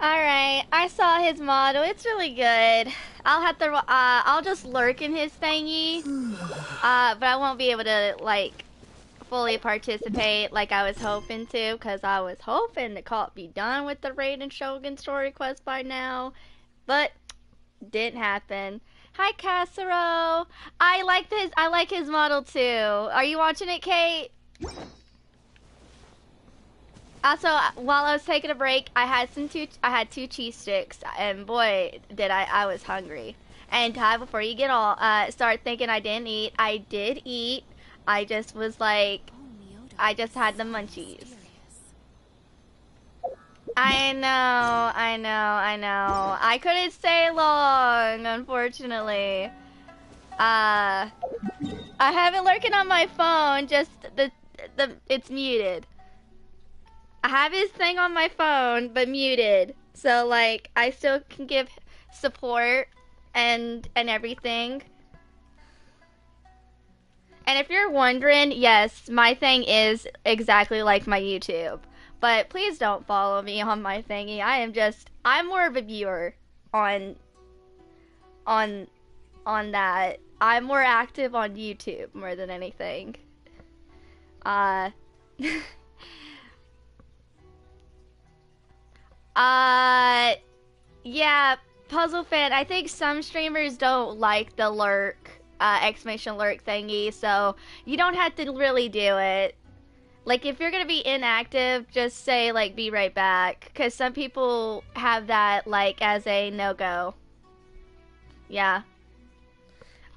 Alright, I saw his model. It's really good. I'll have to, I'll just lurk in his thingy. But I won't be able to, like, fully participate like I was hoping to, because I was hoping to be done with the Raiden Shogun story quest by now. But, didn't happen. Hi, Casero. I like his model too. Are you watching it, Kate? Also, while I was taking a break, I had two cheese sticks, and boy, did I was hungry. And Ty, before you get all start thinking I didn't eat, I did eat. I just was like, I just had the munchies. I know. I couldn't stay long, unfortunately. I have it lurking on my phone. Just it's muted. I have his thing on my phone, but muted. So, like, I still can give support and everything. And if you're wondering, yes, my thing is exactly like my YouTube. But please don't follow me on my thingy. I'm more of a viewer on that. I'm more active on YouTube more than anything. Yeah, Puzzle Fan, I think some streamers don't like the lurk, exclamation lurk thingy, so you don't have to really do it. Like, if you're gonna be inactive, just say, like, be right back, because some people have that, like, as a no-go. Yeah.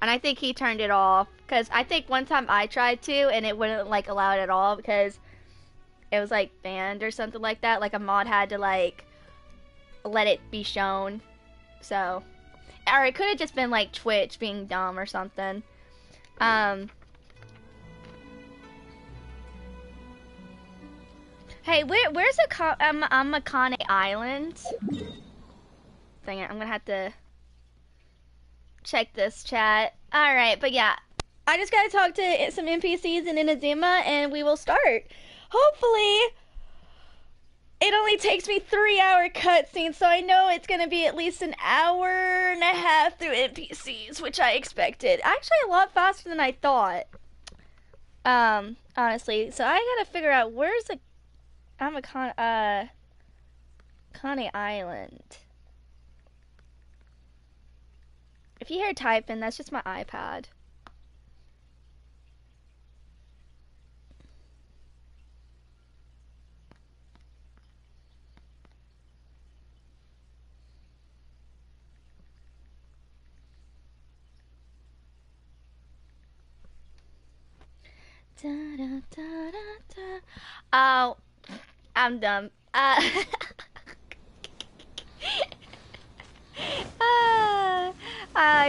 And I think he turned it off, because I think one time I tried to, and it wouldn't, like, allow it at all, because it was, like, banned or something like that. Like, a mod had to, like, let it be shown. So, or it could have just been like Twitch being dumb or something. Hey, where's Makane Island? Dang it, I'm gonna have to check this chat. Alright, but yeah, I just gotta talk to some NPCs in Inazuma and we will start. Hopefully, it only takes me 3-hour cutscene, so I know it's gonna be at least an hour and a half through NPCs, which I expected. Actually, a lot faster than I thought. Honestly, so I gotta figure out where's the Coney Island. If you hear typing, that's just my iPad. Da, da, da, da, da. I'm dumb.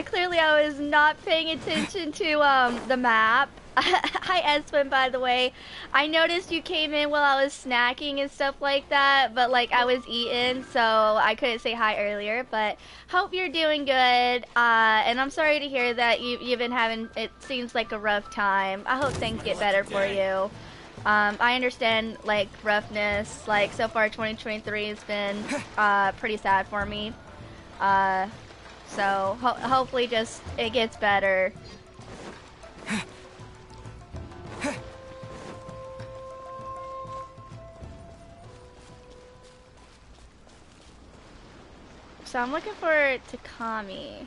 Clearly I was not paying attention to the map. Hi Espen, by the way. I noticed you came in while I was snacking and stuff like that, but like I was eating, so I couldn't say hi earlier. But hope you're doing good. And I'm sorry to hear that you've been having, it seems like a rough time. I hope things get better for you. I understand like roughness. Like so far 2023 has been pretty sad for me. So hopefully just it gets better. So I'm looking for Takami.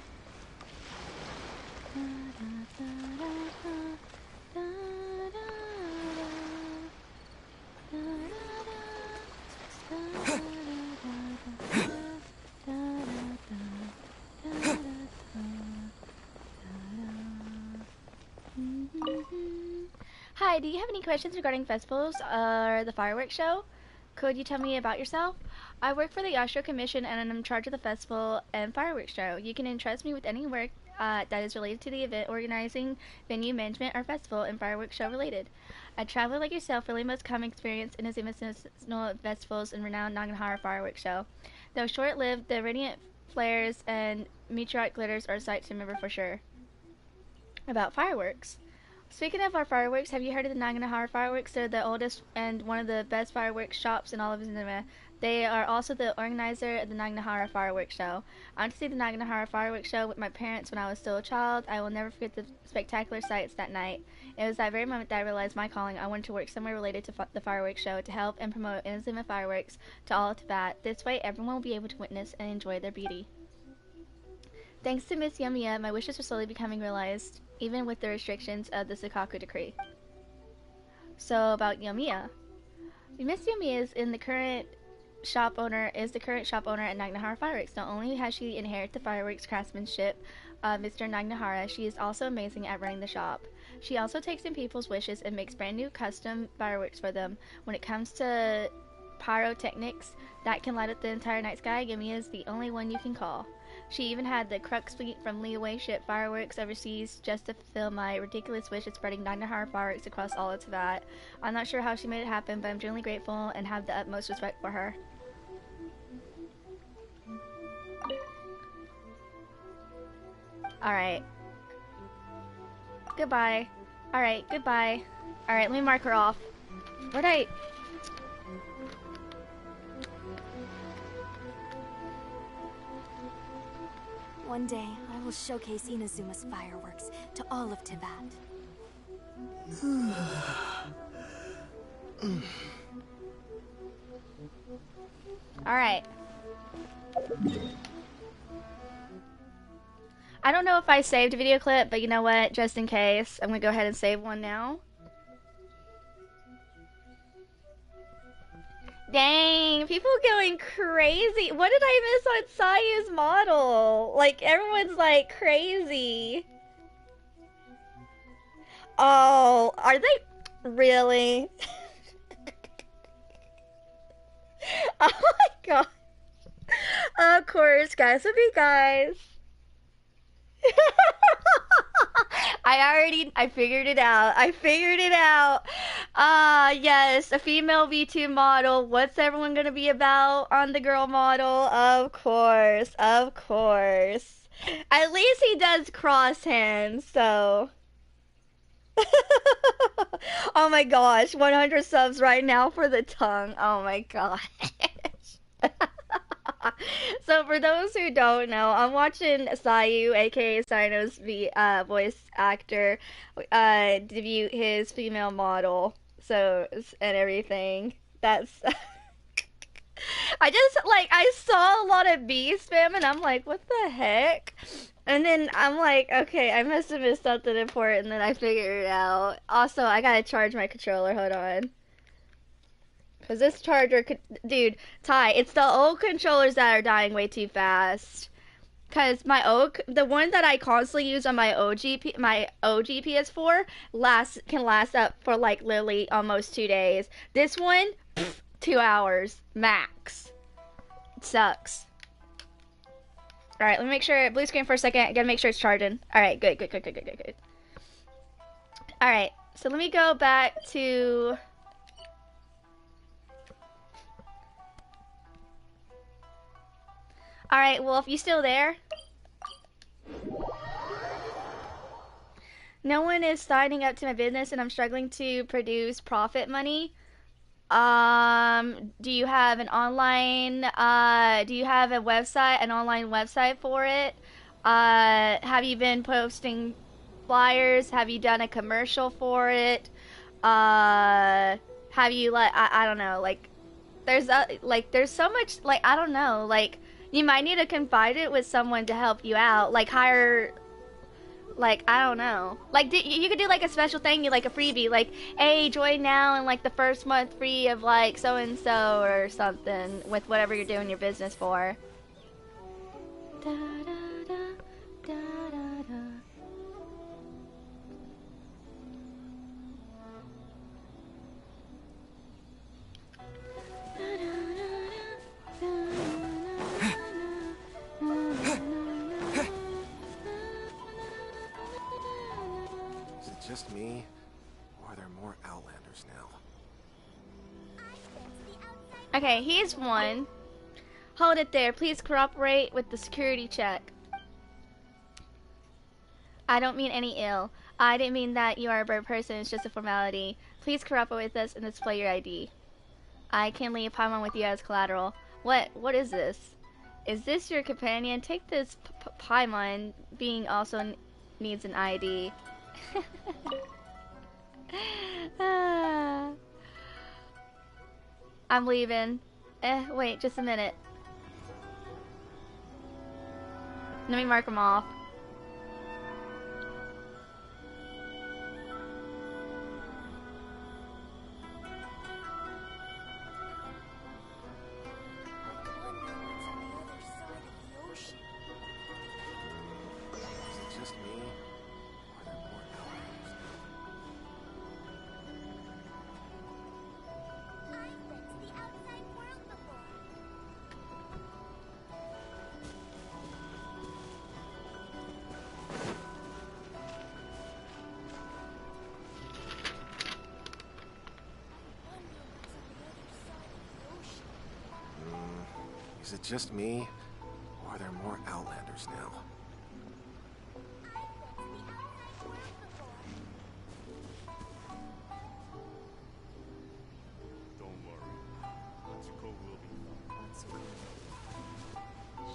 Hi, do you have any questions regarding festivals or the fireworks show? Could you tell me about yourself? I work for the Astro Commission and I'm in charge of the festival and fireworks show. You can entrust me with any work that is related to the event organizing, venue management, or festival and fireworks show related. A traveler like yourself really must come experience international festivals and renowned Nagahara fireworks show. Though short-lived, the radiant flares and meteoric glitters are a sight to remember for sure. About fireworks. Speaking of our fireworks, have you heard of the Nagahara fireworks? They're the oldest and one of the best fireworks shops in all of Indonesia. They are also the organizer of the Nagahara fireworks show. I went to see the Nagahara fireworks show with my parents when I was still a child. I will never forget the spectacular sights that night. It was that very moment that I realized my calling. I wanted to work somewhere related to the fireworks show to help and promote Inazuma fireworks to all of Tibet. This way, everyone will be able to witness and enjoy their beauty. Thanks to Miss Yomiya, my wishes are slowly becoming realized, even with the restrictions of the Sakaku decree. So about Yomiya. Miss Yomiya is the current shop owner at Nagahara Fireworks. Not only has she inherited the fireworks craftsmanship of Mr. Nagahara, she is also amazing at running the shop. She also takes in people's wishes and makes brand new custom fireworks for them. When it comes to pyrotechnics that can light up the entire night sky, Yomiya is the only one you can call. She even had the Crux fleet from Liyue ship fireworks overseas just to fulfill my ridiculous wish of spreading Nagahara fireworks across all of Tibet. I'm not sure how she made it happen, but I'm genuinely grateful and have the utmost respect for her. Alright. Goodbye. Alright, goodbye. Alright, let me mark her off. Where'd I... One day, I will showcase Inazuma's fireworks to all of Tibet. Alright. I don't know if I saved a video clip, but you know what? Just in case, I'm gonna go ahead and save one now. Dang, people going crazy. What did I miss on Sayu's model? Like, everyone's like crazy. Oh, are they really? Oh my god. Of course, guys will be guys. I figured it out. I figured it out. Yes, a female V2 model. What's everyone gonna be about on the girl model? Of course, of course. At least he does cross hands, so. Oh my gosh, 100 subs right now for the tongue. Oh my gosh. So for those who don't know, I'm watching Sayu, aka Sino's voice actor, debut his female model, so, and everything. That's... I saw a lot of B spam and I'm like, what the heck? And then I'm like, okay, I must have missed something important, and then I figured it out. Also, I gotta charge my controller, hold on. Because this charger could... Dude, Ty, it's the old controllers that are dying way too fast. Because the one that I constantly use on my OG PS4 can last up for like literally almost 2 days. This one, 2 hours max. It sucks. Alright, let me make sure, blue screen for a second. I gotta make sure it's charging. Alright, good. Alright, so let me go back to... Alright, Wolf, you still there? No one is signing up to my business and I'm struggling to produce profit money. Do you have an online, do you have a website, an online website for it? Have you been posting flyers? Have you done a commercial for it? Have you, like, I don't know, like, there's so much, like, I don't know, like, you might need to confide it with someone to help you out, like, hire... Like, I don't know. Like, you could do, like, a special thing, like, a freebie. Like, hey, join now and, like, the first month free of, like, so-and-so or something with whatever you're doing your business for. Da, da, da, da, da, da. Just me? Or are there more Outlanders now? Okay, here's one. Hold it there. Please cooperate with the security check. I don't mean any ill. I didn't mean that you are a bird person. It's just a formality. Please cooperate with us and display your ID. I can leave Paimon with you as collateral. What is this? Is this your companion? Take this Paimon being also needs an ID. I'm leaving. Wait, just a minute. Let me mark them off. Is it just me? Or are there more Outlanders now? Don't worry. Atsuko will be fine.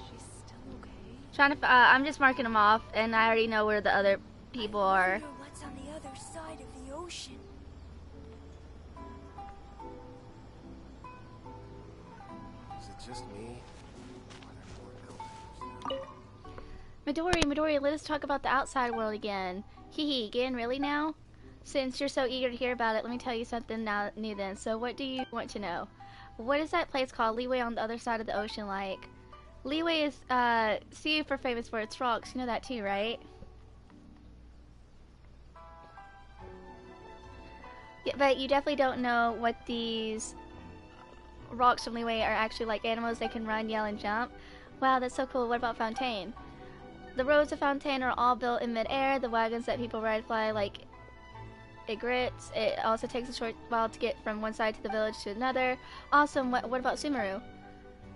She's still okay? Trying to, I'm just marking them off, and I already know where the other people are. What's on the other side of the ocean? Is it just me? Midori, let us talk about the outside world again. Hee again, really now? Since you're so eager to hear about it, let me tell you something new then. So what do you want to know? What is that place called, Leeway on the other side of the ocean like? Leeway is, super famous for its rocks. You know that too, right? Yeah, but you definitely don't know what these rocks from Leeway are actually like. Animals, they can run, yell, and jump. Wow, that's so cool. What about Fontaine? The roads of Fontaine are all built in mid-air. The wagons that people ride fly like egrets. It also takes a short while to get from one side to the village to another. Awesome. What about Sumeru?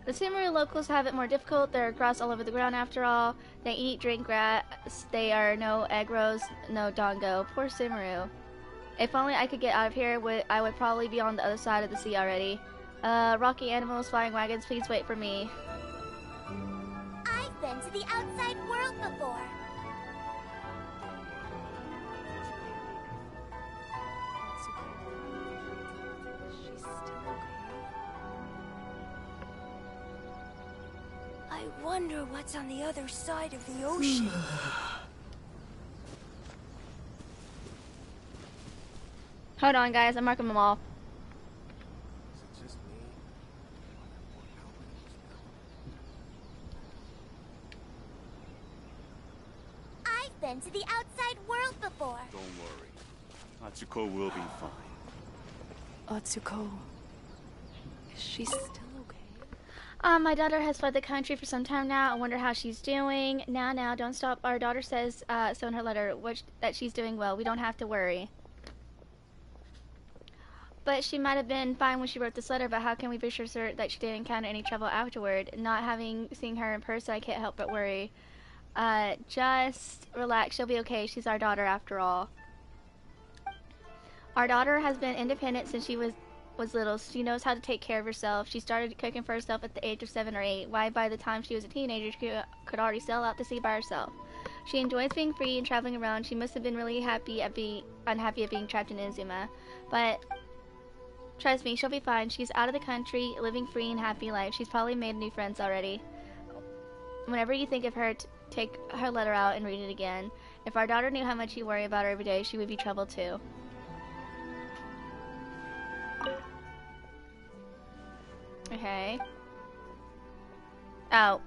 The Sumeru locals have it more difficult. There are grass all over the ground after all. They eat, drink grass. They are no egros, no dongo. Poor Sumeru. If only I could get out of here, I would probably be on the other side of the sea already. Rocky animals, flying wagons, please wait for me. I've been to the outside world before. She's still okay? I wonder what's on the other side of the ocean. Hold on, guys. I'm marking them off. Is it just me? I've been to the outside world before. Don't worry. Atsuko will be fine. Atsuko. She's still okay. My daughter has fled the country for some time now. I wonder how she's doing. Now, don't stop. Our daughter says so in her letter that she's doing well. We don't have to worry. But she might have been fine when she wrote this letter, but how can we be sure that she didn't encounter any trouble afterward? Not having seen her in person, I can't help but worry. Just relax. She'll be okay. She's our daughter after all. Our daughter has been independent since she was little. She knows how to take care of herself. She started cooking for herself at the age of 7 or 8. Why, by the time she was a teenager, she could already sail out to sea by herself. She enjoys being free and traveling around. She must have been really unhappy at being trapped in Inazuma. But trust me, she'll be fine. She's out of the country, living free and happy life. She's probably made new friends already. Whenever you think of her, take her letter out and read it again. If our daughter knew how much you worry about her every day, she would be troubled too. Okay. Oh.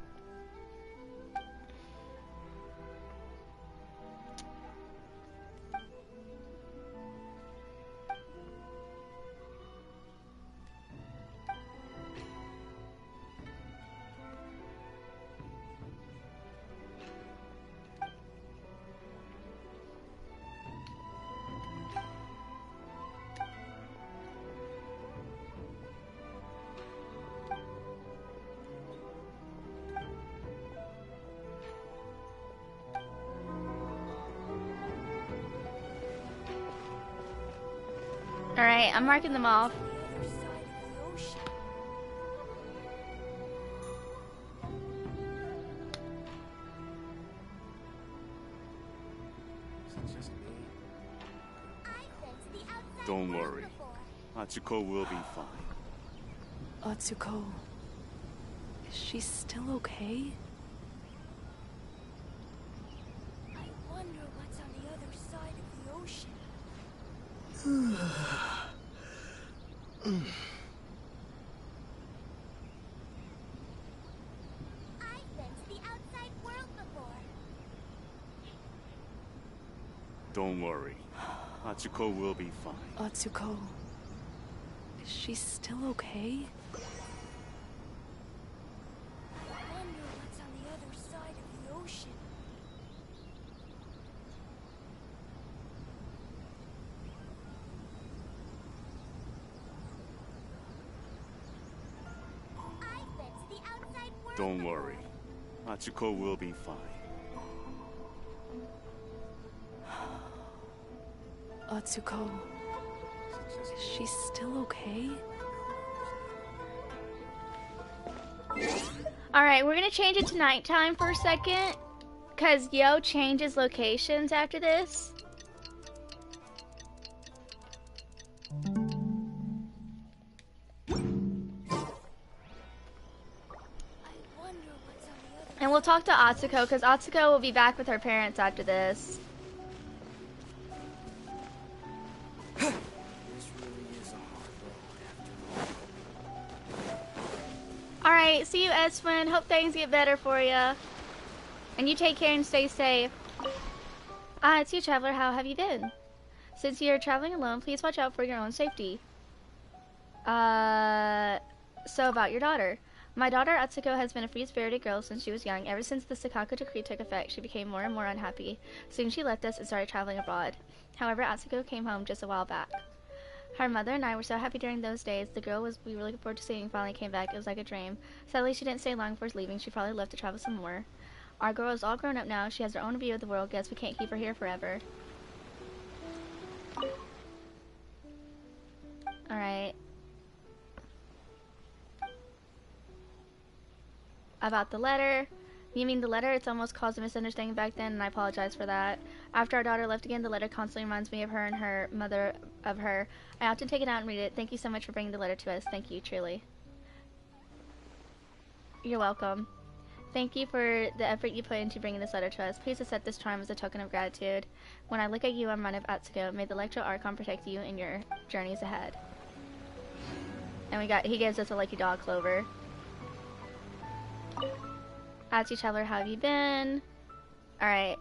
Alright, I'm marking them off. Don't worry. Atsuko will be fine. Atsuko... Is she still okay? I wonder what's on the other side of the ocean. I've been to the outside world before. Don't worry. Atsuko will be fine. Atsuko... Is she still okay? I wonder what's on the other side of the ocean. I've been to the outside world. Don't worry. Atsuko will be fine. Atsuko... Is she still okay? Alright, we're gonna change it to nighttime for a second. Because Yo changes locations after this. And we'll talk to Atsuko, because Atsuko will be back with her parents after this. Alright, see you, Eswin. Hope things get better for you. And you take care and stay safe. It's you, Traveler. How have you been? Since you're traveling alone, please watch out for your own safety. So about your daughter. My daughter, Atsuko, has been a free-spirited girl since she was young. Ever since the Sakako decree took effect, she became more and more unhappy. Soon she left us and started traveling abroad. However, Atsuko came home just a while back. Her mother and I were so happy during those days. The girl we were looking forward to seeing finally came back. It was like a dream. Sadly, she didn't stay long before leaving. She probably left to travel some more. Our girl is all grown up now. She has her own view of the world. Guess we can't keep her here forever. Alright. About the letter. You mean the letter? It's almost caused a misunderstanding back then, and I apologize for that. After our daughter left again, the letter constantly reminds me of her and her mother of her. I often take it out and read it. Thank you so much for bringing the letter to us. Thank you, truly. You're welcome. Thank you for the effort you put into bringing this letter to us. Please accept this charm as a token of gratitude. When I look at you, I'm reminded of Atsuko. May the Electro Archon protect you in your journeys ahead. And he gives us a lucky dog, Clover. Atsu Traveler, how have you been? Alright.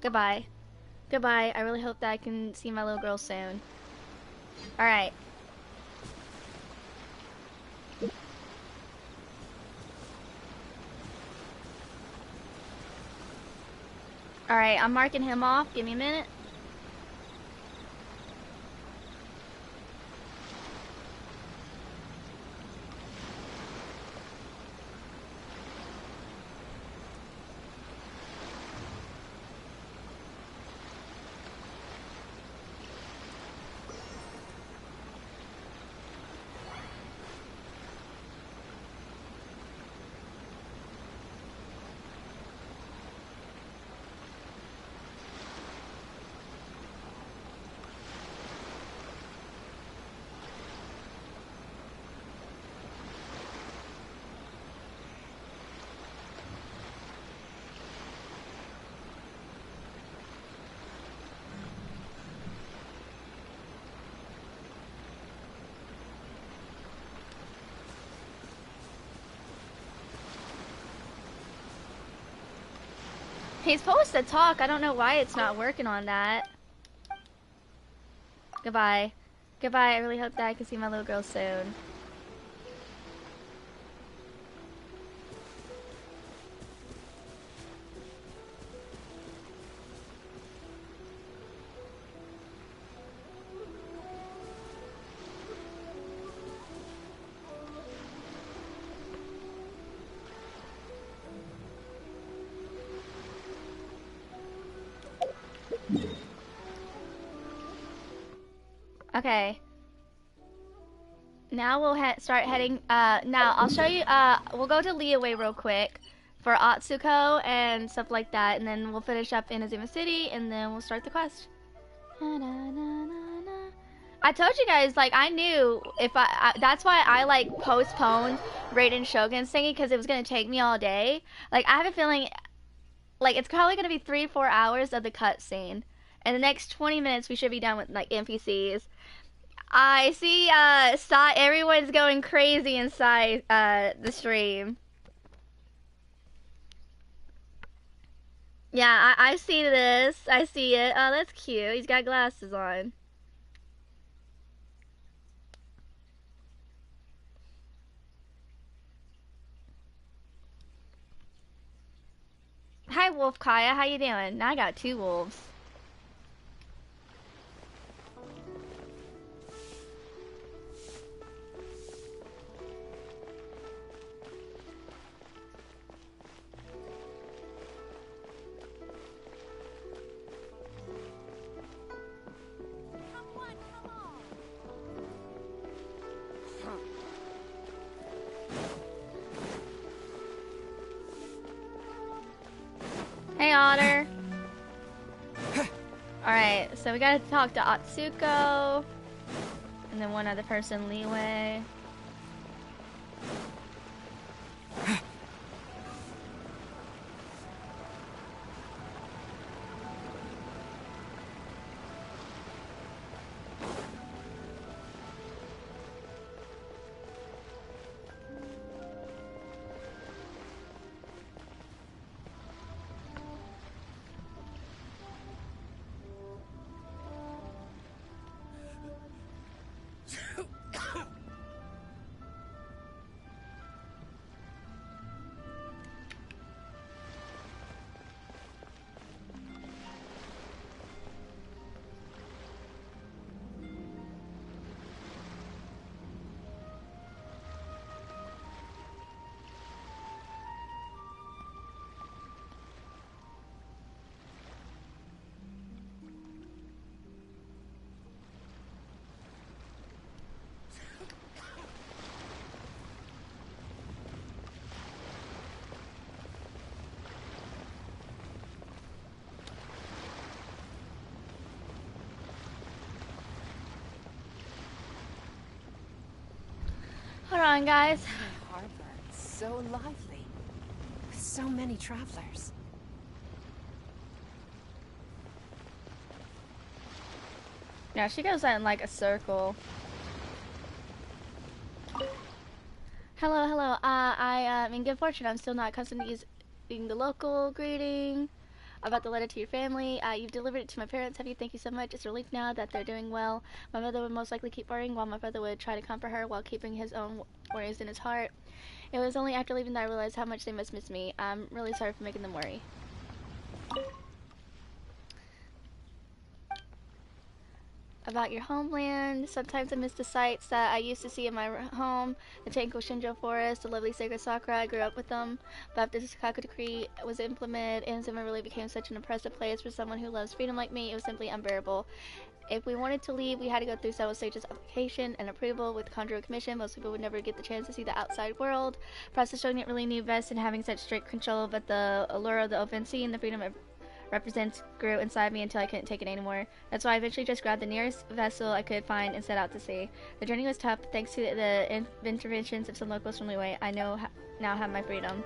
Goodbye. Goodbye. I really hope that I can see my little girl soon. Alright. Alright, I'm marking him off. Give me a minute. He's supposed to talk. I don't know why it's not working on that. Goodbye. Goodbye. I really hope that I can see my little girl soon. Okay. Now we'll start heading, now I'll show you, we'll go to Liyue real quick for Atsuko and stuff like that, and then we'll finish up in Azuma City, and then we'll start the quest. I told you guys, like, I knew if that's why I, like, postponed Raiden Shogun's thingy, because it was going to take me all day. Like, I have a feeling, like, it's probably going to be 3 to 4 hours of the cutscene. In the next 20 minutes, we should be done with, like, NPCs. I see, everyone's going crazy inside, the stream. Yeah, I see this. I see it. Oh, that's cute. He's got glasses on. Hi, Wolf Kaya. How you doing? Now I got 2 wolves. Hey, Otter. Alright, so we gotta talk to Atsuko. And then one other person, Liyue. Hold on, guys. The harbor, it's so lively. With so many travelers. Yeah, she goes in like a circle. Hello, hello. I'm in good fortune. I'm still not accustomed to using the local greeting. About the letter to your family. You've delivered it to my parents, have you? Thank you so much. It's a relief now that they're doing well. My mother would most likely keep worrying, while my brother would try to comfort her while keeping his own worries in his heart. It was only after leaving that I realized how much they must miss me. I'm really sorry for making them worry. about your homeland. Sometimes I miss the sights that I used to see in my home. The Tenko Shinjo Forest, the lovely sacred sakura, I grew up with them. But after the Sakaku Decree was implemented, Inazuma really became such an oppressive place for someone who loves freedom like me. It was simply unbearable. If we wanted to leave, we had to go through several stages of application and approval with the Conjurer Commission. Most people would never get the chance to see the outside world. Perhaps the shogun really knew best in having such strict control, but the allure of the open sea and the freedom it represents grew inside me until I couldn't take it anymore. That's why I eventually just grabbed the nearest vessel I could find and set out to sea. The journey was tough, but thanks to the interventions of some locals from Liyue, I now have my freedom.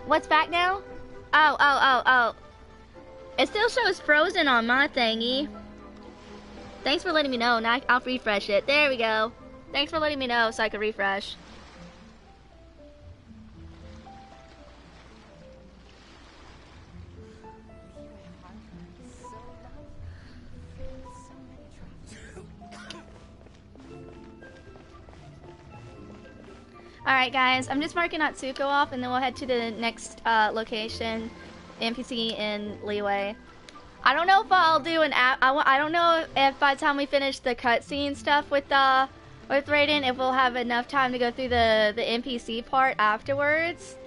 What's back now? Oh. It still shows frozen on my thingy. Thanks for letting me know. Now I'll refresh it. There we go. Thanks for letting me know so I can refresh. Alright guys, I'm just marking Atsuko off and then we'll head to the next location, NPC in Liyue. I don't know if I'll do an I don't know if by the time we finish the cutscene stuff with Raiden, if we'll have enough time to go through the NPC part afterwards.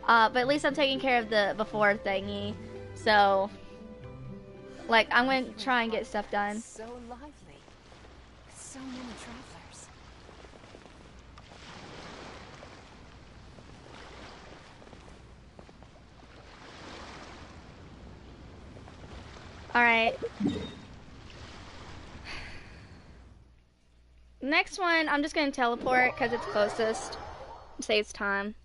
But at least I'm taking care of the before thingy. So, like, I'm going to try and get stuff done. So lively. So many travelers. Alright. Next one, I'm just going to teleport because it's closest. Saves time.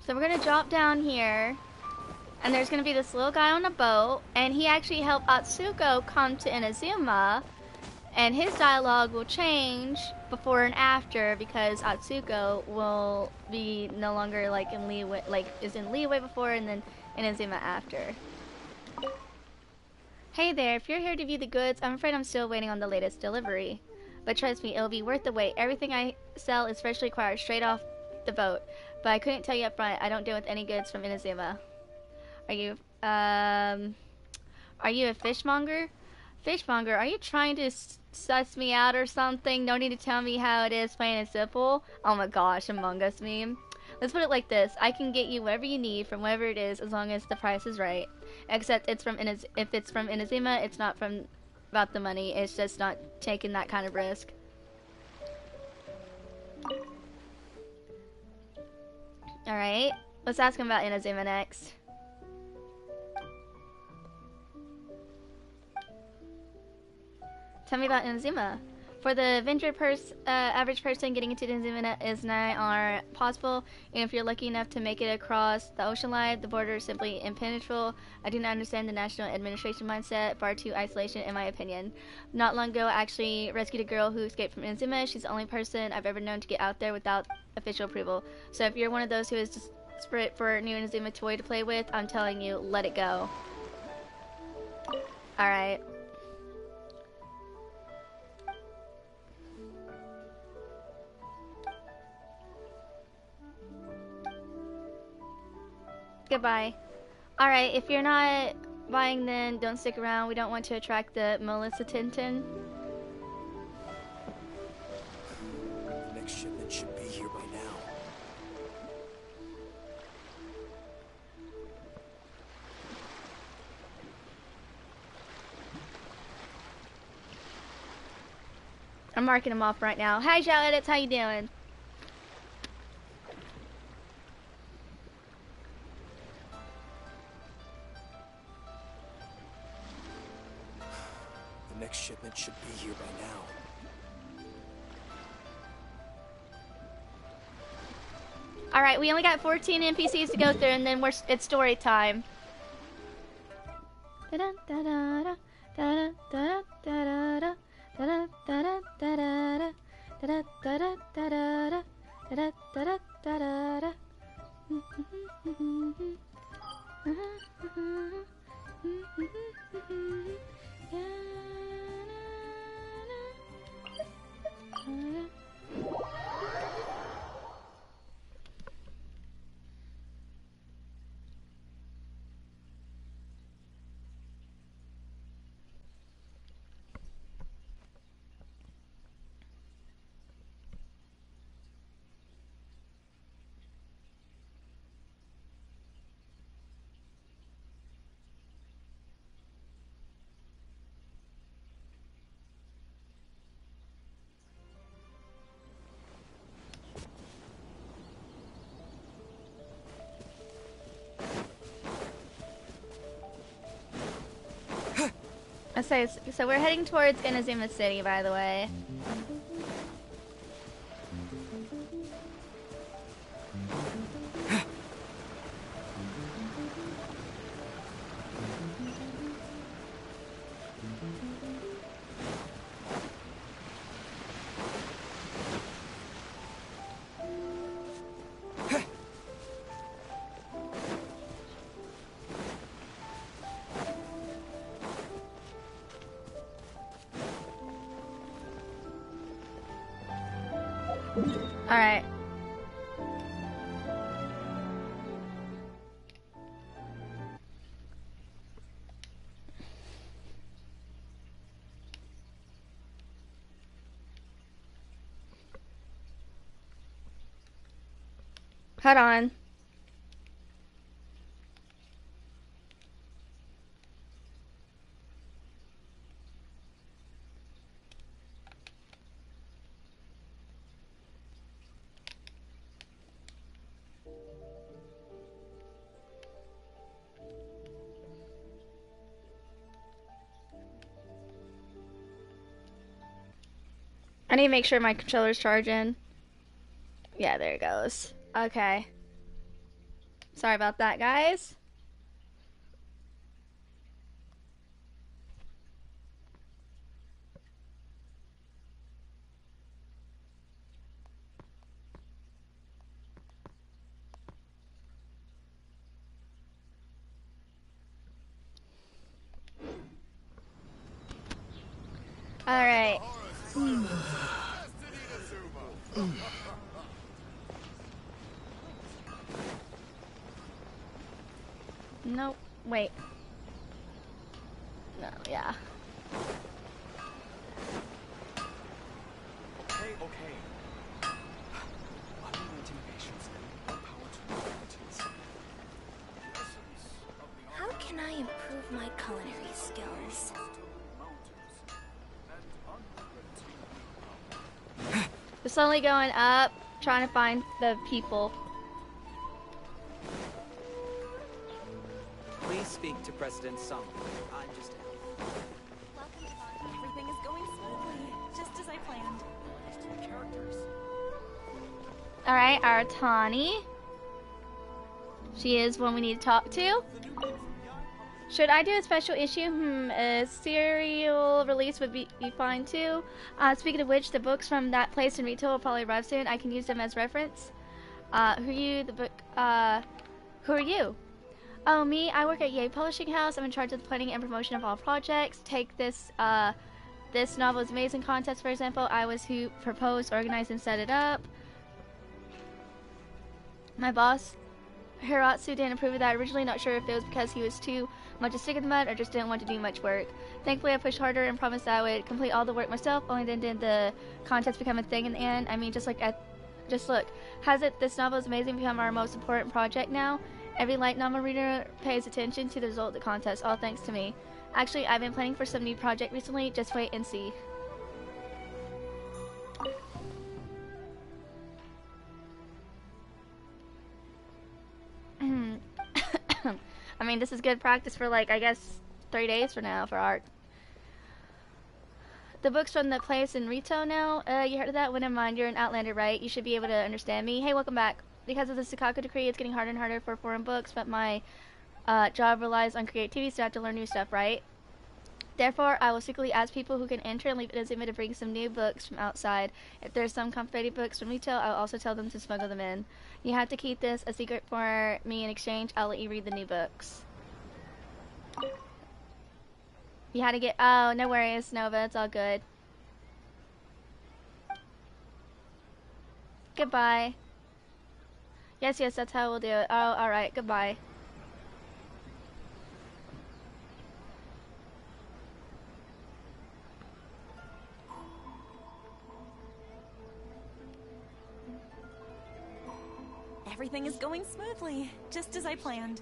So we're gonna drop down here, and there's gonna be this little guy on a boat, and he actually helped Atsuko come to Inazuma, and his dialogue will change before and after because Atsuko will be no longer like in Liyue, like is in Liyue before, and then Inazuma after. Hey there, if you're here to view the goods, I'm afraid I'm still waiting on the latest delivery. But trust me, it'll be worth the wait. Everything I sell is freshly acquired straight off the boat. But I couldn't tell you up front, I don't deal with any goods from Inazuma. Are you a fishmonger? Fishmonger, are you trying to suss me out or something? No need to tell me how it is, plain and simple. Oh my gosh, Among Us meme. Let's put it like this. I can get you whatever you need from whatever it is as long as the price is right. Except if it's from Inazuma, it's not about the money. It's just not taking that kind of risk. Alright, let's ask him about Inazuma next. Tell me about Inazuma. For the average person, getting into Inazuma is nigh on possible, and if you're lucky enough to make it across the ocean line, the border is simply impenetrable. I do not understand the national administration mindset, far too isolation in my opinion. Not long ago, I actually rescued a girl who escaped from Inazuma. She's the only person I've ever known to get out there without official approval. So if you're one of those who is desperate for a new Inazuma toy to play with, I'm telling you, let it go. Alright. Goodbye. Alright, if you're not buying, then don't stick around. We don't want to attract the Melissa Tintin. The next shipment should be here by now. I'm marking them off right now. Hi, Joe Edits, how you doing? The next shipment should be here by now. All right, we only got 14 NPCs to go through, and then it's story time. So we're heading towards Inazuma City, by the way. Alright. Hold on. I need to make sure my controller's charging. Yeah, there it goes. Okay. Sorry about that, guys. All right. Nope. Wait. No, yeah. Okay, okay. Intimidations and power to inhabitants. How can I improve my culinary skills? We're slowly going up, trying to find the people. Please speak to President Sung. I'm just... Everything is going smoothly, just as I planned. Alright, our Tani. She is one we need to talk to. Should I do a special issue? A serial release would be fine too. Speaking of which, the books from that place in retail will probably arrive soon. I can use them as reference. Who are you? Who are you? Oh, me? I work at Yay Publishing House. I'm in charge of the planning and promotion of all projects. Take this, this novel's amazing contest, for example. I was who proposed, organized, and set it up. My boss, Hiratsu, didn't approve of that. Originally, not sure if it was because he was too much a stick in the mud or just didn't want to do much work. Thankfully, I pushed harder and promised that I would complete all the work myself. Only then did the contest become a thing in the end. I mean, just look. Has it? This novel is amazing become our most important project now. Every light novel reader pays attention to the result of the contest, all thanks to me. Actually, I've been planning for some new project recently. Just wait and see. I mean, this is good practice for, like, I guess 3 days from now for art. The book's from the place in Rito now. You heard of that? Well, never mind. You're an Outlander, right? You should be able to understand me. Hey, welcome back. Because of the Sakaka decree, it's getting harder and harder for foreign books, but my job relies on creativity, so I have to learn new stuff, right? Therefore, I will secretly ask people who can enter and leave Inazuma to bring some new books from outside. If there's some complicated books from retail, I'll also tell them to smuggle them in. You have to keep this a secret for me. In exchange, I'll let you read the new books. You had to get... Oh, no worries, Nova. It's all good. Goodbye. Yes, that's how we'll do it. Oh, alright. Goodbye. Everything is going smoothly, just as I planned.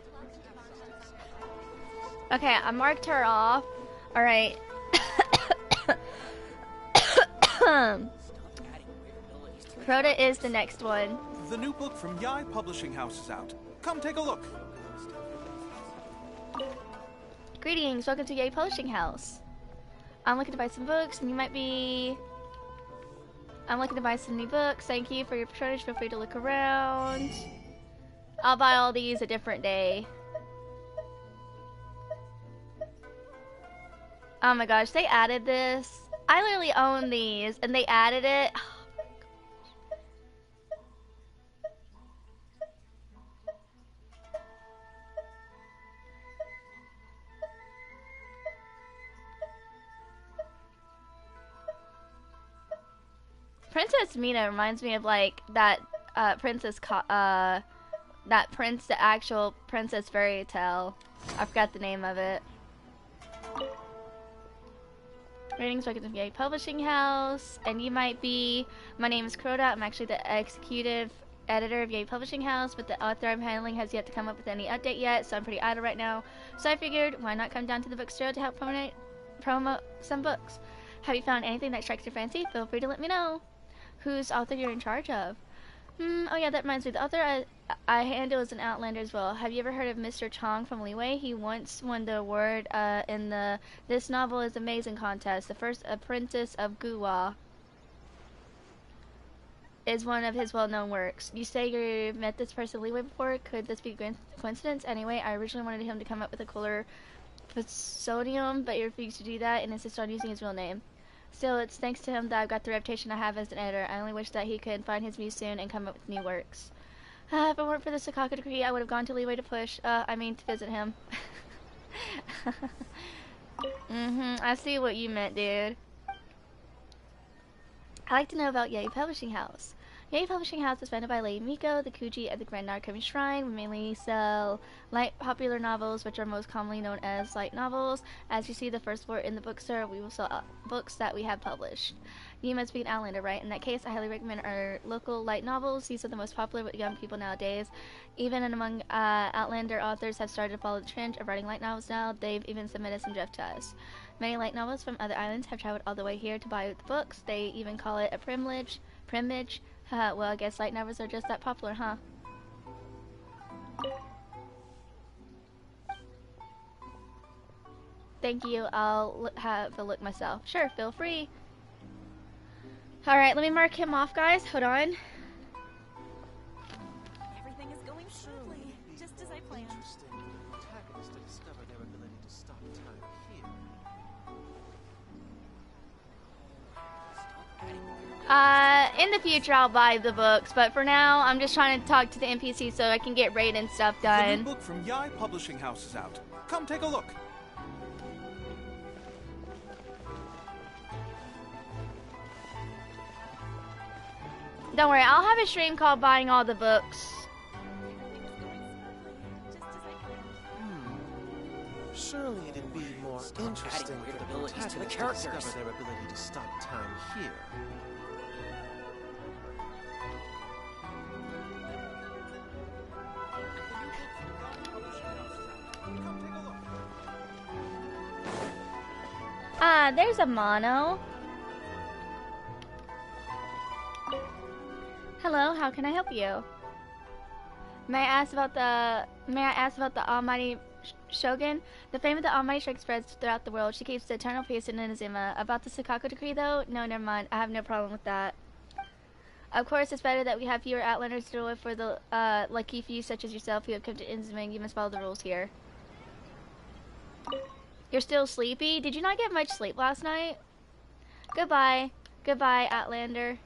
Okay, I marked her off. Alright. Crota is the next one. The new book from Yai Publishing House is out. Come take a look. Greetings, welcome to Yai Publishing House. I'm looking to buy some books, and you might be... I'm looking to buy some new books. Thank you for your patronage. Feel free to look around. I'll buy all these a different day. Oh my gosh, they added this. I literally own these, and they added it. Princess Mina reminds me of like that that prince, the actual Princess Fairy Tale. I forgot the name of it. Ratings welcome to the Publishing House, and you might be. My name is Crota. I'm actually the executive editor of Yay Publishing House, but the author I'm handling has yet to come up with any update yet, so I'm pretty idle right now. So I figured, why not come down to the bookstore to help promote some books? Have you found anything that strikes your fancy? Feel free to let me know. Whose author you're in charge of? Oh yeah, that reminds me. The author I handle is an Outlander as well. Have you ever heard of Mr. Chong from Leeway? He once won the award in the This Novel is Amazing contest. The first apprentice of Guwa is one of his well-known works. You say you've met this person Leeway before? Could this be a coincidence? Anyway, I originally wanted him to come up with a cooler pseudonym, but he refused to do that and insisted on using his real name. Still, it's thanks to him that I've got the reputation I have as an editor. I only wish that he could find his muse soon and come up with new works. If it weren't for the Sakaka decree, I would have gone to Leeway to to visit him. I see what you meant, dude. I'd like to know about Yay Publishing House. Yay Publishing House is founded by Lady Miko, the Kuji at the Grand Narcomi Shrine. We mainly sell light popular novels, which are most commonly known as light novels. As you see the first floor in the bookstore, we will sell books that we have published. You must be an Outlander, right? In that case, I highly recommend our local light novels. These are the most popular with young people nowadays. Even among Outlander authors have started to follow the trend of writing light novels now. They've even submitted some draft to us. Many light novels from other islands have traveled all the way here to buy the books. They even call it a primage. Well, I guess light novels are just that popular, huh? Thank you. I'll have a look myself. Sure, feel free. Alright, let me mark him off, guys. Hold on. Everything is going smoothly, just as I planned. In the future I'll buy the books, but for now I'm just trying to talk to the NPC so I can get Raiden stuff done. The new book from Yai Publishing House is out. Come take a look. Don't worry, I'll have a stream called Buying All the Books. Surely it'd be more interesting for the abilities to the protagonist to characters. discover their ability to stop time here. There's a mono. Hello, how can I help you? May I ask about the almighty Shogun, the fame of the Almighty Strike spreads throughout the world. She keeps the eternal peace in Inazuma. About the Sakaku decree, though? No, never mind. I have no problem with that. Of course, it's better that we have fewer Outlanders to deal with for the lucky few such as yourself who have come to Inazuma. You must follow the rules here. You're still sleepy? Did you not get much sleep last night? Goodbye. Goodbye, Outlander.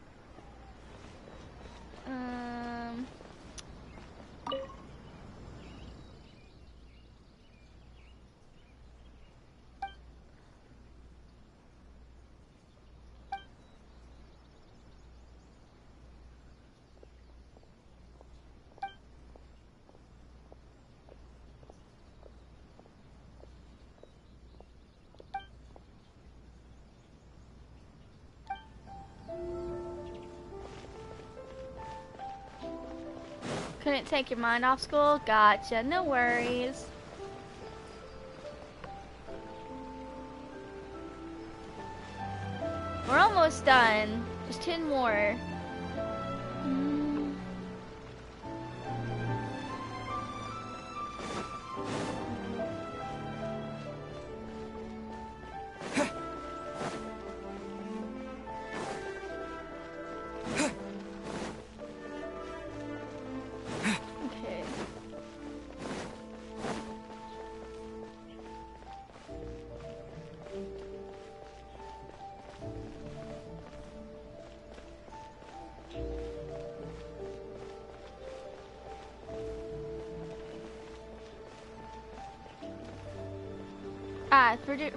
Couldn't take your mind off school? Gotcha, no worries. We're almost done. Just 10 more.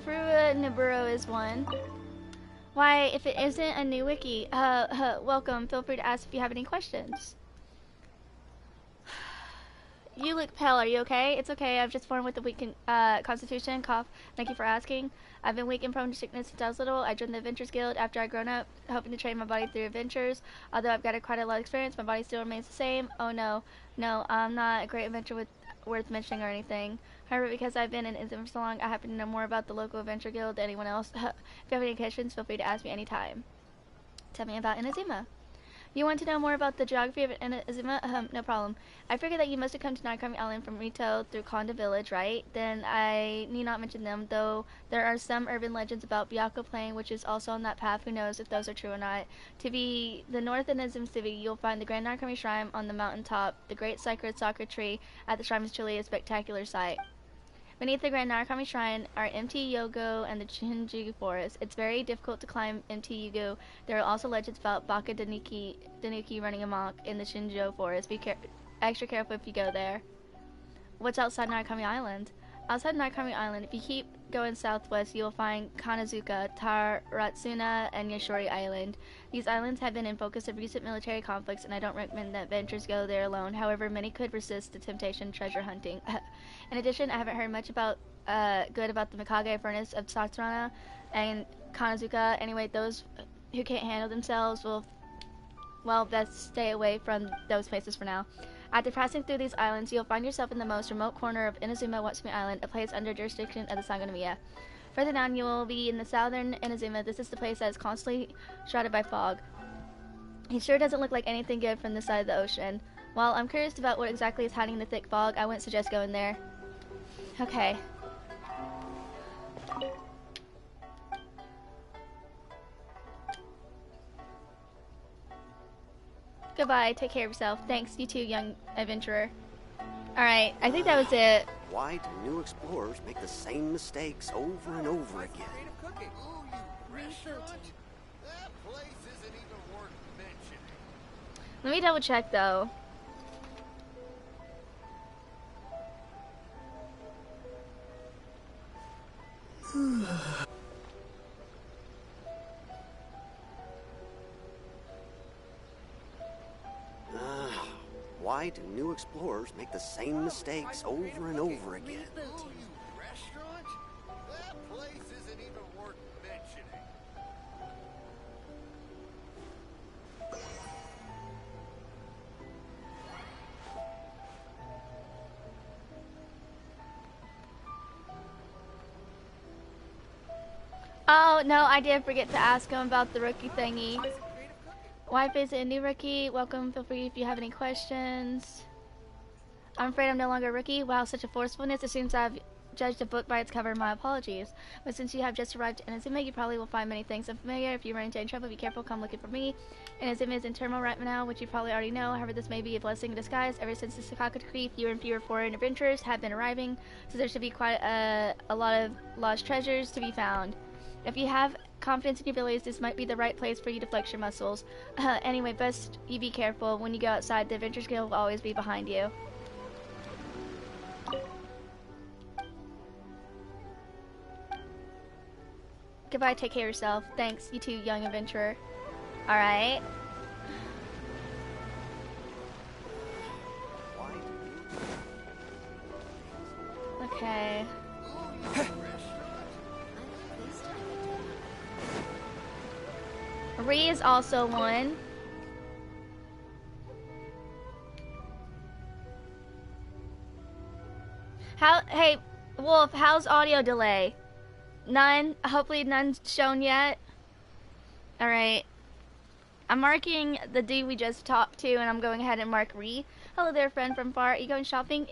Furua Niburo is one. Why, if it isn't a new wiki, welcome. Feel free to ask if you have any questions. You look pale. Are you okay? It's okay. I've just born with a weak constitution. Cough. Thank you for asking. I've been weak and prone to sickness since I was little. I joined the Adventurers Guild after I grown up, hoping to train my body through adventures. Although I've got quite a lot of experience, my body still remains the same. Oh no, no, I'm not a great adventurer worth mentioning or anything. However, because I've been in Inazuma for so long, I happen to know more about the local adventure guild than anyone else. If you have any questions, feel free to ask me anytime. Tell me about Inazuma. You want to know more about the geography of Inazuma? No problem. I figure that you must have come to Narukami Island from Rito through Konda Village, right? Then I need not mention them, though there are some urban legends about Byakko Plain, which is also on that path. Who knows if those are true or not. To the north of Inazuma City, you'll find the Grand Narukami Shrine on the mountain top. The great sacred sakura tree at the shrine is truly a spectacular sight. Beneath the Grand Narukami Shrine are empty Yogo and the Shinjuku Forest. It's very difficult to climb empty Yogo. There are also legends about Baka Danuki running amok in the Shinjuku Forest. Be extra careful if you go there. What's outside Narukami Island? Outside Narukami Island, if you keep going southwest, you will find Kanazuka, Taratsuna, and Yoshori Island. These islands have been in focus of recent military conflicts, and I don't recommend that adventurers go there alone. However, many could resist the temptation treasure hunting. In addition, I haven't heard much about good about the Mikage Furnace of Satsurana and Kanazuka. Anyway, those who can't handle themselves will, well, best stay away from those places for now. After passing through these islands, you'll find yourself in the most remote corner of Inazuma Watsumi Island, a place under jurisdiction of the Sangonomiya. Further down, you will be in the southern Inazuma. This is the place that is constantly shrouded by fog. It sure doesn't look like anything good from this side of the ocean. While I'm curious about what exactly is hiding in the thick fog, I wouldn't suggest going there. Okay. Goodbye. Take care of yourself. Thanks. You too, young adventurer. Alright, I think that was it. Why do new explorers make the same mistakes over and over again? Let me double check though. Why do new explorers make the same mistakes over and over again? Restaurant? That place isn't even worth mentioning. Oh, no, I did forget to ask him about the rookie thingy. Why visit a new rookie? Welcome, feel free if you have any questions. I'm afraid I'm no longer a rookie. Wow, such a forcefulness. It seems I've judge the book by its cover, my apologies. But since you have just arrived in Inazuma, you probably will find many things unfamiliar. If you run into any trouble, be careful, come looking for me. Inazuma is in turmoil right now, which you probably already know. However, this may be a blessing in disguise. Ever since the Sakaka decree, fewer and fewer foreign adventurers have been arriving, so there should be quite a lot of lost treasures to be found. If you have confidence in your abilities, this might be the right place for you to flex your muscles. Anyway, best you be careful. When you go outside, the Adventurers Guild will always be behind you. Goodbye, take care of yourself. Thanks, you too, young adventurer. Alright. Okay. Ree is also one. Hey, Wolf, how's audio delay? None? Hopefully none's shown yet. Alright. I'm marking the dude we just talked to, and I'm going ahead and mark Ree. Hello there, friend from far. Are you going shopping?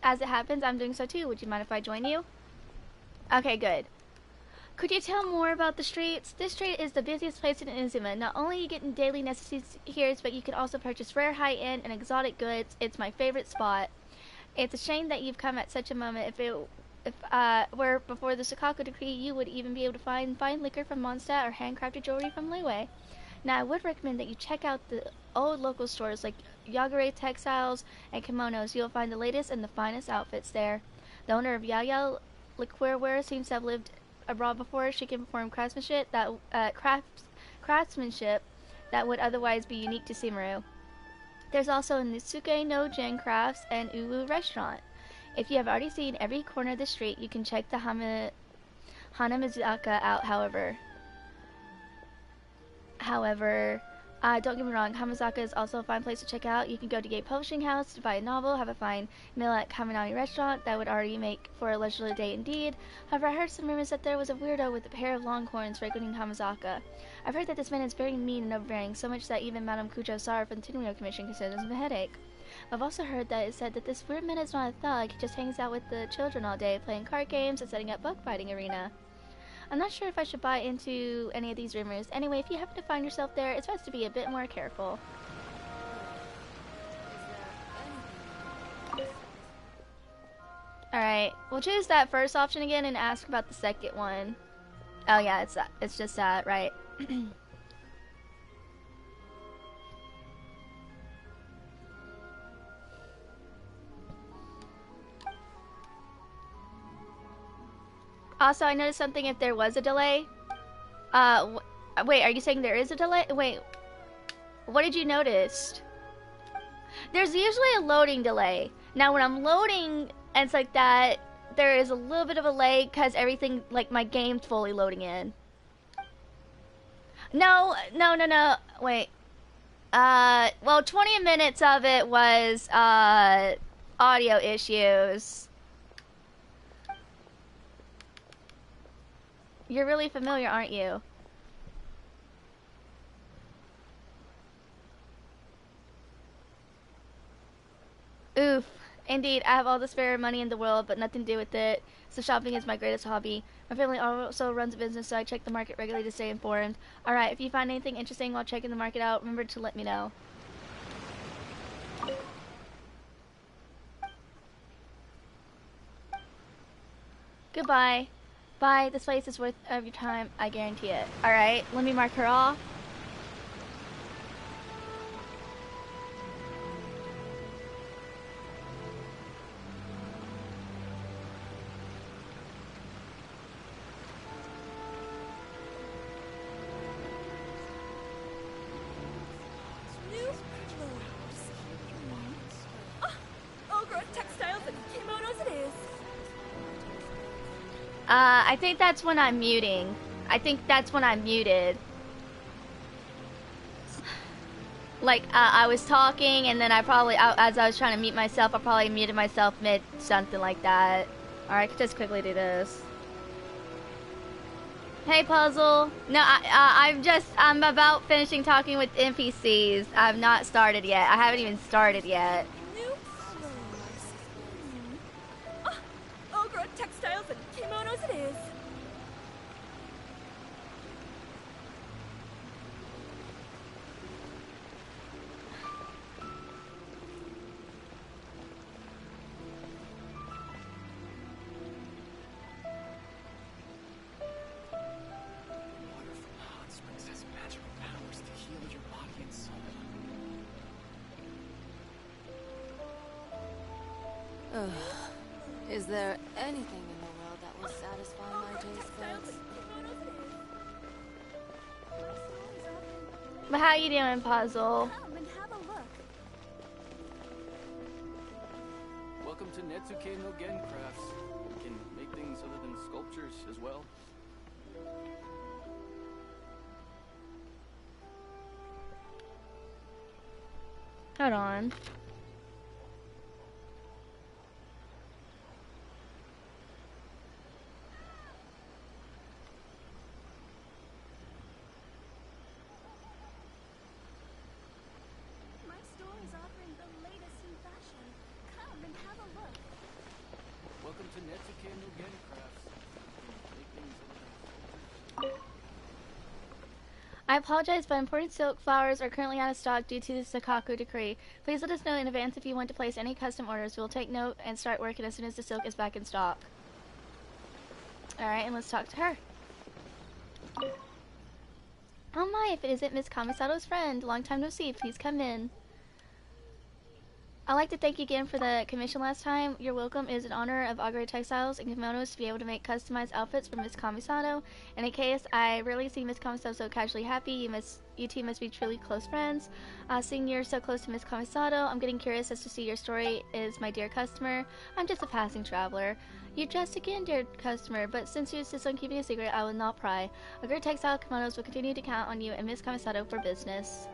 As it happens, I'm doing so too. Would you mind if I join you? Okay, good. Could you tell more about the streets? This street is the busiest place in Inazuma. Not only you get daily necessities here, but you can also purchase rare, high-end, and exotic goods. It's my favorite spot. It's a shame that you've come at such a moment. If were before the Sakaka decree, you would even be able to find fine liquor from Mondstadt or handcrafted jewelry from Liyue. Now, I would recommend that you check out the old local stores like Yagure Textiles and Kimonos. You'll find the latest and the finest outfits there. The owner of Yaya Liquorware seems to have lived abroad before. She can perform craftsmanship that would otherwise be unique to Sumeru. There's also Nisuke no Gen Crafts and Uwu Restaurant. If you have already seen every corner of the street, you can check the Hanamizaka out, don't get me wrong, Hamazaka is also a fine place to check out. You can go to Gate Publishing House to buy a novel, have a fine meal at Kaminari Restaurant. That would already make for a leisurely day indeed. However, I heard some rumors that there was a weirdo with a pair of longhorns frequenting Hamazaka. I've heard that this man is very mean and overbearing, so much that even Madame Kujo Sara from the Tenryou Commission considers him a headache. I've also heard that it said that this weird man is not a thug. He just hangs out with the children all day, playing card games and setting up bug fighting arena. I'm not sure if I should buy into any of these rumors. Anyway, if you happen to find yourself there, it's best to be a bit more careful. Alright, we'll choose that first option again and ask about the second one. Oh yeah, it's just that, right. Also, I noticed something if there was a delay. Wait, are you saying there is a delay? Wait, what did you notice? There's usually a loading delay. Now, when I'm loading and it's like that, there is a little bit of a lag because everything, like my game's fully loading in. No, wait. Well, 20 minutes of it was, audio issues. You're really familiar, aren't you? Oof. Indeed, I have all the spare money in the world, but nothing to do with it. So shopping is my greatest hobby. My family also runs a business, so I check the market regularly to stay informed. Alright, if you find anything interesting while checking the market out, remember to let me know. Goodbye. Bye, this place is worth of your time, I guarantee it. Alright, let me mark her off. I think that's when I'm muting. I think that's when I'm muted. Like, I was talking and then as I was trying to mute myself, I probably muted myself mid something like that. Alright, I could just quickly do this. Hey, Puzzle. No, I'm about finishing talking with NPCs. I've not started yet. I haven't even started yet. Is there anything in the world that will satisfy my taste buds? But how you doing, Puzzle? Come and have a look. Welcome to Netsuke no Gen Crafts. You can make things other than sculptures as well. Hold on. My store is offering the latest in fashion. Come and have a look. Welcome to Netsuke no Gen Crafts. You can make things other than sculptures. I apologize, but imported silk flowers are currently out of stock due to the Sakaku decree. Please let us know in advance if you want to place any custom orders. We'll take note and start working as soon as the silk is back in stock. Alright, and let's talk to her. Oh my, if it isn't Miss Kamisato's friend. Long time no see. Please come in. I'd like to thank you again for the commission last time. Your welcome is in honor of Agare Textiles and kimonos to be able to make customized outfits for Miss Kamisato. And in case I rarely see Miss Kamisato so casually happy, you two must be truly close friends. Seeing you're so close to Miss Kamisato, I'm getting curious as to see your story is, my dear customer. I'm just a passing traveler. You dressed again, dear customer, but since you insist on keeping a secret, I will not pry. Agare Textile kimonos will continue to count on you and Miss Kamisato for business.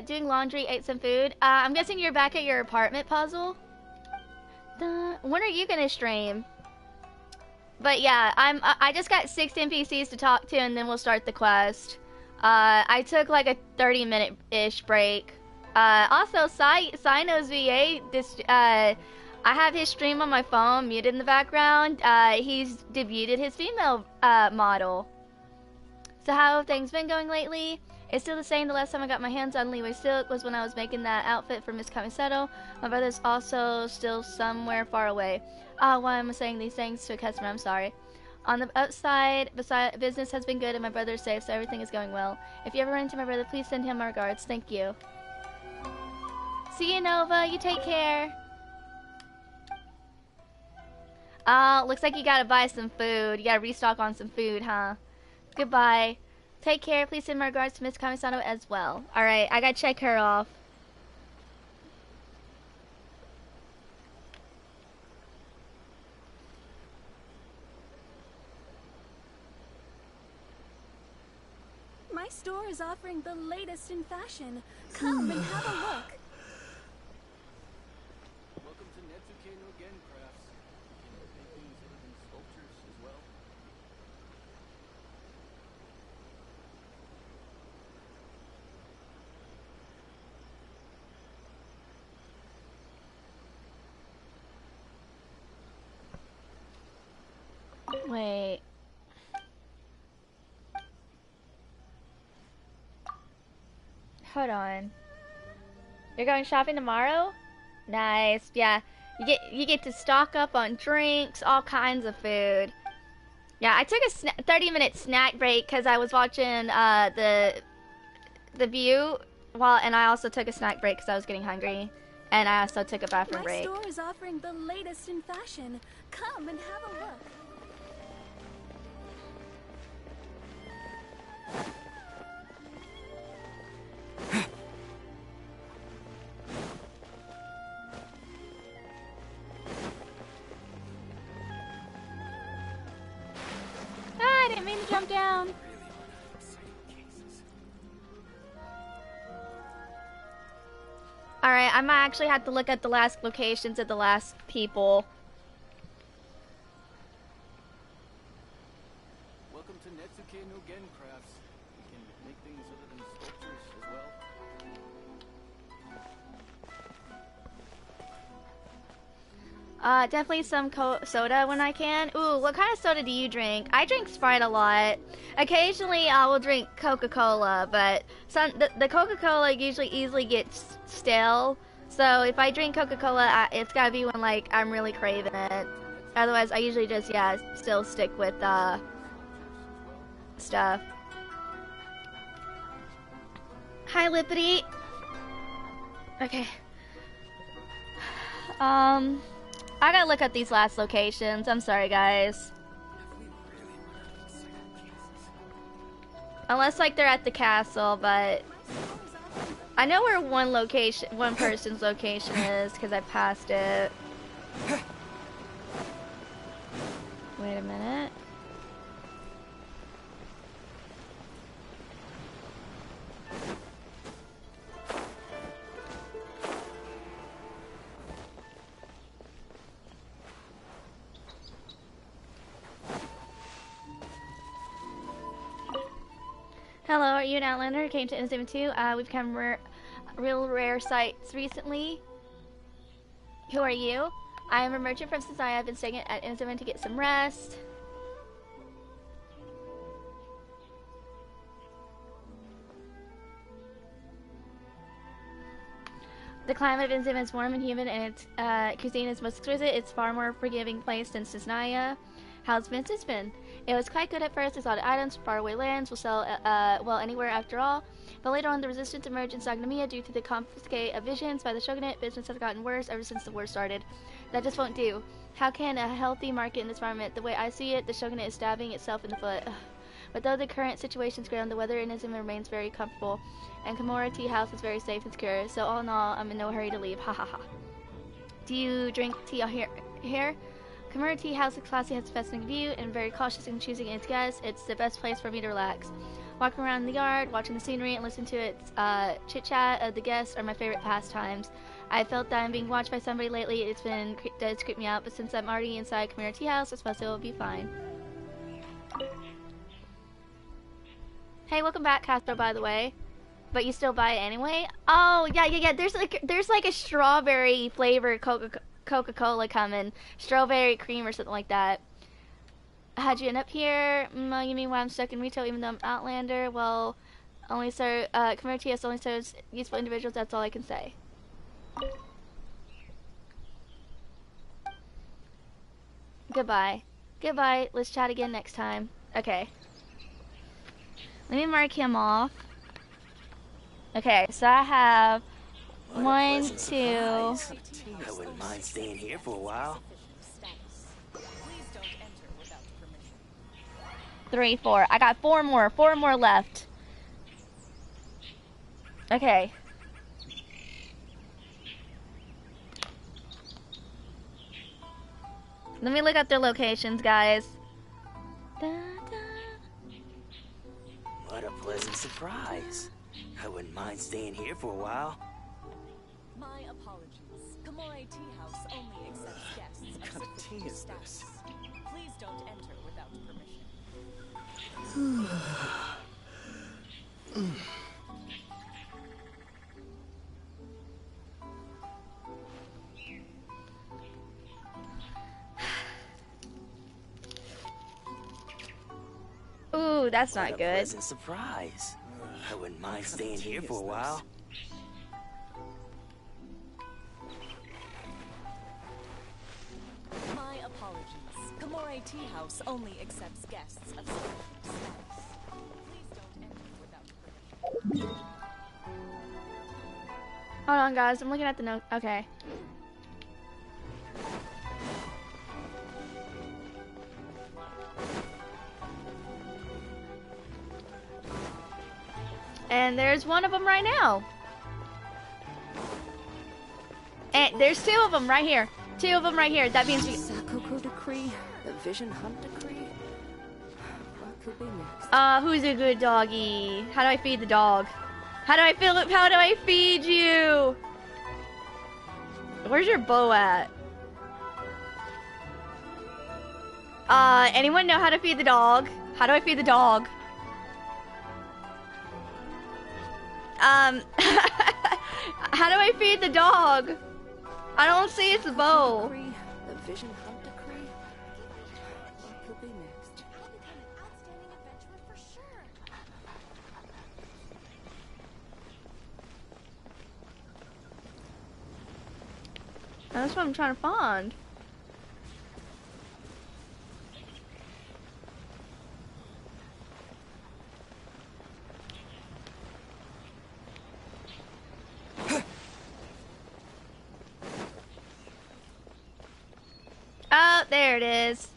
Doing laundry, ate some food. I'm guessing you're back at your apartment, Puzzle? When are you gonna stream? But yeah, I just got 6 NPCs to talk to and then we'll start the quest. I took like a 30-minute-ish break. Also, Sino's VA, I have his stream on my phone muted in the background. He's debuted his female model. So how have things been going lately? It's still the same. The last time I got my hands on Leeway Silk was when I was making that outfit for Miss Kamisato. My brother's also still somewhere far away. Why am I saying these things to a customer? I'm sorry. On the upside, business has been good and my brother's safe, so everything is going well. If you ever run into my brother, please send him my regards. Thank you. See you, Nova. You take care. Looks like you gotta buy some food. You gotta restock on some food, huh? Goodbye. Take care. Please send my regards to Miss Kamisato as well. Alright, I gotta check her off. My store is offering the latest in fashion. Come and have a look. Welcome to Netsuke no Gen Crafts. You can make things other than sculptures as well. Wait. Hold on. You're going shopping tomorrow? Nice. Yeah. You get to stock up on drinks, all kinds of food. Yeah, I took a 30-minute snack break because I was watching the View, and I also took a snack break because I was getting hungry, and I also took a bathroom break. My store is offering the latest in fashion. Come and have a look. I didn't mean to jump down. Alright, I might actually have to look at the last locations of the last people. Welcome to Netsuke no Gen Crafts. You can make things other than sculptures as well. Definitely some soda when I can. Ooh, what kind of soda do you drink? I drink Sprite a lot. Occasionally I will drink Coca-Cola, but the Coca-Cola usually easily gets stale. So if I drink Coca-Cola, it's gotta be when like I'm really craving it. Otherwise, I usually just, still stick with stuff. Hi, Lippity. Okay. I gotta look at these last locations. I'm sorry, guys. Unless, like, they're at the castle, but I know where one person's location is because I passed it. Wait a minute. Hello, are you an Outlander? Came to Inazuma 2. We've become real rare sites recently. Who are you? I am a merchant from Sensai. I've been staying at Inazuma to get some rest. The climate of Inazuma is warm and humid, and its cuisine is most exquisite. It's far more forgiving place than Sensaya. How's Vincent's been? It was quite good at first. Exotic items, faraway lands will sell well anywhere after all. But later on, the resistance emerged in Sagnomiya due to the confiscate of visions by the shogunate. Business has gotten worse ever since the war started. That just won't do. How can a healthy market in this environment? The way I see it, the shogunate is stabbing itself in the foot. But though the current situation is great, the weather in Inazuma remains very comfortable, and Kimura Tea House is very safe and secure. So all in all, I'm in no hurry to leave. Ha ha ha. Do you drink tea here? Kimura Tea House is classy, has a fascinating view, and very cautious in choosing its guests. It's the best place for me to relax. Walking around the yard, watching the scenery, and listening to its chit-chat of the guests are my favorite pastimes. I felt that I'm being watched by somebody lately. It's creeped me out, but since I'm already inside Kimura Tea House, I suppose it will be fine. Hey, welcome back, Castro, by the way. But you still buy it anyway? Oh, yeah. There's like a strawberry flavored Coca-Cola coming. Strawberry cream or something like that. How'd you end up here? You mean why I'm stuck in retail even though I'm Outlander? Well, Kimura Tea House only serves useful individuals, that's all I can say. Goodbye. Goodbye. Let's chat again next time. Okay. Let me mark him off. Okay, so I have 1, 2. I wouldn't mind staying here for a while. 3, 4. I got 4 more. 4 more left. Okay. Let me look up their locations, guys. What a pleasant surprise. I wouldn't mind staying here for a while. My apologies. Komore Tea House only accepts guests of What kind of tea is status. this? Please don't enter without permission. Ooh, that's not good. Pleasant surprise. I wouldn't mind staying here for a while. My apologies. Komore Tea House only accepts guests of status. Please don't enter without permission. Hold on, guys. I'm looking at the note. Okay. And there's one of them right now. And there's 2 of them right here. 2 of them right here. That means we... Sakoku decree, the vision hunt decree. What could be next? Who's a good doggy? How do I feed the dog? How do I feel it? How do I feed you? Where's your bow at? Anyone know how to feed the dog? How do I feed the dog? How do I feed the dog? I don't see its bow. The vision hunt decree. What could be next? I'll become an outstanding adventurer for sure. That's what I'm trying to find. Oh, there it is.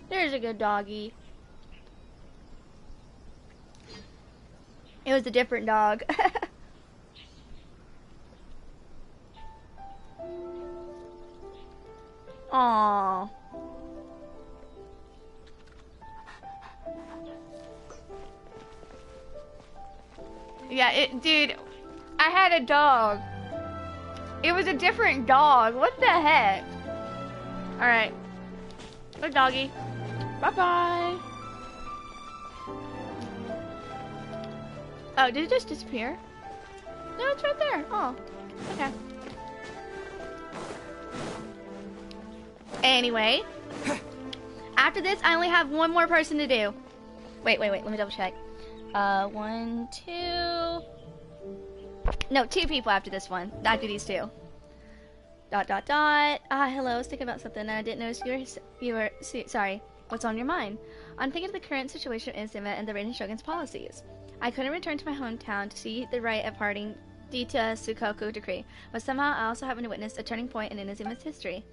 There's a good doggy. It was a different dog. Aww. Yeah, dude, I had a dog. It was a different dog. What the heck? Alright. Good doggy. Bye-bye. Oh, did it just disappear? No, it's right there. Oh, okay. Anyway. After this, I only have one more person to do. Wait. Let me double check. 1, 2... No, 2 people after this one. After these 2. ... Hello, I was thinking about something and I didn't notice you were sorry. What's on your mind? I'm thinking of the current situation in Inazuma and the Raiden Shogun's policies. I couldn't return to my hometown to see the rite of parting due to a Sukoku decree, but somehow I also happened to witness a turning point in Inazuma's history.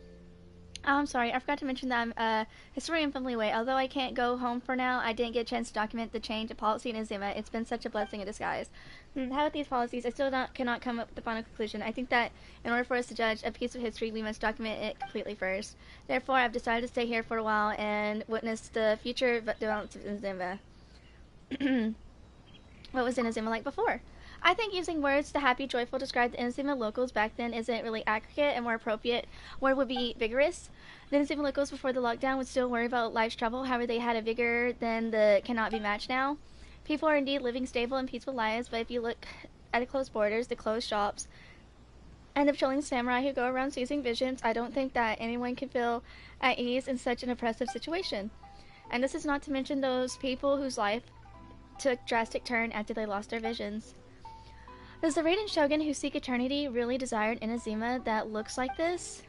Oh, I'm sorry, I forgot to mention that I'm a historian from Liyue. Although I can't go home for now, I didn't get a chance to document the change of policy in Inazuma. It's been such a blessing in disguise. How with these policies, I still cannot come up with the final conclusion. I think that in order for us to judge a piece of history, we must document it completely first. Therefore, I've decided to stay here for a while and witness the future developments of Inazuma. What was Inazuma like before? I think using words to happy, joyful describe the Inazuma locals back then isn't really accurate, and more appropriate word would be vigorous. The Inazuma locals before the lockdown would still worry about life's trouble, however they had a vigor then that cannot be matched now. People are indeed living stable and peaceful lives, but if you look at the closed borders, the closed shops, and the patrolling samurai who go around seizing visions, I don't think that anyone can feel at ease in such an oppressive situation. And this is not to mention those people whose life took a drastic turn after they lost their visions. Does the Raiden Shogun who seek eternity really desire an Inazuma that looks like this?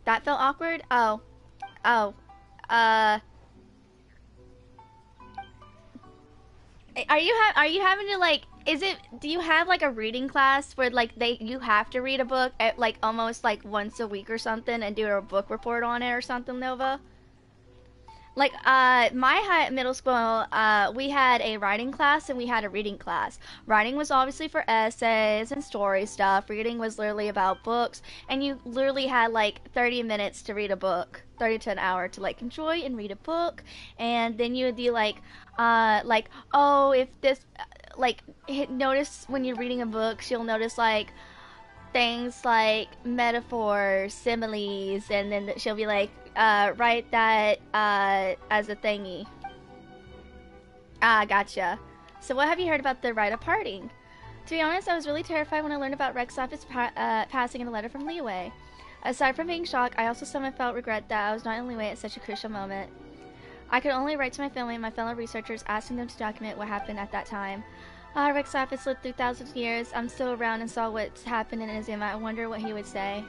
That felt awkward? Oh. Are you having to like, do you have like a reading class where like you have to read a book at like almost like once a week or something and do a book report on it or something, Nova? Like, my middle school, we had a writing class and we had a reading class. Writing was obviously for essays and story stuff. Reading was literally about books. And you literally had, like, 30 minutes to read a book. 30 to an hour to, like, enjoy and read a book. And then you would be like, oh, if this, like, notice when you're reading a book, you'll notice, like, things like metaphors, similes, and then she'll be like, write that as a thingy. Ah, gotcha. So what have you heard about the rite of parting? To be honest, I was really terrified when I learned about Rexop's passing in a letter from Liyue. Aside from being shocked, I also somehow felt regret that I was not in Liyue at such a crucial moment. I could only write to my family and my fellow researchers asking them to document what happened at that time. Rexop has lived through thousands of years. I'm still around and saw what's happened in Inazuma. I wonder what he would say.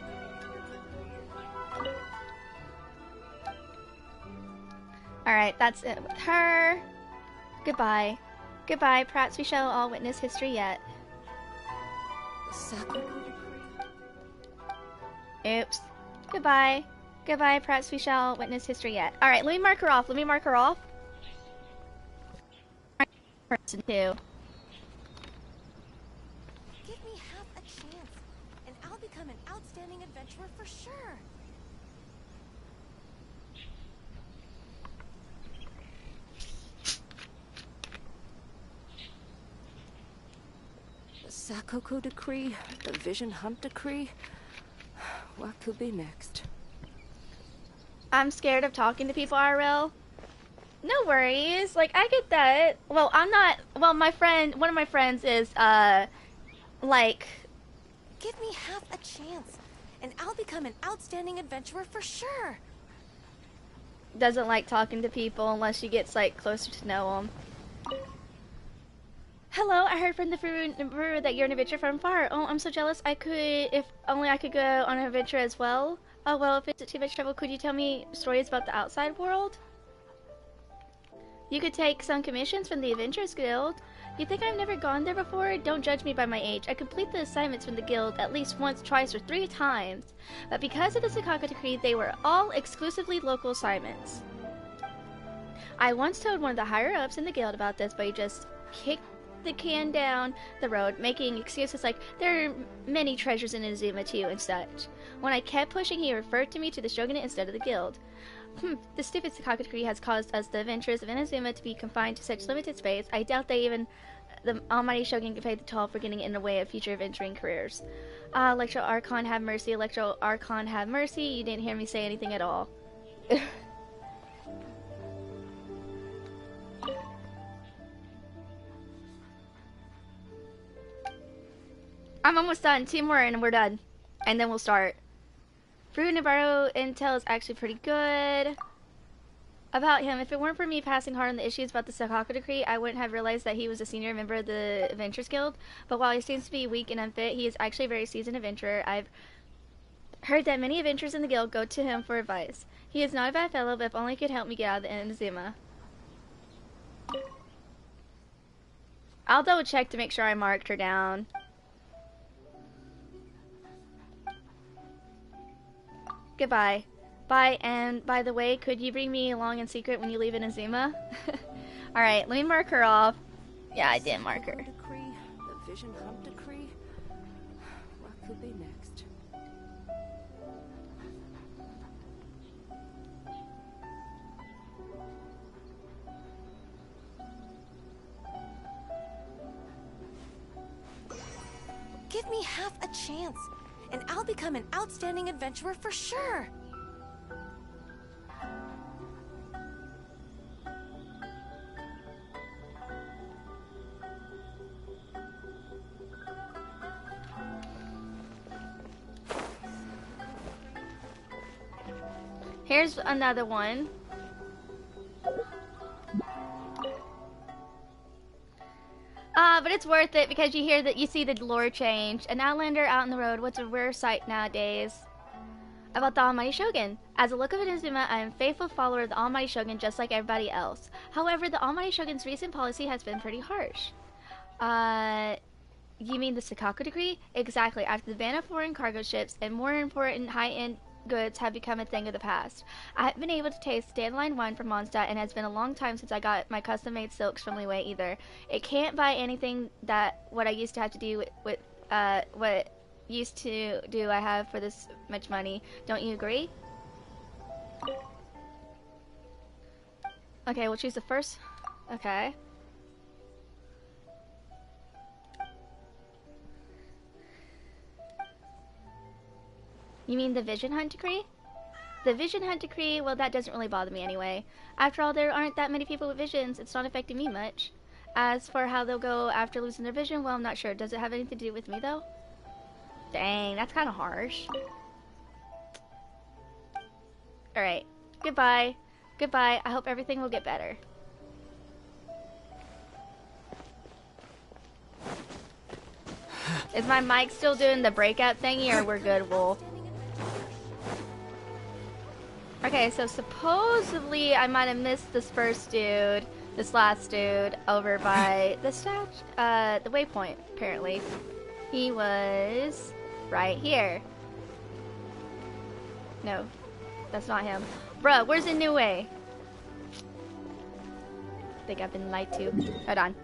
Alright, that's it with her. Goodbye. Goodbye. Perhaps we shall all witness history yet. Oops. Goodbye. Goodbye. Perhaps we shall witness history yet. Alright, let me mark her off. Let me mark her off. Person 2. Give me half a chance, and I'll become an outstanding adventurer for sure. The Sakoku decree, the Vision Hunt decree. What could be next? I'm scared of talking to people, IRL. No worries. Like, I get that. Well, I'm not. Well, my friend, one of my friends is, like. Give me half a chance, and I'll become an outstanding adventurer for sure. Doesn't like talking to people unless she gets, like, closer to know them. Hello, I heard from the brewer that you're an adventurer from far. Oh, I'm so jealous. If only I could go on an adventure as well. Oh, well, if it's too much trouble, could you tell me stories about the outside world? You could take some commissions from the Adventurers Guild. You think I've never gone there before? Don't judge me by my age. I complete the assignments from the guild at least once, twice, or 3 times. But because of the Sakaka Decree, they were all exclusively local assignments. I once told one of the higher-ups in the guild about this, but he just kicked the can down the road, making excuses like, there are many treasures in Inazuma too, and such. When I kept pushing, he referred to me to the shogunate instead of the guild. The stupid Sakaka Decree has caused us, the adventurers of Inazuma, to be confined to such limited space. I doubt that even the almighty shogun can pay the toll for getting in the way of future adventuring careers. Electro Archon, have mercy. Electro Archon, have mercy. You didn't hear me say anything at all. I'm almost done. 2 more and we're done. And then we'll start. Fruit Navarro intel is actually pretty good. About him, if it weren't for me passing hard on the issues about the Sakaka Decree, I wouldn't have realized that he was a senior member of the Adventurers Guild. But while he seems to be weak and unfit, he is actually a very seasoned adventurer. I've heard that many adventurers in the guild go to him for advice. He is not a bad fellow, but if only he could help me get out of the Inazuma. I'll double check to make sure I marked her down. Goodbye. Bye, and by the way, could you bring me along in secret when you leave Inazuma? Alright, let me mark her off. Yeah, I did mark her. Decree, the Vision Hunt Decree. What could be next? Give me half a chance, and I'll become an outstanding adventurer for sure. Here's another one. But it's worth it because you hear that you see the lore change. An outlander out on the road, what's a rare sight nowadays? About the Almighty Shogun. As a look of Inazuma, I am a faithful follower of the Almighty Shogun just like everybody else. However, the Almighty Shogun's recent policy has been pretty harsh. You mean the Sakaka Decree? Exactly. After the ban of foreign cargo ships and more important high-end goods have become a thing of the past. I haven't been able to taste dandelion wine from Mondstadt, and it has been a long time since I got my custom-made silks from Liwei either. It can't buy anything that what I used to have to do with what used to do I have for this much money. Don't you agree? Okay, we'll choose the first. Okay. You mean the Vision Hunt Decree? The Vision Hunt Decree, well, that doesn't really bother me anyway. After all, there aren't that many people with visions. It's not affecting me much. As for how they'll go after losing their vision, well, I'm not sure. Does it have anything to do with me, though? Dang, that's kind of harsh. Alright. Goodbye. Goodbye. I hope everything will get better. Is my mic still doing the breakout thingy, or we're good, Wolf? Okay, so supposedly I might have missed this first dude, this last dude, over by the the waypoint, apparently. He was right here. No, that's not him. Bruh, where's the new way? I think I've been lied to. Hold on.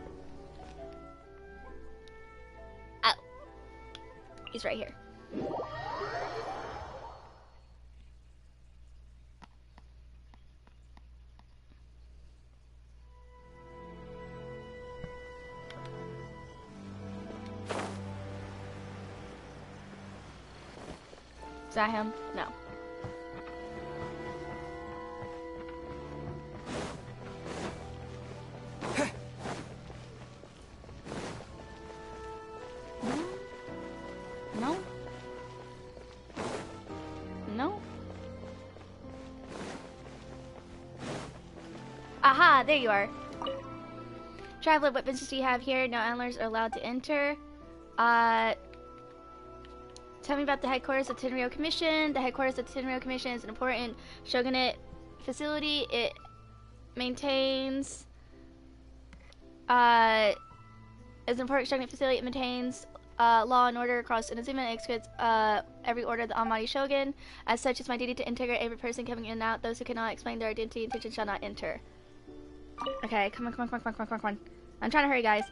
Oh. He's right here. Is that him? No. No. No. Aha, there you are. Traveler, what business do you have here? No antlers are allowed to enter. Tell me about the headquarters of Tenryo Commission. The headquarters of the Tenryo Commission is an important shogunate facility. It maintains is an important shogunate facility. It maintains law and order across Inazuma and executes every order of the Almighty Shogun. As such, it's my duty to integrate every person coming in and out. Those who cannot explain their identity and intention shall not enter. Okay, come on. I'm trying to hurry, guys.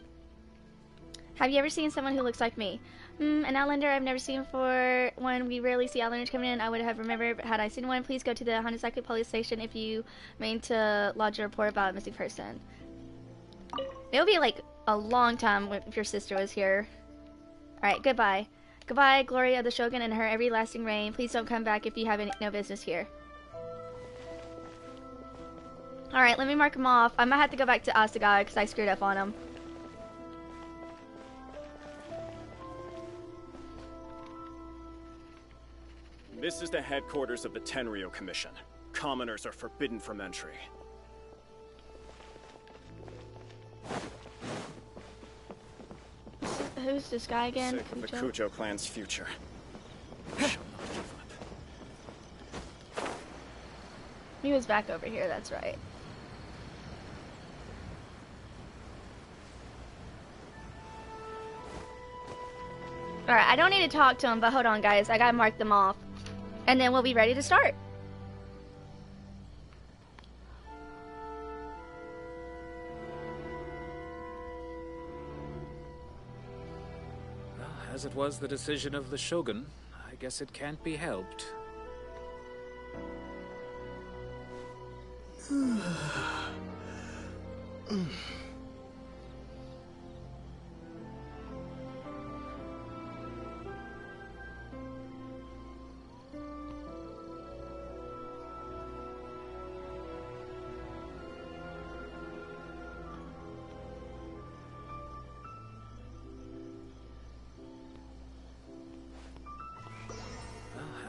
Have you ever seen someone who looks like me? An Outlander I've never seen before. When we rarely see Outlanders coming in, I would have remembered had I seen one. Please go to the Hanasaki police station if you mean to lodge a report about a missing person. It would be like a long time if your sister was here. Alright, goodbye. Goodbye, glory of the Shogun and her everlasting reign. Please don't come back if you have no business here. Alright, let me mark him off. I might have to go back to Asagaya because I screwed up on him. This is the headquarters of the Tenryo Commission. Commoners are forbidden from entry. Who's this guy again? Sake of the Kujo clan's future. He was back over here, that's right. Alright, I don't need to talk to him, but hold on, guys. I gotta mark them off. And then we'll be ready to start. As it was the decision of the Shogun, I guess it can't be helped.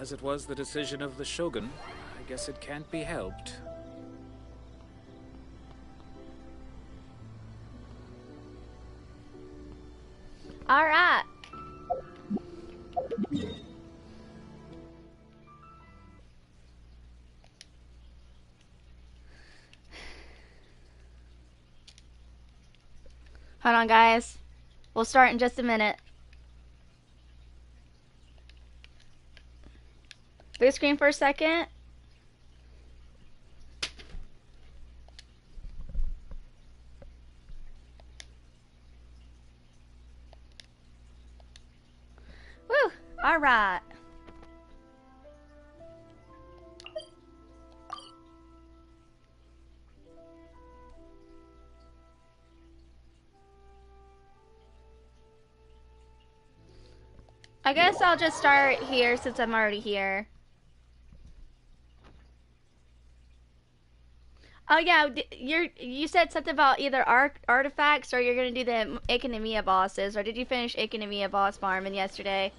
As it was the decision of the Shogun, I guess it can't be helped. All right. Hold on, guys. We'll start in just a minute. Blue screen for a second. Woo! All right. I guess I'll just start here since I'm already here. Oh yeah, you said something about either artifacts or you're gonna do the Economia bosses, or did you finish Economia boss farming yesterday?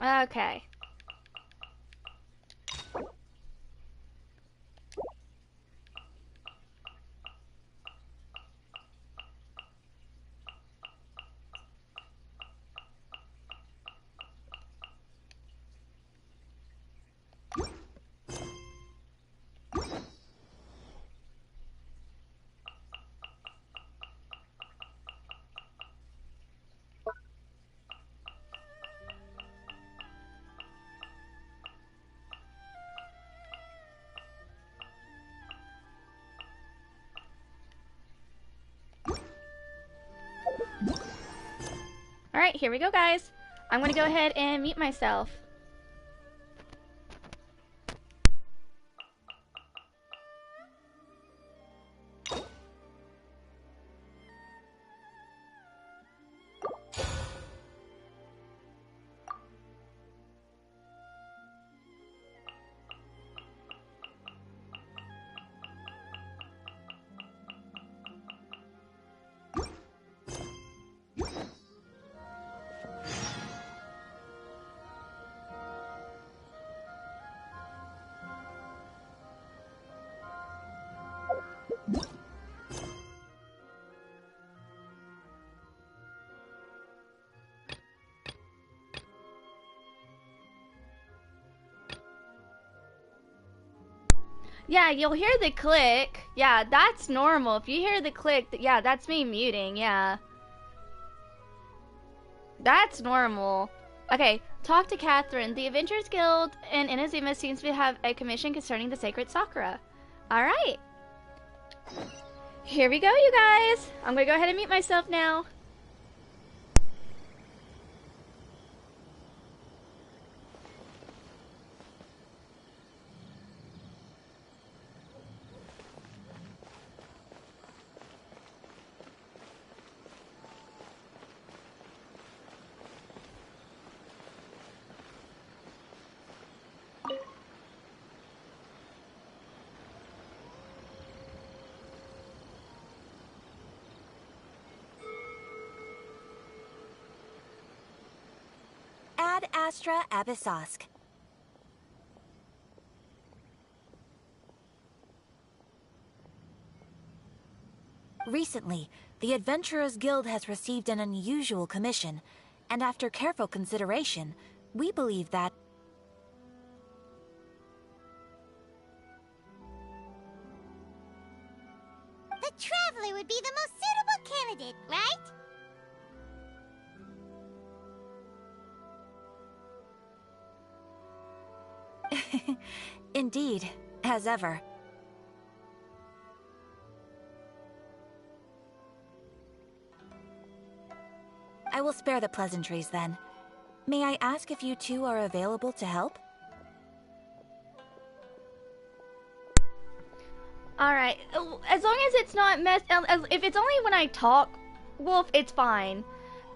Okay. Alright, here we go, guys. I'm gonna go ahead and mute myself. Yeah, you'll hear the click. Yeah, that's normal. If you hear the click, yeah, that's me muting, yeah. That's normal. Okay, talk to Catherine. The Adventurers Guild in Inazuma seems to have a commission concerning the sacred Sakura. Alright. Here we go, you guys. I'm gonna go ahead and mute myself now. Ad Astra Abyssosk. Recently, the Adventurers Guild has received an unusual commission, and after careful consideration, we believe that The Traveler would be the most suitable candidate, right? indeed, as ever. I will spare the pleasantries then. May I ask if you two are available to help? Alright, as long as it's not if it's only when I talk, Wolf, it's fine.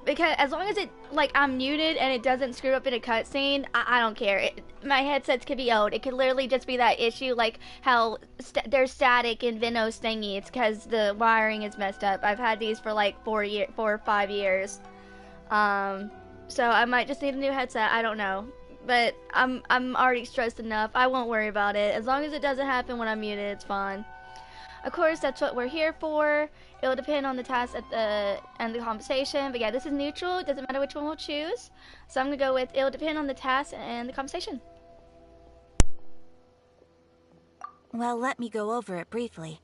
Because as long as it, like, I'm muted and it doesn't screw up in a cutscene, I don't care. My headsets could be old. It could literally just be that issue, like how there's static in Vino's thingy. It's because the wiring is messed up. I've had these for like 4 or 5 years. So I might just need a new headset. I don't know. But I'm already stressed enough. I won't worry about it. As long as it doesn't happen when I'm muted, it's fine. Of course, that's what we're here for. It'll depend on the task and the compensation. But yeah, this is neutral. It doesn't matter which one we'll choose. So I'm going to go with it'll depend on the task and the compensation. Well, let me go over it briefly.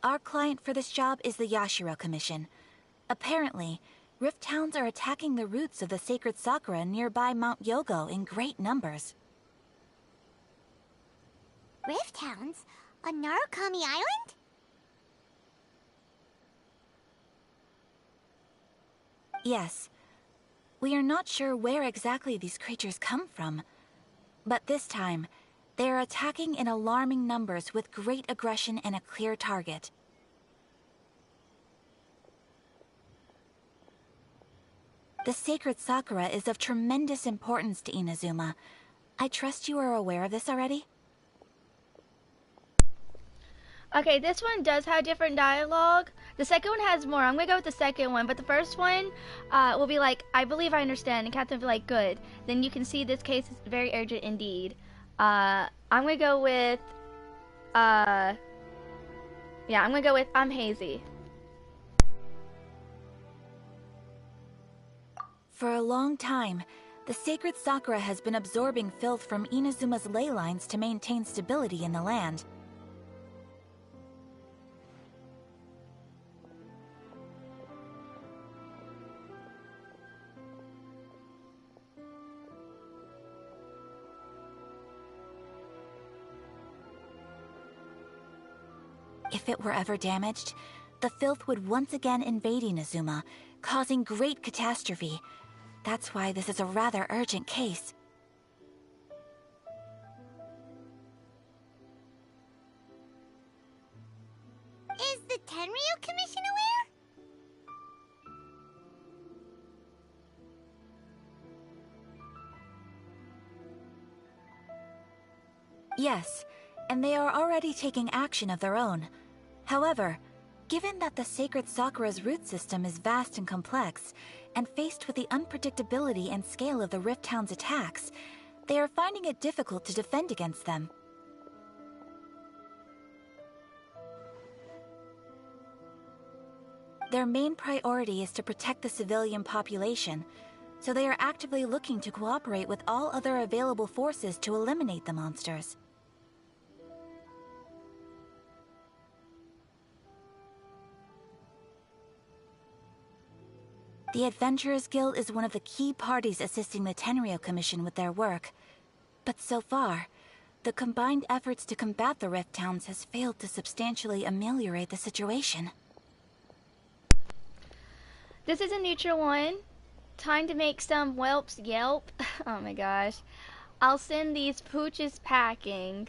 Our client for this job is the Yashiro Commission. Apparently, Rift Towns are attacking the roots of the sacred Sakura nearby Mount Yogo in great numbers. Rift Towns? On Narukami Island? Yes. We are not sure where exactly these creatures come from. But this time, they are attacking in alarming numbers with great aggression and a clear target. The sacred Sakura is of tremendous importance to Inazuma. I trust you are aware of this already? Okay, this one does have different dialogue. The second one has more. I'm gonna go with the second one, but the first one will be like, I believe I understand, and Catherine will be like, good. Then you can see this case is very urgent indeed. I'm gonna go with, I'm gonna go with, I'm hazy. For a long time, the sacred Sakura has been absorbing filth from Inazuma's ley lines to maintain stability in the land. If it were ever damaged, the filth would once again invade Inazuma, causing great catastrophe. That's why this is a rather urgent case. Is the Tenryu Commission aware? Yes, and they are already taking action of their own. However, given that the sacred Sakura's root system is vast and complex, and faced with the unpredictability and scale of the Rift Town's attacks, they are finding it difficult to defend against them. Their main priority is to protect the civilian population, so they are actively looking to cooperate with all other available forces to eliminate the monsters. The Adventurers Guild is one of the key parties assisting the Tenryou Commission with their work. But so far, the combined efforts to combat the Rift Towns has failed to substantially ameliorate the situation. This is a neutral one. Time to make some whelps yelp. Oh my gosh. I'll send these pooches packing.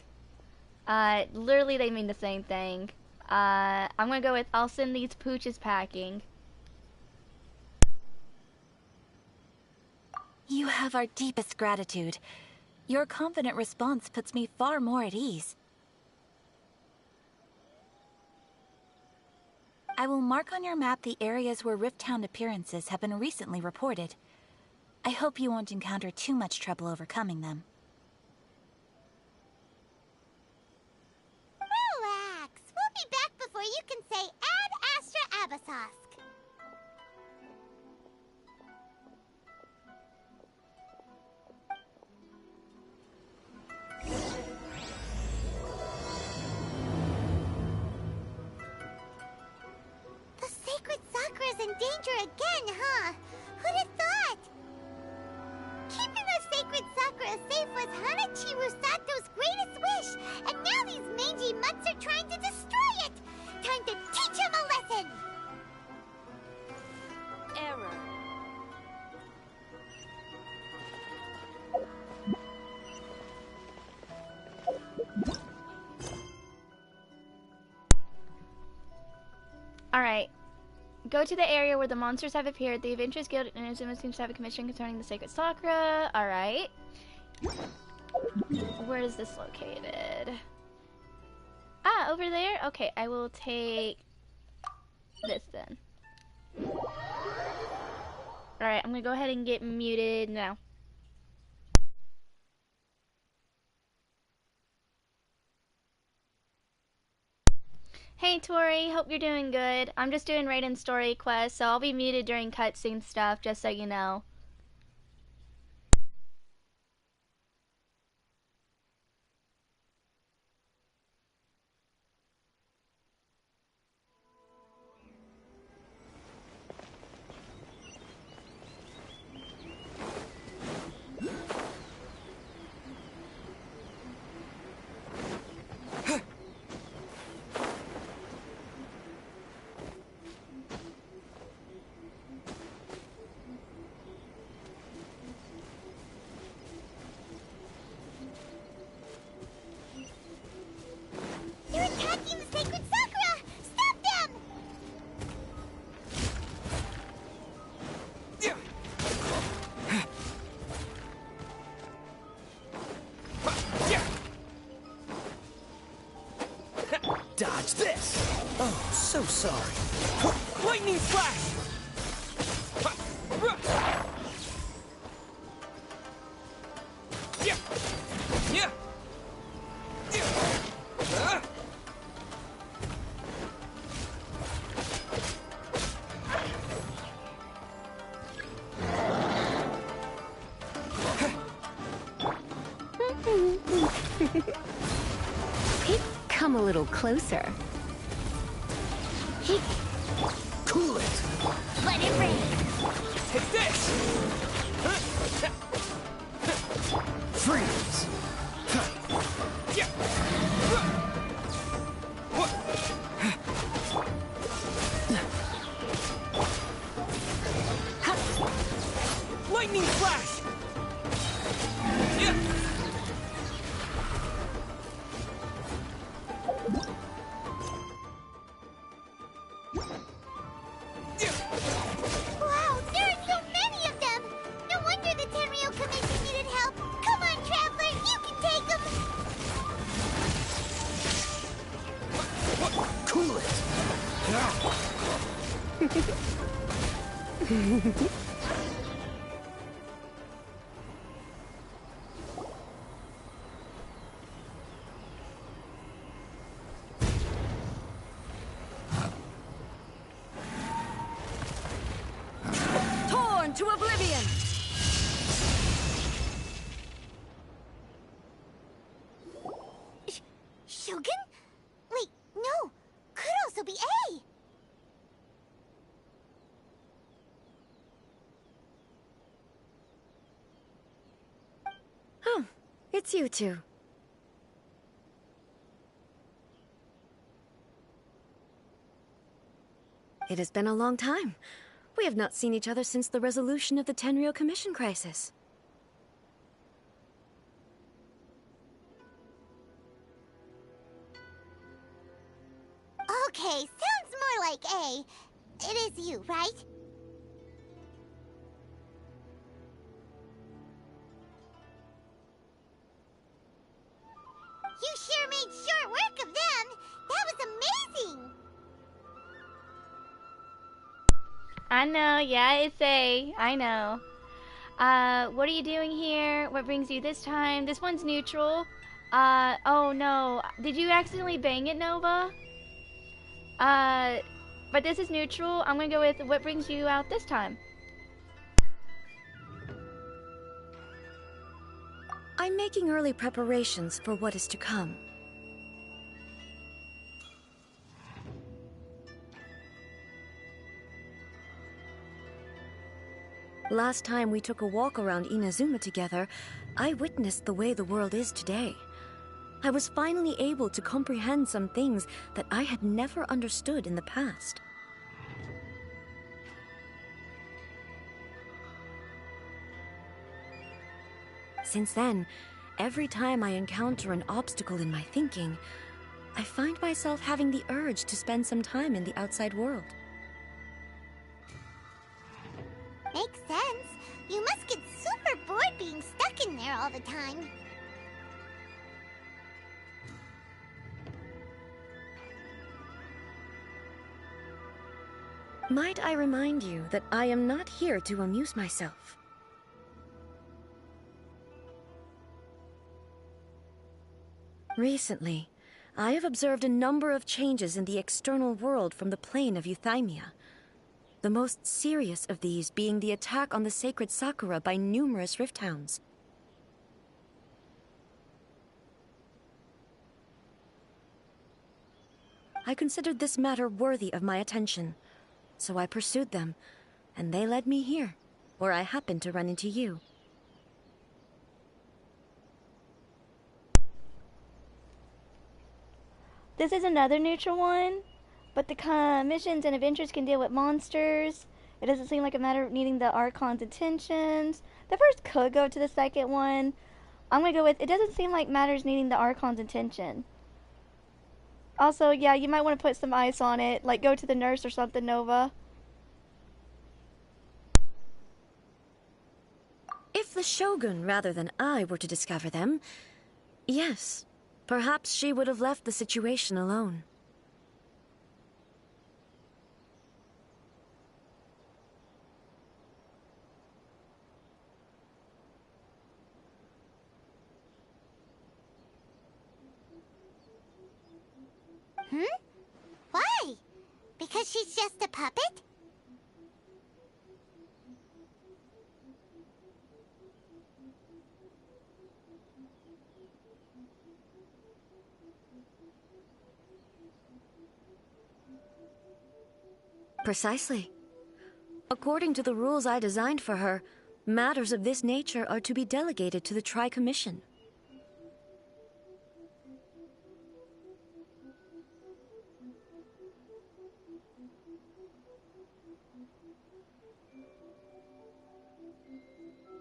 Literally they mean the same thing. I'm gonna go with I'll send these pooches packing. You have our deepest gratitude. Your confident response puts me far more at ease. I will mark on your map the areas where Rift Town appearances have been recently reported. I hope you won't encounter too much trouble overcoming them. Relax. We'll be back before you can say Ad Astra Abysos. The sacred Sakura's in danger again, huh? Who'd have thought? Keeping the sacred Sakura safe was Hanachiru Sato's greatest wish, and now these mangy mutts are trying to destroy it! Time to teach him a lesson! Error. Alright. Go to the area where the monsters have appeared. The Adventurers Guild and Inazuma seems to have a commission concerning the sacred Sakura. Alright. Where is this located? Ah, over there? Okay, I will take this then. Alright, I'm gonna go ahead and get muted now. Hey Tori, hope you're doing good. I'm just doing Raiden's story quest, so I'll be muted during cutscene stuff, just so you know. They're attacking the sacred Sakura! Stop them! Dodge this! Oh, so sorry. Lightning flash! Come a little closer. Cool it! Let it rain! Take this! Freeze! Lightning flash! Wow, there are so many of them! No wonder the Tenryou Commission needed help! Come on, Traveler, you can take them! Cool it! Torn to oblivion! Shogun? Wait, no! Could also be A! It's you two. It has been a long time. We have not seen each other since the resolution of the Tenryou Commission crisis. Okay, sounds more like A. It is you, right? You sure made short work of them. That was amazing. I know, yeah, it's A. I know. What are you doing here? What brings you this time? This one's neutral. Oh no. Did you accidentally bang it, Nova? But this is neutral. I'm gonna go with what brings you out this time. I'm making early preparations for what is to come. Last time we took a walk around Inazuma together, I witnessed the way the world is today. I was finally able to comprehend some things that I had never understood in the past. Since then, every time I encounter an obstacle in my thinking, I find myself having the urge to spend some time in the outside world. Makes sense. You must get super bored being stuck in there all the time. Might I remind you that I am not here to amuse myself. Recently, I have observed a number of changes in the external world from the plane of Euthymia. The most serious of these being the attack on the sacred Sakura by numerous rift hounds. I considered this matter worthy of my attention, so I pursued them, and they led me here, where I happened to run into you. This is another neutral one, but the missions and adventures can deal with monsters. It doesn't seem like a matter of needing the Archon's attentions. The first could go to the second one. I'm gonna go with, it doesn't seem like matters needing the Archon's attention. Also, yeah, you might want to put some ice on it, like go to the nurse or something, Nova. If the Shogun rather than I were to discover them, yes, perhaps she would have left the situation alone. Why? Because she's just a puppet? Precisely. According to the rules I designed for her, matters of this nature are to be delegated to the Tri-Commission.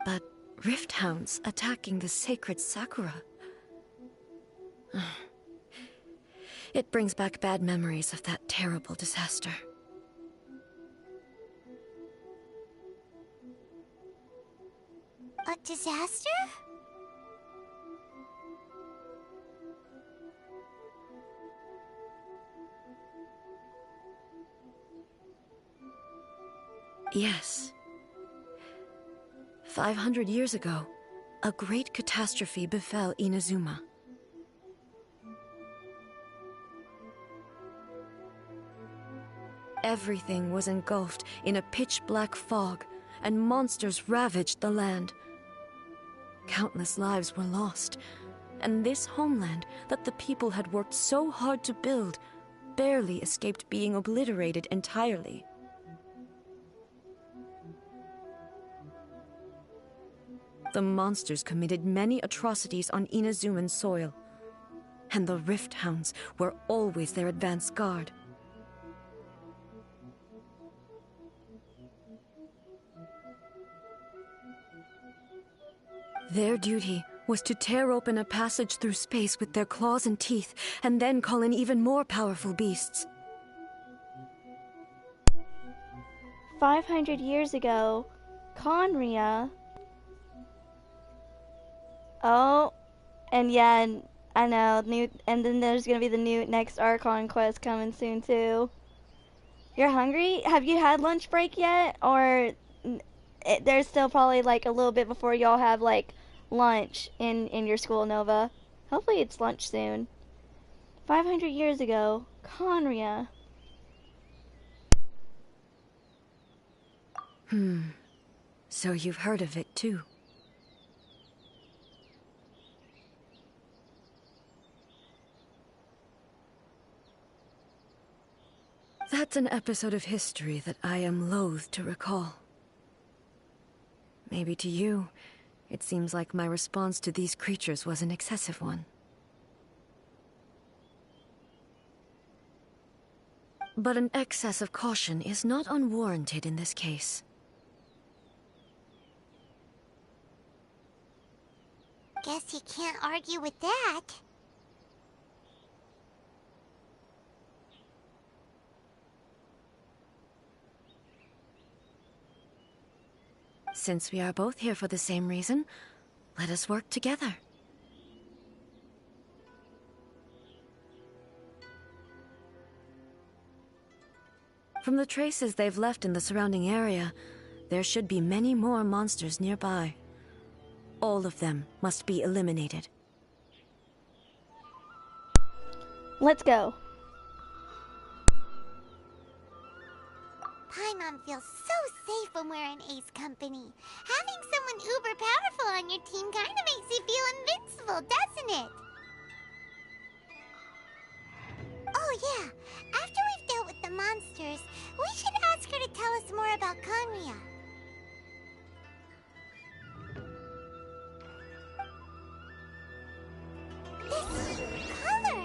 But rift hounds attacking the sacred Sakura... It brings back bad memories of that terrible disaster. A disaster? Yes. 500 years ago, a great catastrophe befell Inazuma. Everything was engulfed in a pitch-black fog, and monsters ravaged the land. Countless lives were lost, and this homeland that the people had worked so hard to build barely escaped being obliterated entirely. The monsters committed many atrocities on Inazuman soil, and the Rift Hounds were always their advance guard. Their duty was to tear open a passage through space with their claws and teeth, and then call in even more powerful beasts. 500 years ago, Conria. Oh, and yeah, I know, and then there's gonna be the new next Archon quest coming soon too. You're hungry? Have you had lunch break yet? Or there's still probably like a little bit before y'all have like lunch in your school, Nova. Hopefully it's lunch soon. 500 years ago, Conria. So you've heard of it too. That's an episode of history that I am loath to recall. Maybe to you, it seems like my response to these creatures was an excessive one. But an excess of caution is not unwarranted in this case. Guess you can't argue with that. Since we are both here for the same reason, let us work together. From the traces they've left in the surrounding area, there should be many more monsters nearby. All of them must be eliminated. Let's go. Paimon feels so safe when we're in Ace company. Having someone uber powerful on your team kind of makes you feel invincible, doesn't it? Oh yeah, after we've dealt with the monsters, we should ask her to tell us more about Conria. This color!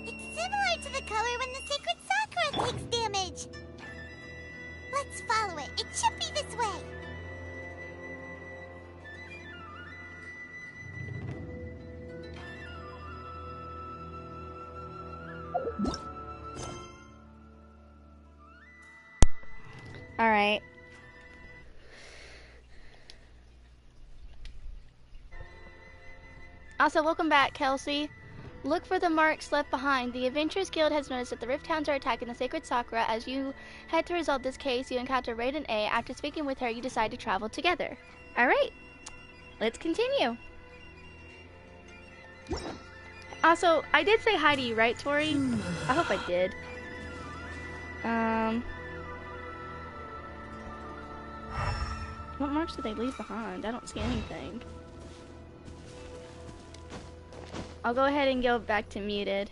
It's similar to the color when the sacred Sakura takes damage. Let's follow it. It should be this way. All right. Also, welcome back, Kelsey. Look for the marks left behind. The Adventurers Guild has noticed that the Rift Hounds are attacking the Sacred Sakura. As you head to resolve this case, you encounter Raiden A. After speaking with her, you decide to travel together. Alright, let's continue. Also, I did say hi to you, right, Tori? I hope I did. What marks did they leave behind? I don't see anything. I'll go ahead and go back to muted.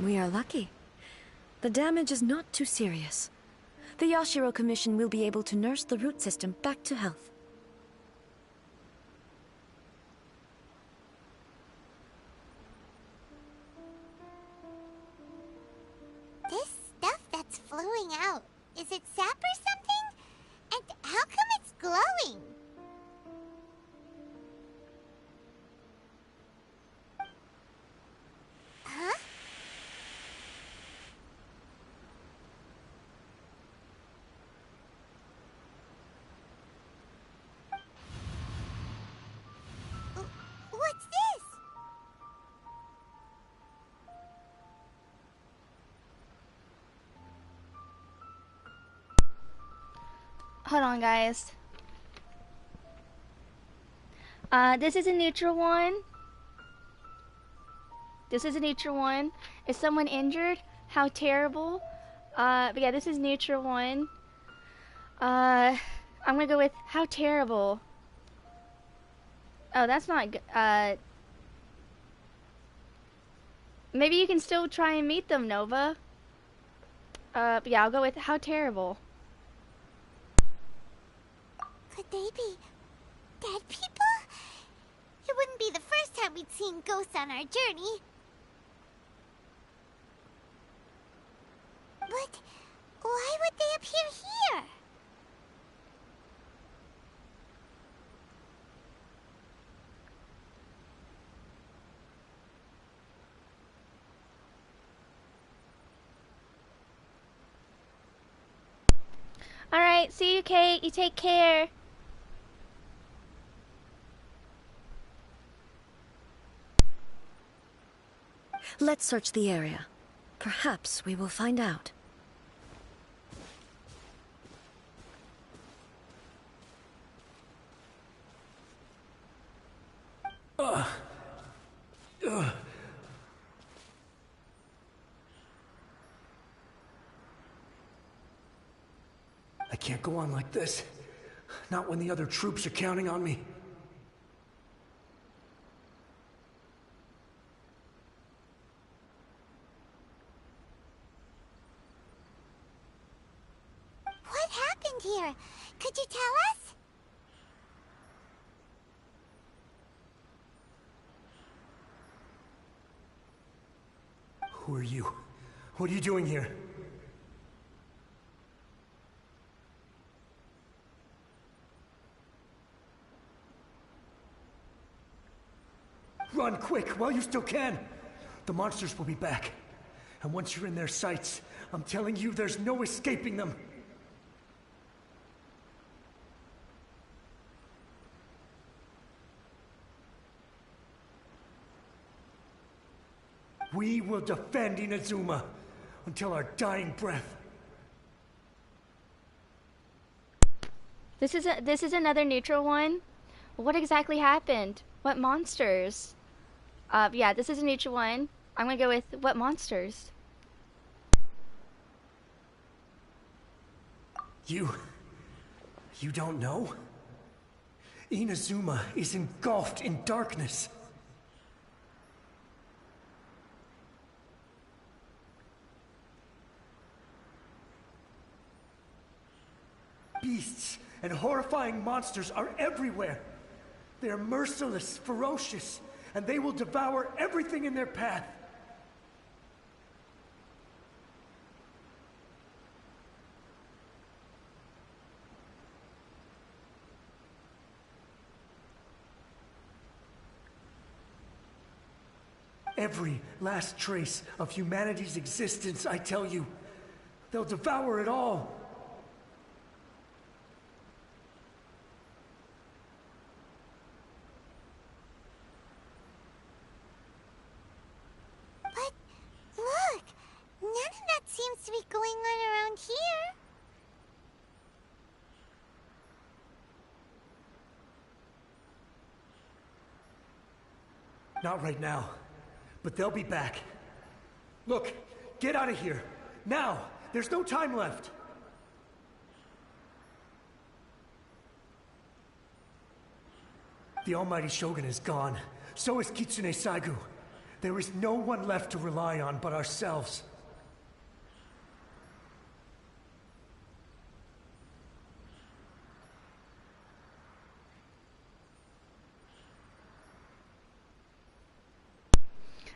We are lucky. The damage is not too serious. The Yashiro Commission will be able to nurse the root system back to health. This stuff that's flowing out, is it sap or something? And how come it's glowing? Huh? What's this? Hold on, guys. This is a neutral one. This is a neutral one. Is someone injured? How terrible. But yeah, this is neutral one. I'm gonna go with how terrible. Oh, that's not good. Maybe you can still try and meet them, Nova. But yeah, I'll go with how terrible. Could they be dead people? It wouldn't be the first time we'd seen ghosts on our journey. But why would they appear here? Alright, see you, Kate. You take care. Let's search the area. Perhaps we will find out. I can't go on like this. Not when the other troops are counting on me. What happened here? Could you tell us? Who are you? What are you doing here? Run quick while you still can. The monsters will be back. And once you're in their sights, I'm telling you, there's no escaping them. We will defend Inazuma until our dying breath. This is another neutral one. What exactly happened? What monsters? Yeah, this is a neutral one. I'm gonna go with what monsters? You don't know? Inazuma is engulfed in darkness. Beasts and horrifying monsters are everywhere. They are merciless, ferocious, and they will devour everything in their path. Every last trace of humanity's existence, I tell you. They'll devour it all. But look, none of that seems to be going on around here. Not right now. But they'll be back. Look, get out of here. Now! There's no time left! The almighty shogun is gone. So is Kitsune Saigu. There is no one left to rely on but ourselves.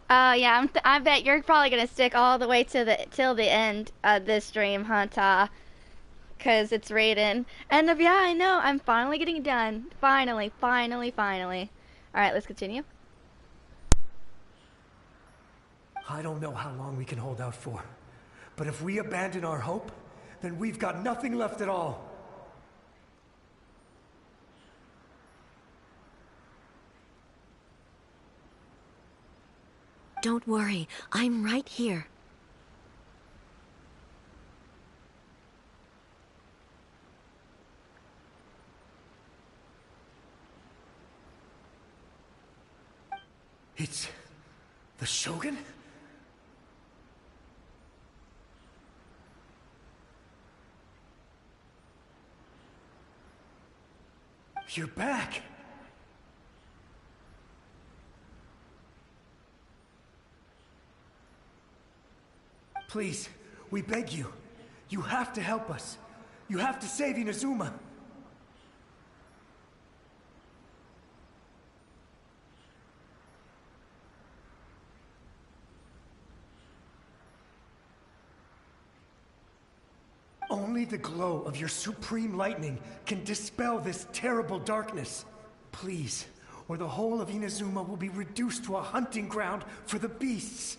Yeah, I bet you're probably gonna stick all the way to till the end of this stream, huh, Ta? Cause it's Raiden. And yeah, I know, I'm finally getting done. Finally, finally, finally. Alright, let's continue. I don't know how long we can hold out for, but if we abandon our hope, then we've got nothing left at all. Don't worry, I'm right here. It's the Shogun? You're back! Please, we beg you. You have to help us. You have to save Inazuma. Only the glow of your supreme lightning can dispel this terrible darkness. Please, or the whole of Inazuma will be reduced to a hunting ground for the beasts.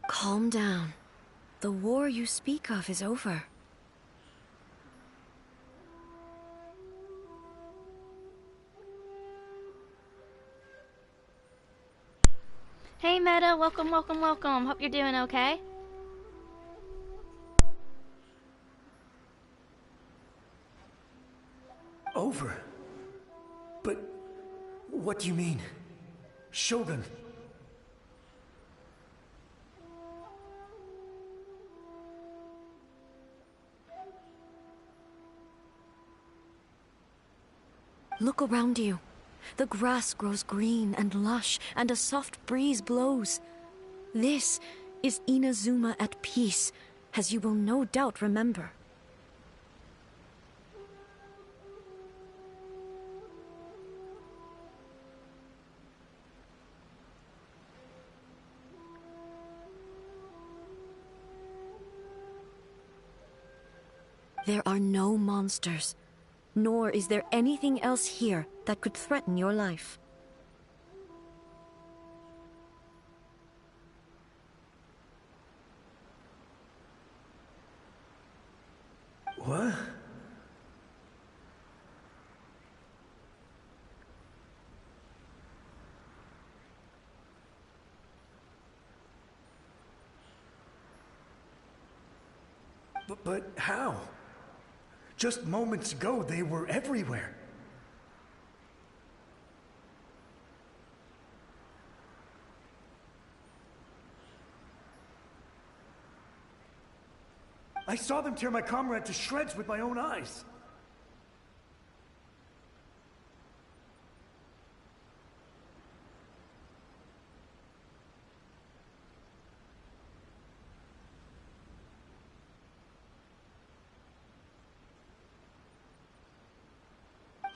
Calm down. The war you speak of is over. Hey Meta, welcome, welcome, welcome. Hope you're doing okay. Over? But what do you mean? Shogun? Look around you. The grass grows green and lush, and a soft breeze blows. This is Inazuma at peace, as you will no doubt remember. There are no monsters. Nor is there anything else here that could threaten your life. What? But how? Just moments ago, they were everywhere. I saw them tear my comrade to shreds with my own eyes.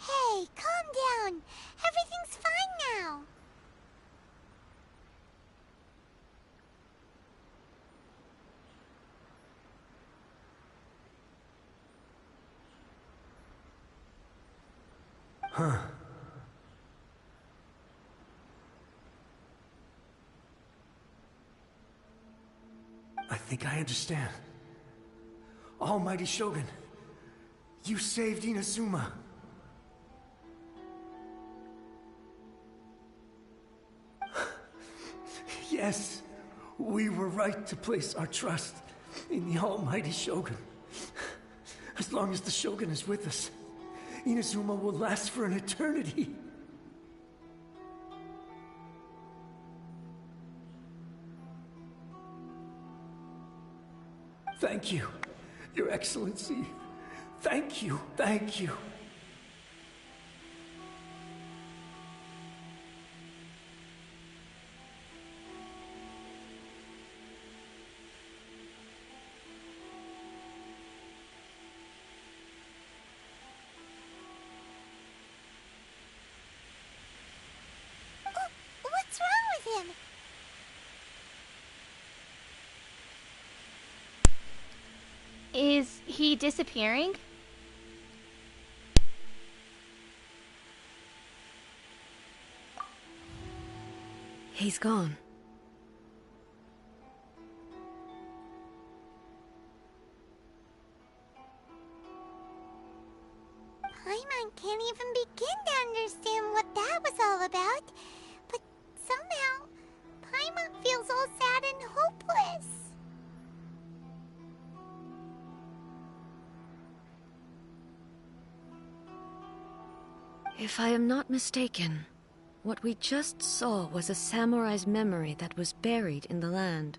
Hey, calm down. Everything's fine now. Huh. I think I understand. Almighty Shogun, you saved Inazuma. Yes, we were right to place our trust in the Almighty Shogun. As long as the Shogun is with us, Inazuma will last for an eternity. Thank you, Your Excellency. Thank you, thank you. What's wrong with him? Is he disappearing? He's gone. Paimon can't even begin to understand what that was all about. But somehow, Paimon feels all sad and hopeless. If I am not mistaken, what we just saw was a samurai's memory that was buried in the land.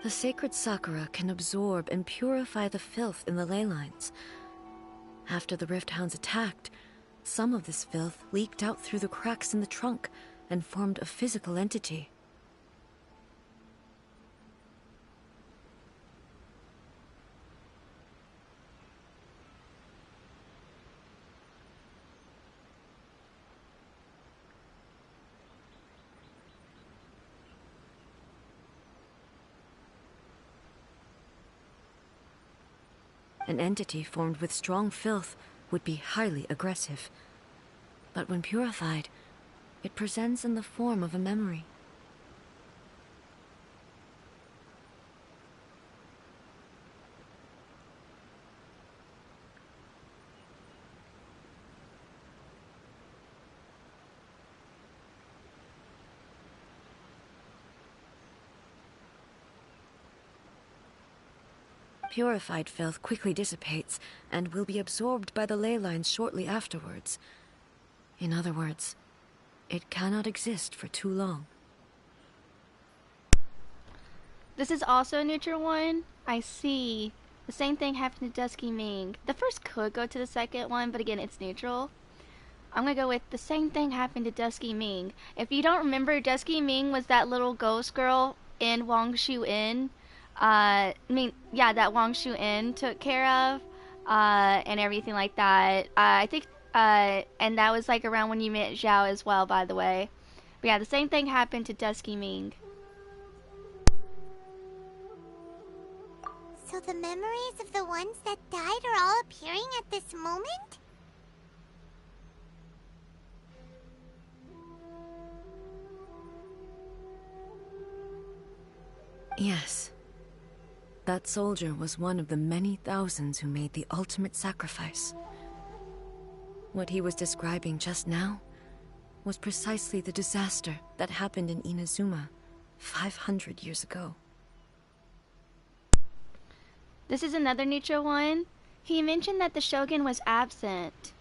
The sacred sakura can absorb and purify the filth in the ley lines. After the Rift Hounds attacked, some of this filth leaked out through the cracks in the trunk and formed a physical entity. An entity formed with strong filth would be highly aggressive. But when purified, it presents in the form of a memory. Purified filth quickly dissipates and will be absorbed by the ley lines shortly afterwards. In other words, it cannot exist for too long. This is also a neutral one. I see. The same thing happened to Dusky Ming. The first could go to the second one, but again, it's neutral. I'm gonna go with the same thing happened to Dusky Ming. If you don't remember, Dusky Ming was that little ghost girl in Wangshu Inn. That Wangshu Inn took care of, and everything like that. I think, and that was like around when you met Zhao as well, by the way. But yeah, the same thing happened to Dusky Ming. So the memories of the ones that died are all appearing at this moment? Yes. That soldier was one of the many thousands who made the ultimate sacrifice. What he was describing just now was precisely the disaster that happened in Inazuma 500 years ago. This is another neutral one. He mentioned that the shogun was absent.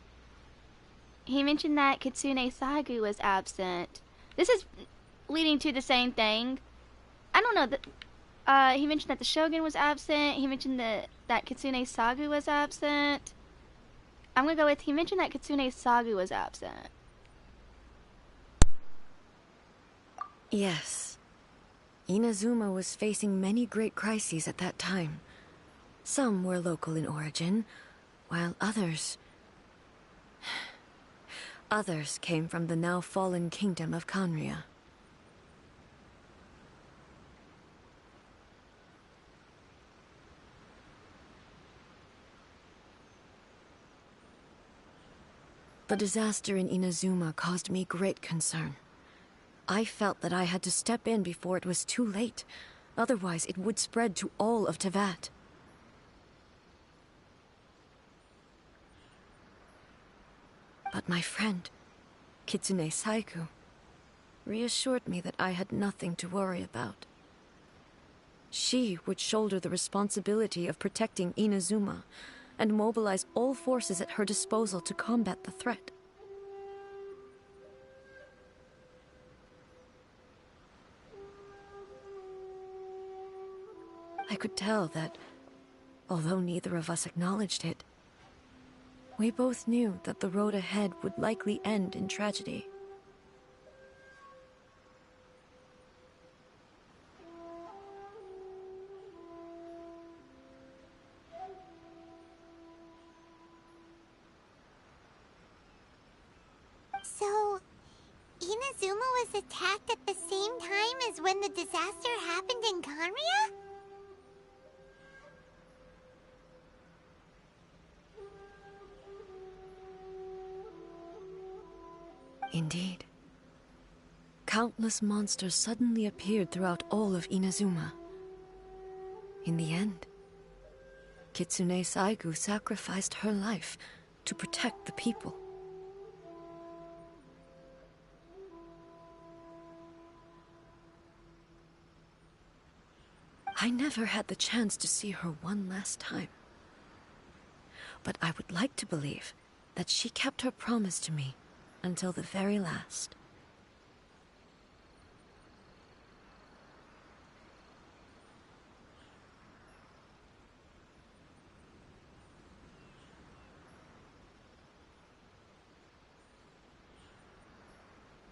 He mentioned that Kitsune Sagu was absent. This is leading to the same thing. I don't know. He mentioned that the shogun was absent. He mentioned that Kitsune Sagu was absent. I'm gonna go with he mentioned that Kitsune Sagu was absent. Yes. Inazuma was facing many great crises at that time. Some were local in origin, while others came from the now fallen kingdom of Kanria. The disaster in Inazuma caused me great concern. I felt that I had to step in before it was too late. Otherwise, it would spread to all of Tevat. But my friend, Kitsune Saiku, reassured me that I had nothing to worry about. She would shoulder the responsibility of protecting Inazuma and mobilize all forces at her disposal to combat the threat. I could tell that, although neither of us acknowledged it, we both knew that the road ahead would likely end in tragedy. So, Inazuma was attacked at the same time as when the disaster happened in Conria? Indeed. Countless monsters suddenly appeared throughout all of Inazuma. In the end, Kitsune Saigu sacrificed her life to protect the people. I never had the chance to see her one last time. But I would like to believe that she kept her promise to me until the very last.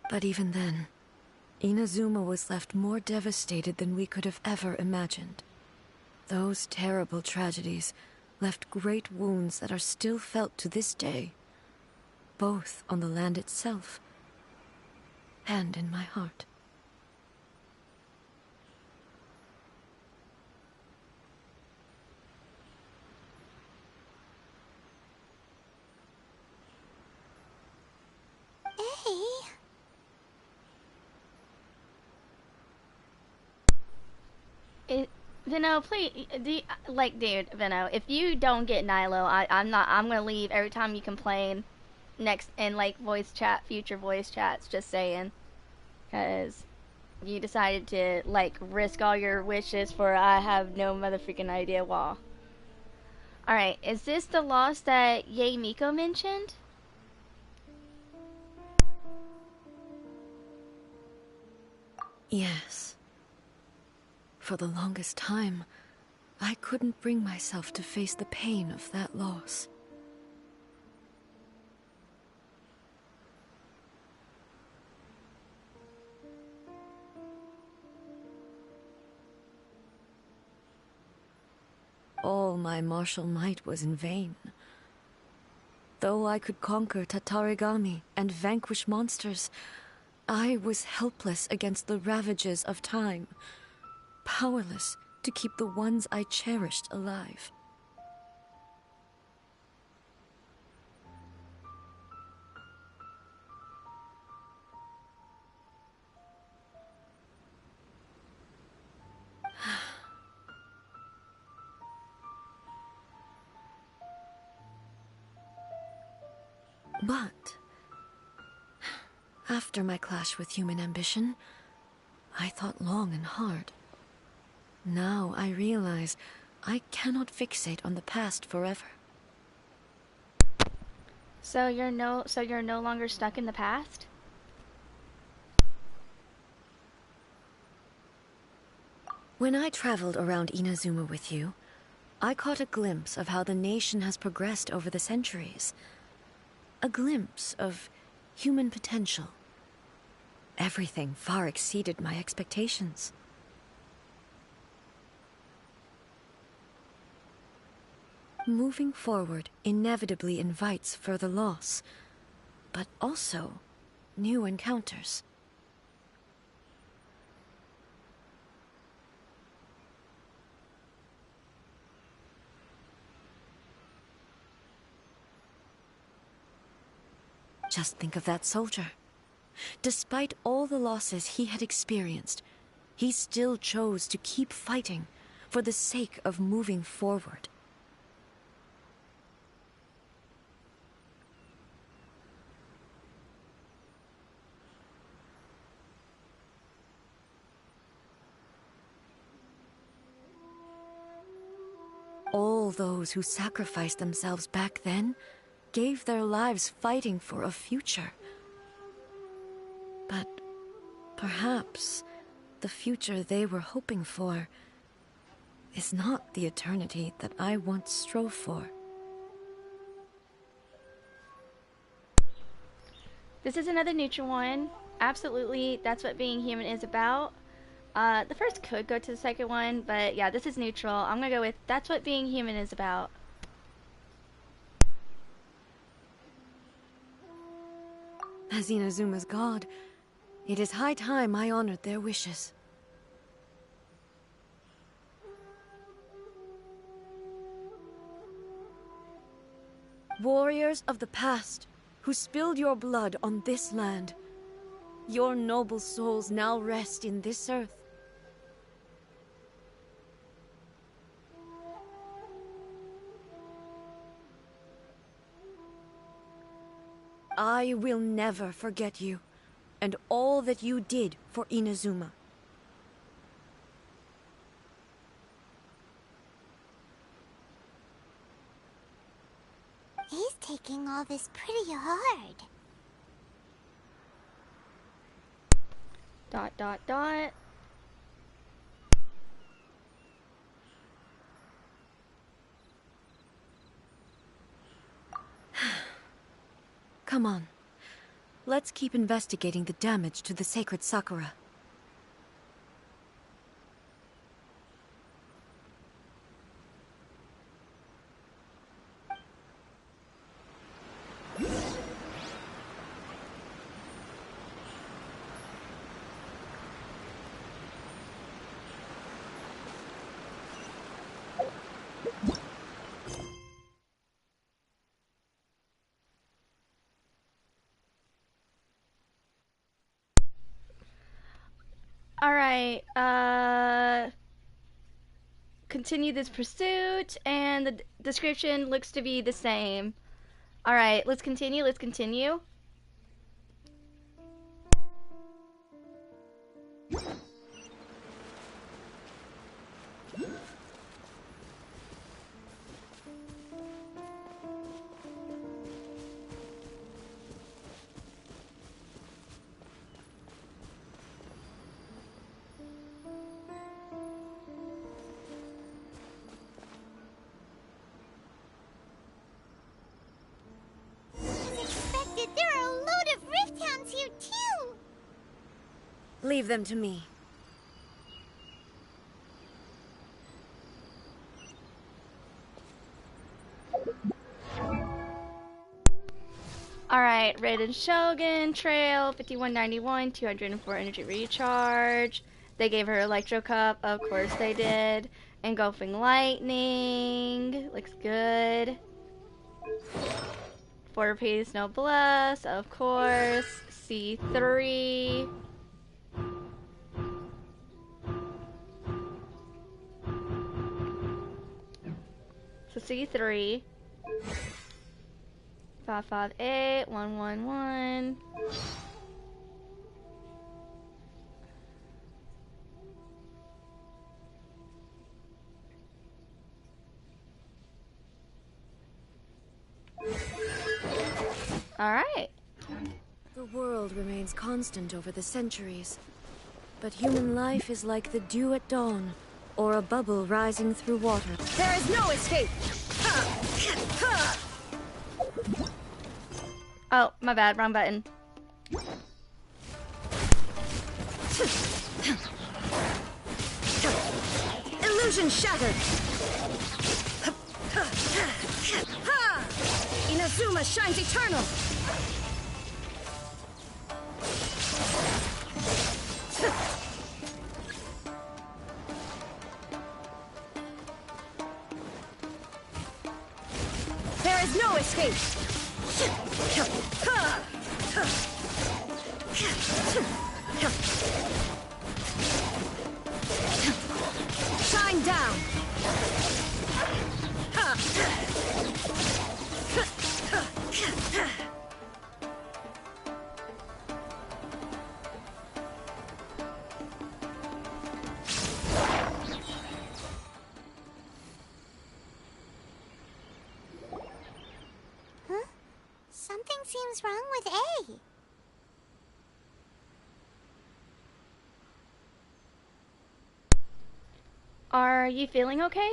But even then, Inazuma was left more devastated than we could have ever imagined. Those terrible tragedies left great wounds that are still felt to this day, both on the land itself and in my heart. Vino, please, dude, Vino, if you don't get Nilo, I'm gonna leave every time you complain next in, voice chat, future voice chats, just saying. Because you decided to, risk all your wishes for I have no motherfucking idea why. Alright, is this the loss that Yae Miko mentioned? Yes. For the longest time, I couldn't bring myself to face the pain of that loss. All my martial might was in vain. Though I could conquer Tatarigami and vanquish monsters, I was helpless against the ravages of time, powerless to keep the ones I cherished alive. But after my clash with human ambition, I thought long and hard. Now I realize I cannot fixate on the past forever. So you're no longer stuck in the past? When I traveled around Inazuma with you, I caught a glimpse of how the nation has progressed over the centuries. A glimpse of human potential. Everything far exceeded my expectations. Moving forward inevitably invites further loss, but also new encounters. Just think of that soldier. Despite all the losses he had experienced, he still chose to keep fighting for the sake of moving forward. All those who sacrificed themselves back then gave their lives fighting for a future. But perhaps the future they were hoping for is not the eternity that I once strove for. This is another neutral one. Absolutely, that's what being human is about. The first could go to the second one, but yeah, this is neutral. I'm gonna go with that's what being human is about. As Inazuma's god, it is high time I honored their wishes. Warriors of the past, who spilled your blood on this land, your noble souls now rest in this earth. I will never forget you, and all that you did for Inazuma. He's taking all this pretty hard. Dot dot dot. Come on. Let's keep investigating the damage to the sacred Sakura. Alright, continue this pursuit, and the description looks to be the same. Alright, let's continue, let's continue. There are a load of rift hounds here too! Leave them to me. Alright, Raiden Shogun, Trail, 5191, 204 energy recharge. They gave her Electro Cup, of course they did. Engulfing Lightning, looks good. 4-piece Noblesse, of course. C3. So C3. 558, 111. All right. The world remains constant over the centuries, but human life is like the dew at dawn, or a bubble rising through water. There is no escape! Oh, my bad, wrong button. Illusion shattered! Inazuma shines eternal! There is no escape! Shine down! Huh? Something seems wrong with A. Are you feeling okay?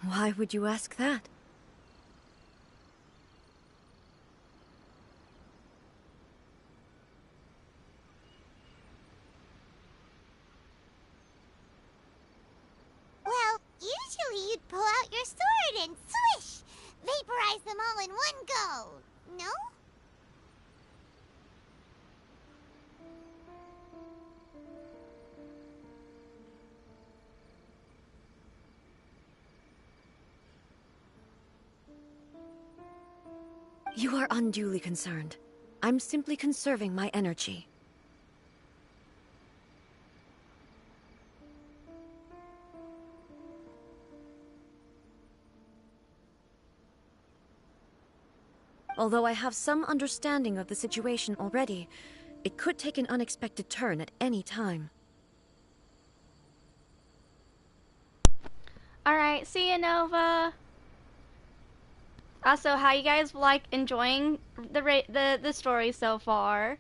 Why would you ask that? Well, usually you'd pull out your sword and swish! Vaporize them all in one go! No? You are unduly concerned. I'm simply conserving my energy. Although I have some understanding of the situation already, it could take an unexpected turn at any time. Alright, see you, Nova. Also, how you guys like enjoying the story so far?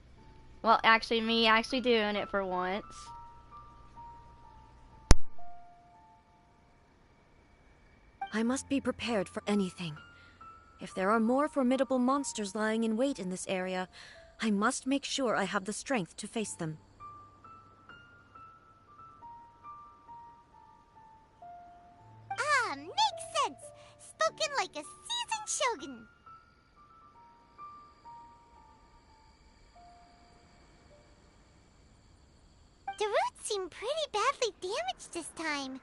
Well, actually, me actually doing it for once. I must be prepared for anything. If there are more formidable monsters lying in wait in this area, I must make sure I have the strength to face them. Ah, makes sense! Spoken like a seasoned shogun! The roots seem pretty badly damaged this time.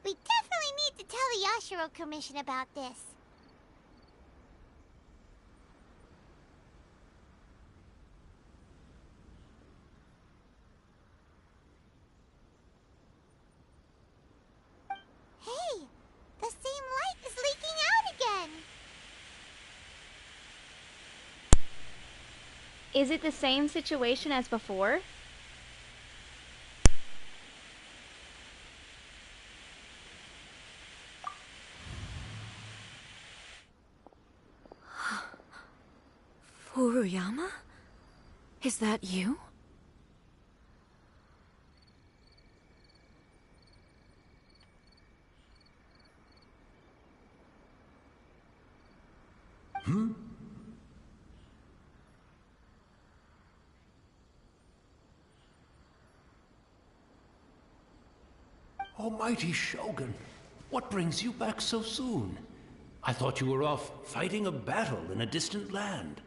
We definitely need to tell the Yashiro Commission about this. Hey, the same light is leaking out again. Is it the same situation as before? Furuyama? Is that you? Hmm? Almighty Shogun, what brings you back so soon? I thought you were off fighting a battle in a distant land.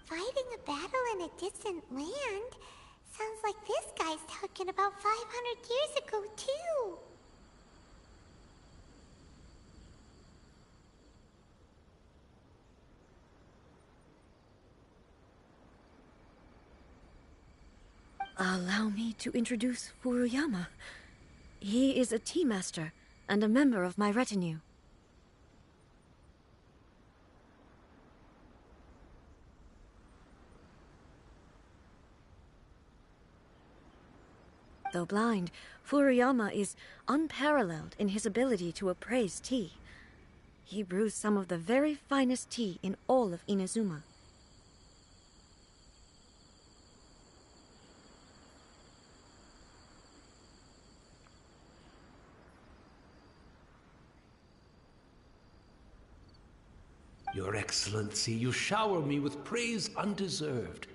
Fighting a battle in a distant land? Sounds like this guy's talking about 500 years ago, too. Allow me to introduce Furuyama. He is a tea master and a member of my retinue. Though blind, Furuyama is unparalleled in his ability to appraise tea. He brews some of the very finest tea in all of Inazuma. Your Excellency, you shower me with praise undeserved.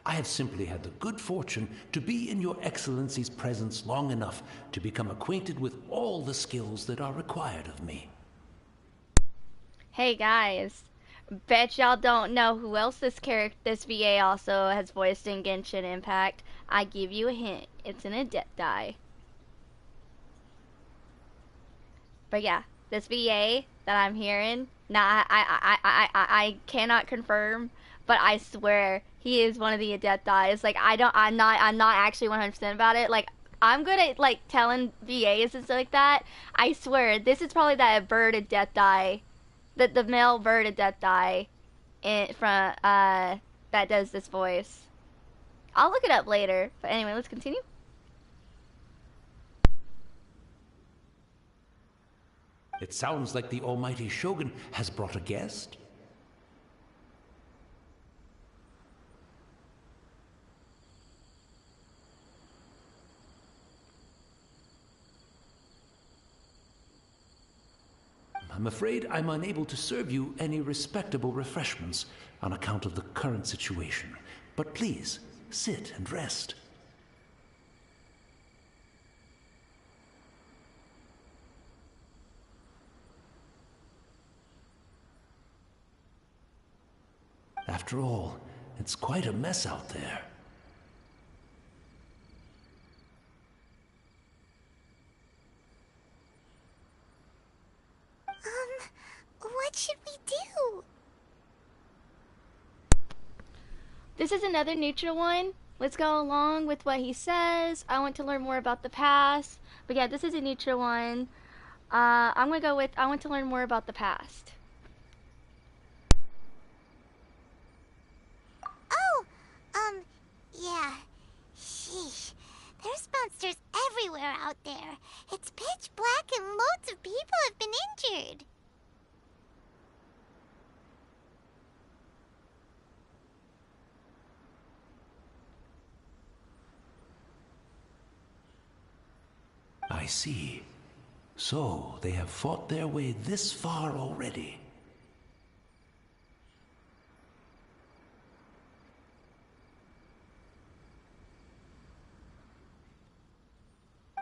I have simply had the good fortune to be in Your Excellency's presence long enough to become acquainted with all the skills that are required of me. Hey guys, bet y'all don't know who else this VA also has voiced in Genshin Impact. I give you a hint. It's an Adepti. But yeah, this VA that I'm hearing, nah, I cannot confirm, but I swear he is one of the Adepti. Like I'm not actually 100% about it. Like I'm good at like telling VAs and stuff like that. I swear this is probably that bird Adepti the male bird at Death Die from that does this voice. I'll look it up later. But anyway, let's continue. It sounds like the almighty Shogun has brought a guest. I'm afraid I'm unable to serve you any respectable refreshments on account of the current situation. But please, sit and rest. After all, it's quite a mess out there. What should we do? This is another neutral one. Let's go along with what he says. I want to learn more about the past. But yeah, this is a neutral one. I'm gonna go with I want to learn more about the past. Oh, yeah. Sheesh. There's monsters everywhere out there. It's pitch black and loads of people have been injured. I see. So, they have fought their way this far already.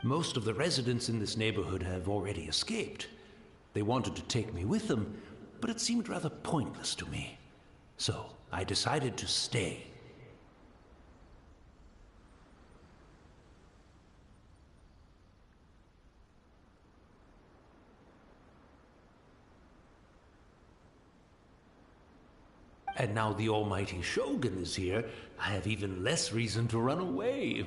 Most of the residents in this neighborhood have already escaped. They wanted to take me with them, but it seemed rather pointless to me. So, I decided to stay. And now the almighty Shogun is here, I have even less reason to run away.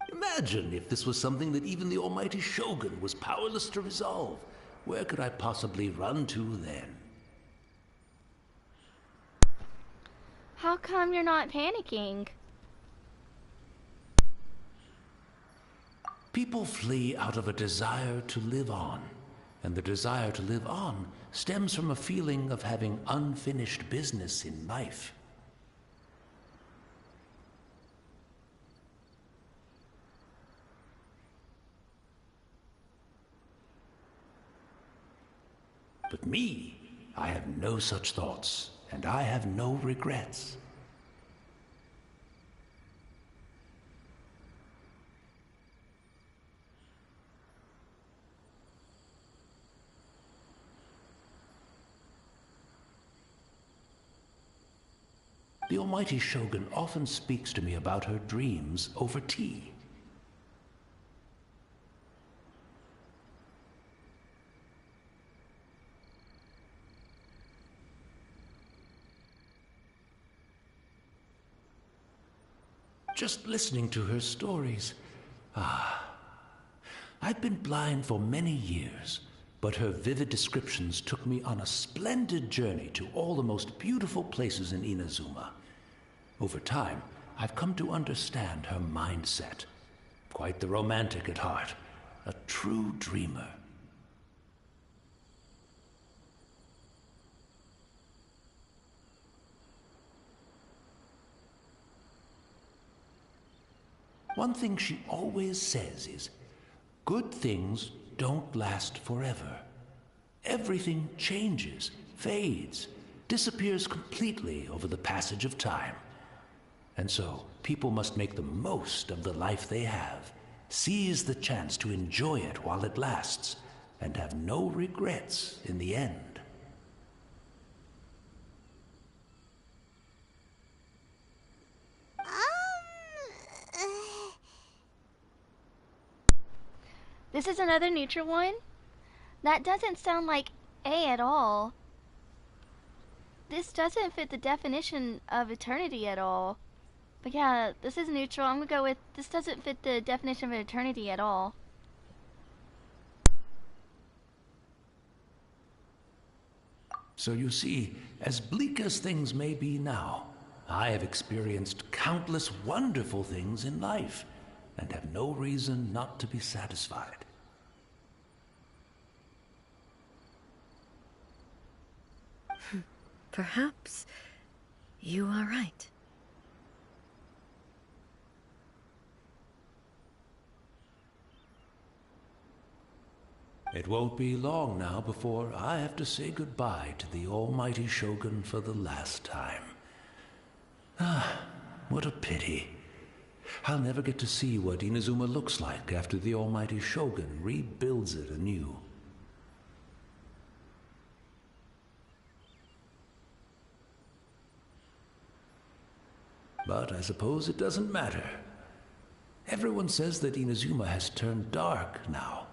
Imagine if this was something that even the almighty Shogun was powerless to resolve. Where could I possibly run to then? How come you're not panicking? People flee out of a desire to live on, and the desire to live on stems from a feeling of having unfinished business in life. But me, I have no such thoughts, and I have no regrets. The almighty Shogun often speaks to me about her dreams over tea. Just listening to her stories. I've been blind for many years, but her vivid descriptions took me on a splendid journey to all the most beautiful places in Inazuma. Over time, I've come to understand her mindset. Quite the romantic at heart, a true dreamer. One thing she always says is, good things don't last forever. Everything changes, fades, disappears completely over the passage of time. And so, people must make the most of the life they have, seize the chance to enjoy it while it lasts, and have no regrets in the end. This is another neutral one? That doesn't sound like A at all. This doesn't fit the definition of eternity at all. But yeah, this is neutral. I'm gonna go with this doesn't fit the definition of an eternity at all. So you see, as bleak as things may be now, I have experienced countless wonderful things in life, and have no reason not to be satisfied. Perhaps you are right. It won't be long now before I have to say goodbye to the almighty Shogun for the last time. Ah, what a pity. I'll never get to see what Inazuma looks like after the almighty Shogun rebuilds it anew. But I suppose it doesn't matter. Everyone says that Inazuma has turned dark now.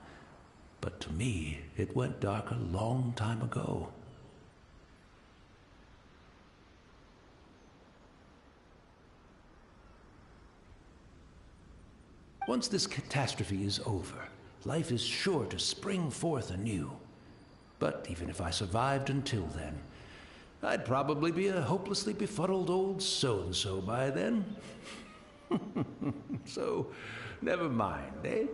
But to me, it went dark a long time ago. Once this catastrophe is over, life is sure to spring forth anew. But even if I survived until then, I'd probably be a hopelessly befuddled old so-and-so by then. So, never mind, eh?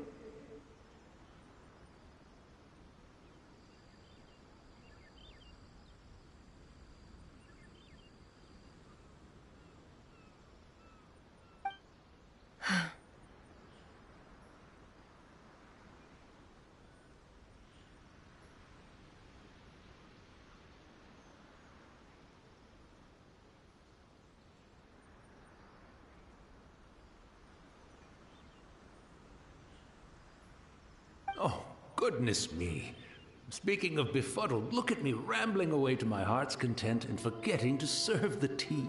Oh, goodness me. Speaking of befuddled, look at me rambling away to my heart's content and forgetting to serve the tea.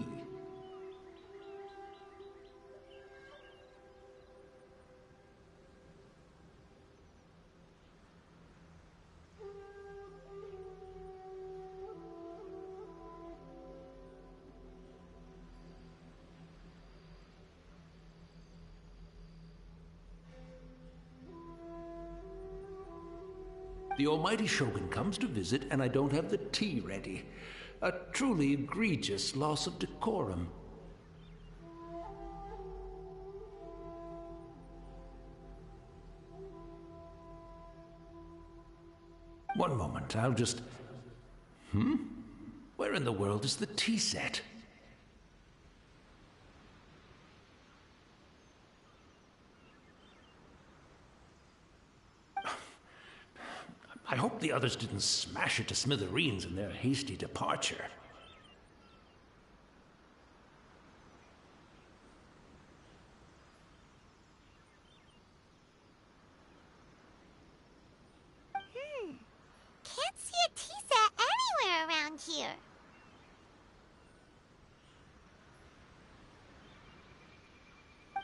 The almighty Shogun comes to visit and I don't have the tea ready. A truly egregious loss of decorum. One moment, I'll just... Where in the world is the tea set? I hope the others didn't smash it to smithereens in their hasty departure. Can't see a tea set anywhere around here.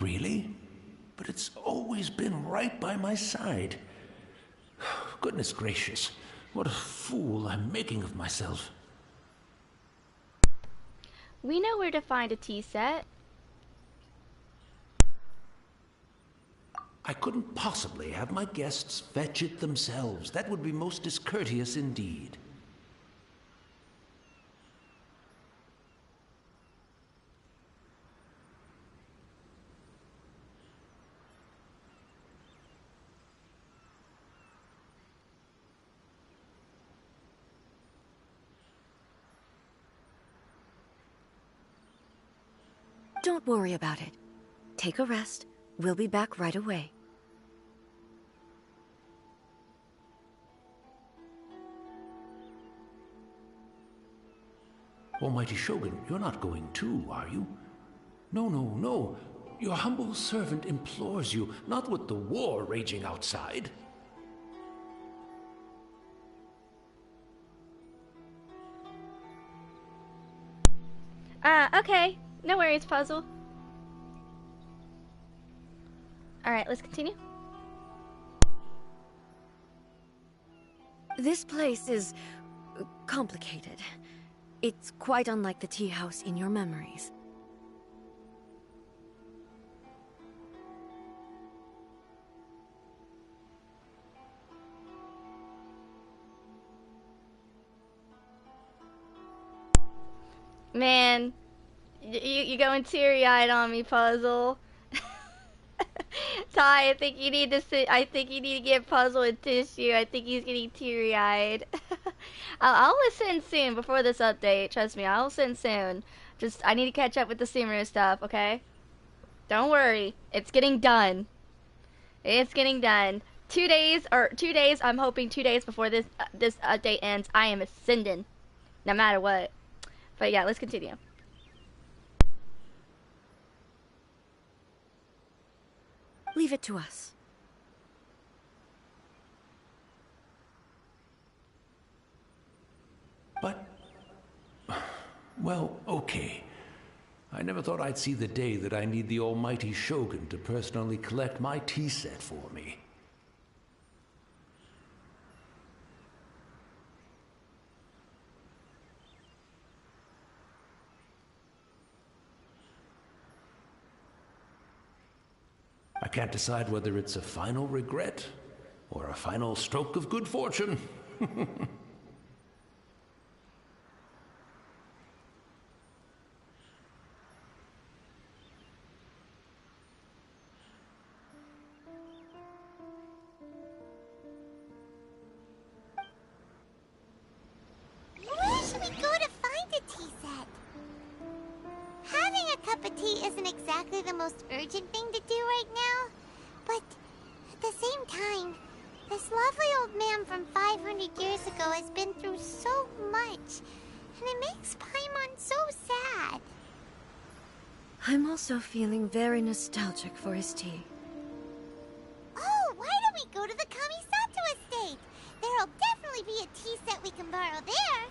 Really? But it's always been right by my side. Goodness gracious, what a fool I'm making of myself. We know where to find a tea set. I couldn't possibly have my guests fetch it themselves. That would be most discourteous indeed. Don't worry about it. Take a rest. We'll be back right away. Almighty Shogun, you're not going too, are you? No, no, no. Your humble servant implores you, not with the war raging outside. Okay. No worries, Puzzle. Alright, let's continue. This place is complicated. It's quite unlike the tea house in your memories. Man, you going teary-eyed on me, Puzzle. Ty, I think you need to sit. I think you need to get Puzzle a tissue. I think he's getting teary-eyed. I'll listen soon before this update. Trust me, I'll listen soon. Just I need to catch up with the Sumeru stuff. Okay? Don't worry, it's getting done. It's getting done. 2 days, or 2 days. I'm hoping 2 days before this update ends. I am ascending, no matter what. But yeah, let's continue. Leave it to us. But, well, okay. I never thought I'd see the day that I need the almighty shogun to personally collect my tea set for me. I can't decide whether it's a final regret or a final stroke of good fortune. Where should we go to find a tea set? Having a cup of tea isn't exactly the most urgent thing to do right now, but at the same time, this lovely old man from 500 years ago has been through so much, and it makes Paimon so sad. I'm also feeling very nostalgic for his tea. Oh, why don't we go to the Kamisato estate? There'll definitely be a tea set we can borrow there.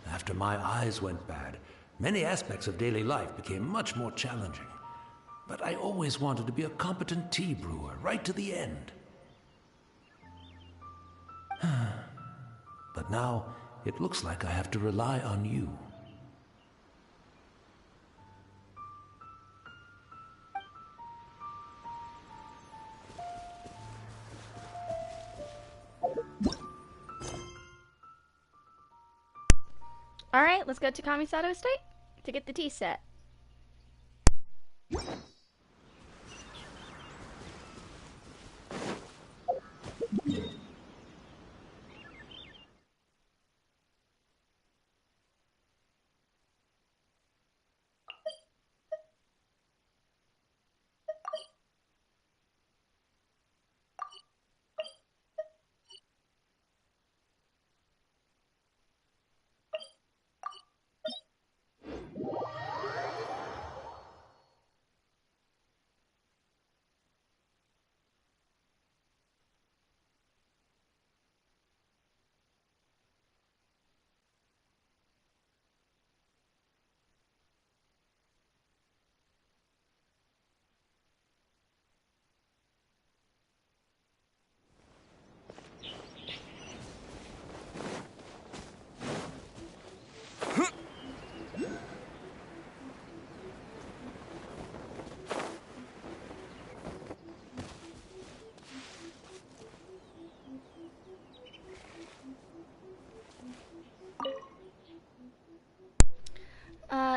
After my eyes went bad, many aspects of daily life became much more challenging. But I always wanted to be a competent tea brewer right to the end. But now, it looks like I have to rely on you. Alright, let's go to Kamisato Estate to get the tea set.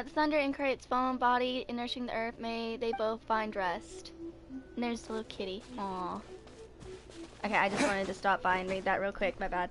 The thunder incarnates fallen body, nourishing the earth. May they both find rest. And there's the little kitty. Aww. Okay, I just wanted to stop by and read that real quick. My bad.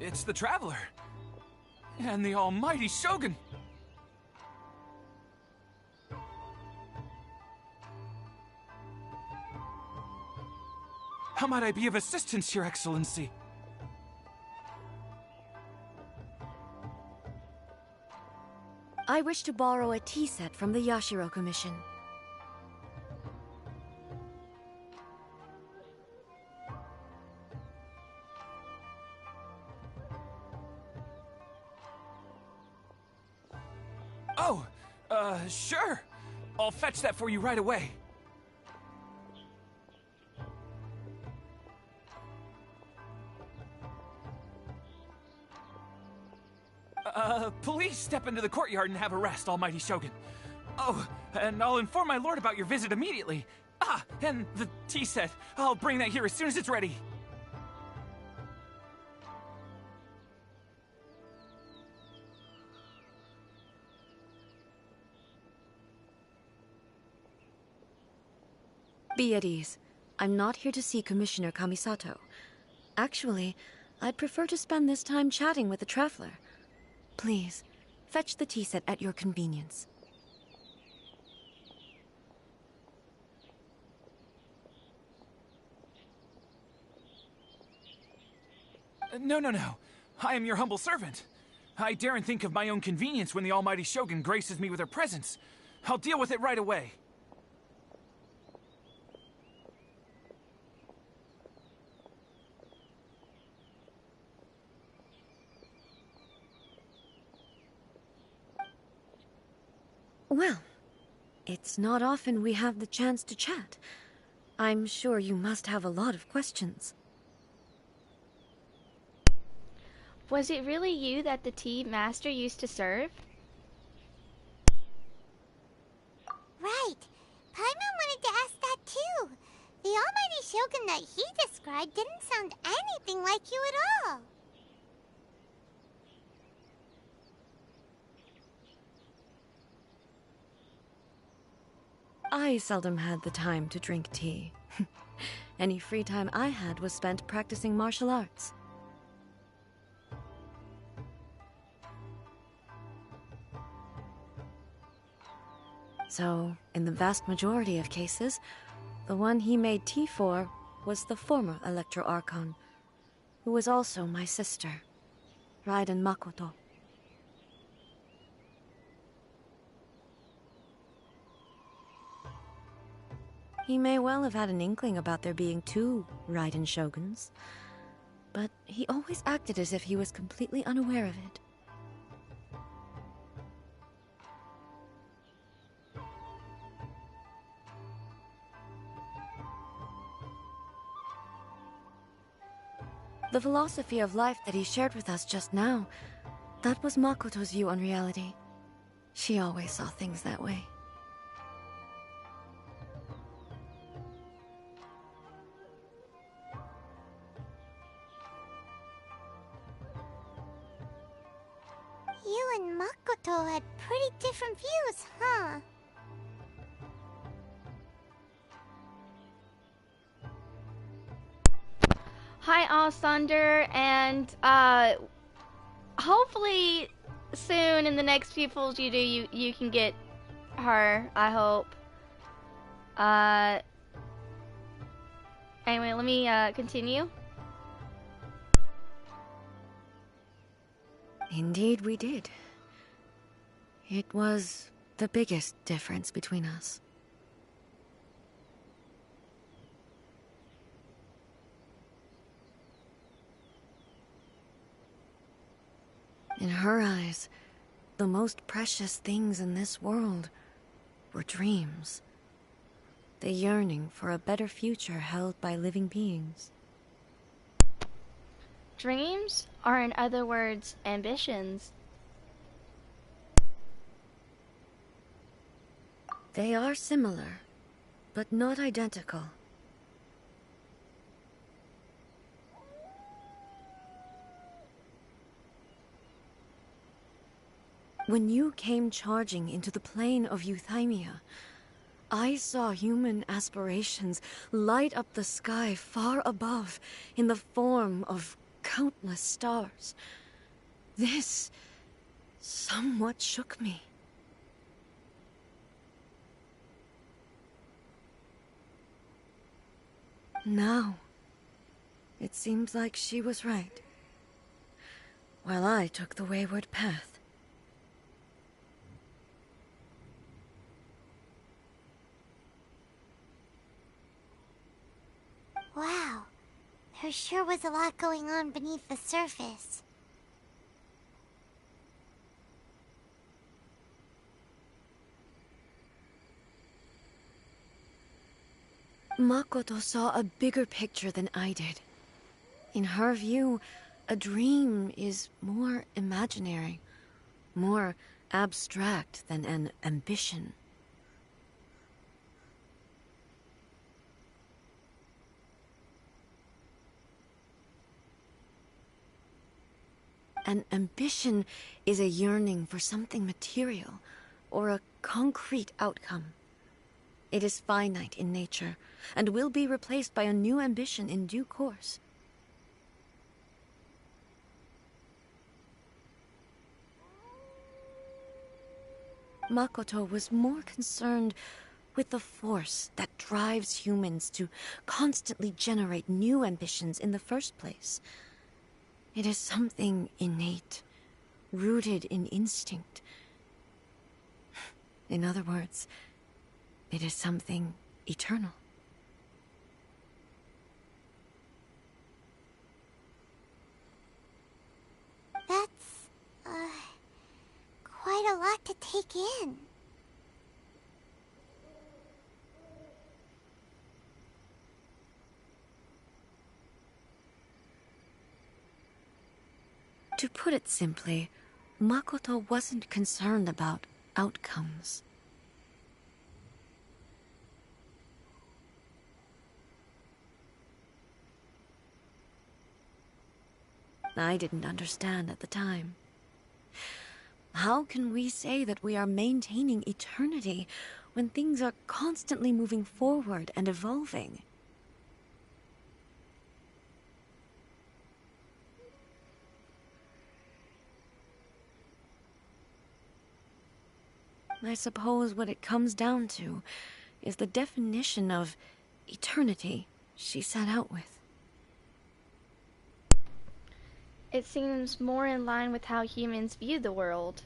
It's the Traveler. And the almighty Shogun. How might I be of assistance, Your Excellency? I wish to borrow a tea set from the Yashiro Commission. Oh, sure. I'll fetch that for you right away. Please step into the courtyard and have a rest, almighty Shogun. Oh, and I'll inform my lord about your visit immediately. Ah, and the tea set. I'll bring that here as soon as it's ready. Be at ease. I'm not here to see Commissioner Kamisato. Actually, I'd prefer to spend this time chatting with the Traveler. Please, fetch the tea set at your convenience. No. I am your humble servant. I daren't think of my own convenience when the almighty Shogun graces me with her presence. I'll deal with it right away. Well, it's not often we have the chance to chat. I'm sure you must have a lot of questions. Was it really you that the tea master used to serve? Right. Paimon wanted to ask that too. The almighty Shogun that he described didn't sound anything like you at all. I seldom had the time to drink tea. Any free time I had was spent practicing martial arts. So, in the vast majority of cases, the one he made tea for was the former Electro Archon, who was also my sister, Raiden Makoto. He may well have had an inkling about there being two Raiden Shoguns, but he always acted as if he was completely unaware of it. The philosophy of life that he shared with us just now, that was Makoto's view on reality. She always saw things that way. You and Makoto had pretty different views, huh? Hi, All Thunder, and hopefully soon in the next few pulls you do, you can get her. I hope. Anyway, let me continue. Indeed we did. It was the biggest difference between us. In her eyes, the most precious things in this world were dreams. The yearning for a better future held by living beings. Dreams are, in other words, ambitions. They are similar, but not identical. When you came charging into the plane of Euthymia, I saw human aspirations light up the sky far above in the form of countless stars. This somewhat shook me. Now, it seems like she was right, while I took the wayward path. Wow, there sure was a lot going on beneath the surface. Makoto saw a bigger picture than I did. In her view, a dream is more imaginary, more abstract than an ambition. An ambition is a yearning for something material, or a concrete outcome. It is finite in nature, and will be replaced by a new ambition in due course. Makoto was more concerned with the force that drives humans to constantly generate new ambitions in the first place. It is something innate, rooted in instinct. In other words, it is something eternal. That's, quite a lot to take in. To put it simply, Makoto wasn't concerned about outcomes. I didn't understand at the time. How can we say that we are maintaining eternity when things are constantly moving forward and evolving? I suppose what it comes down to is the definition of eternity she set out with. It seems more in line with how humans view the world.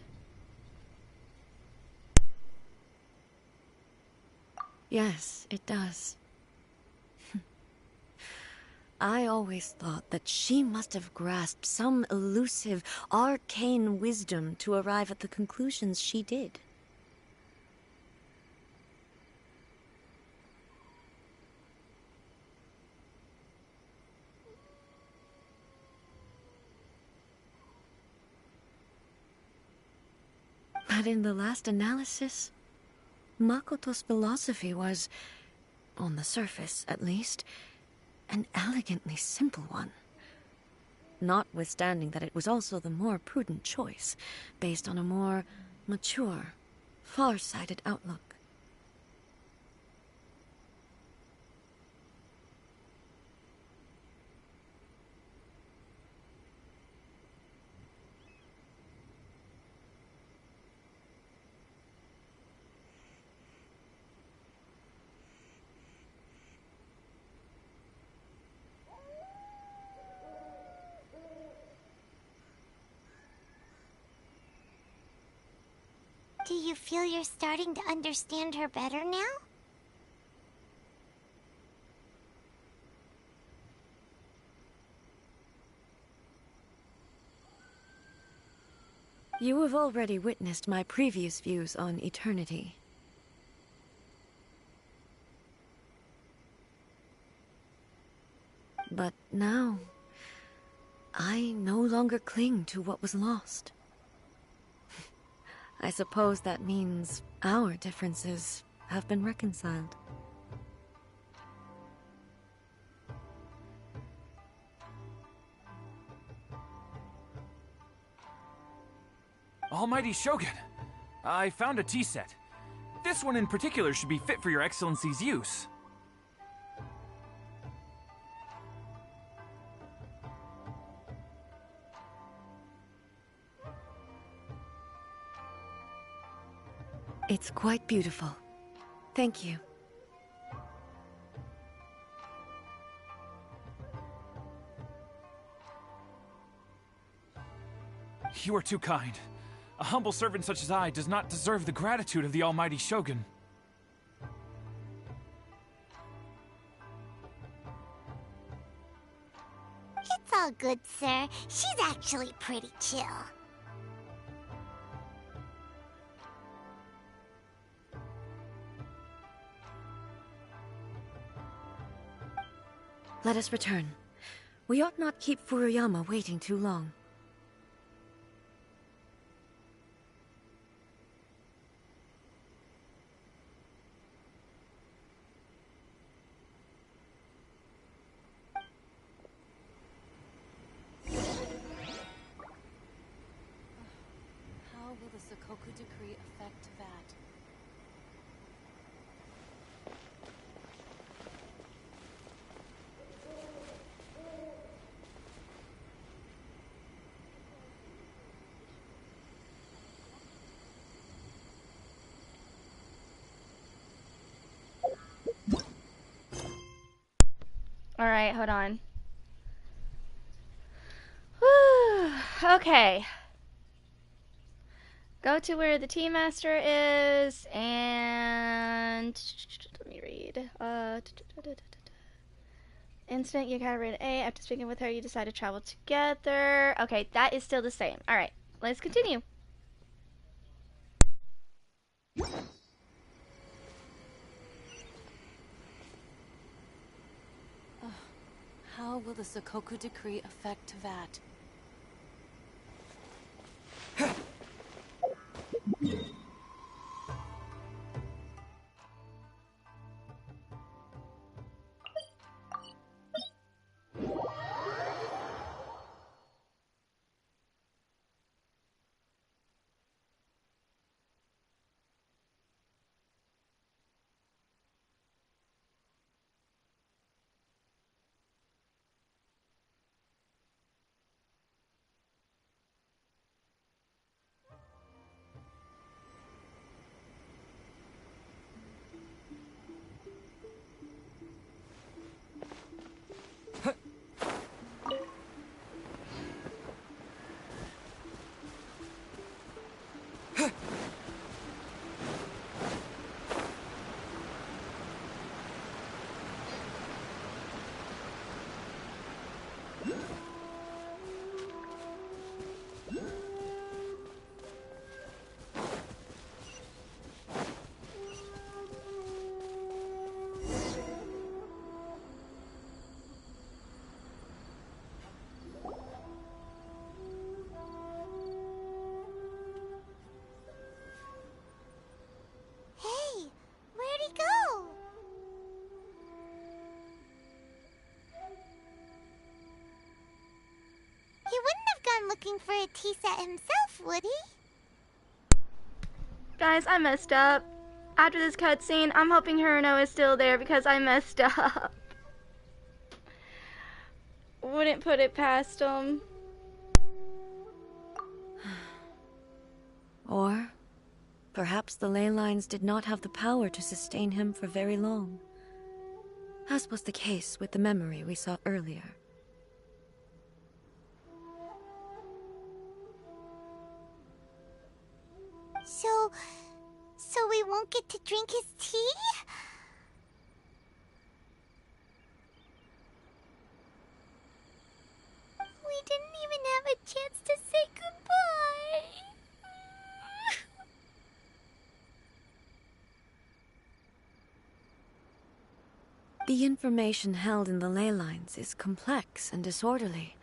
Yes, it does. I always thought that she must have grasped some elusive, arcane wisdom to arrive at the conclusions she did. But in the last analysis, Makoto's philosophy was, on the surface at least, an elegantly simple one. Notwithstanding that it was also the more prudent choice, based on a more mature, far-sighted outlook. Do you feel you're starting to understand her better now? You have already witnessed my previous views on eternity. But now, I no longer cling to what was lost. I suppose that means our differences have been reconciled. Almighty Shogun, I found a tea set. This one in particular should be fit for your Excellency's use. It's quite beautiful. Thank you. You are too kind. A humble servant such as I does not deserve the gratitude of the almighty Shogun. It's all good, sir. She's actually pretty chill. Let us return. We ought not keep Furuyama waiting too long. How will the Sakoku decree affect that? Alright, hold on. Whew. Okay. Go to where the tea master is, and let me read. Instant, you gotta read A. After speaking with her, you decide to travel together. Okay, that is still the same. Alright, let's continue. How will the Sakoku decree affect that? Hey, where'd he go? He wouldn't have gone looking for a tea set himself, would he? Guys, I messed up. After this cutscene, I'm hoping Hiruno is still there because I messed up. Wouldn't put it past him. Or perhaps the ley lines did not have the power to sustain him for very long, as was the case with the memory we saw earlier. So we won't get to drink his tea? We didn't even have a chance to say goodbye. The information held in the ley lines is complex and disorderly.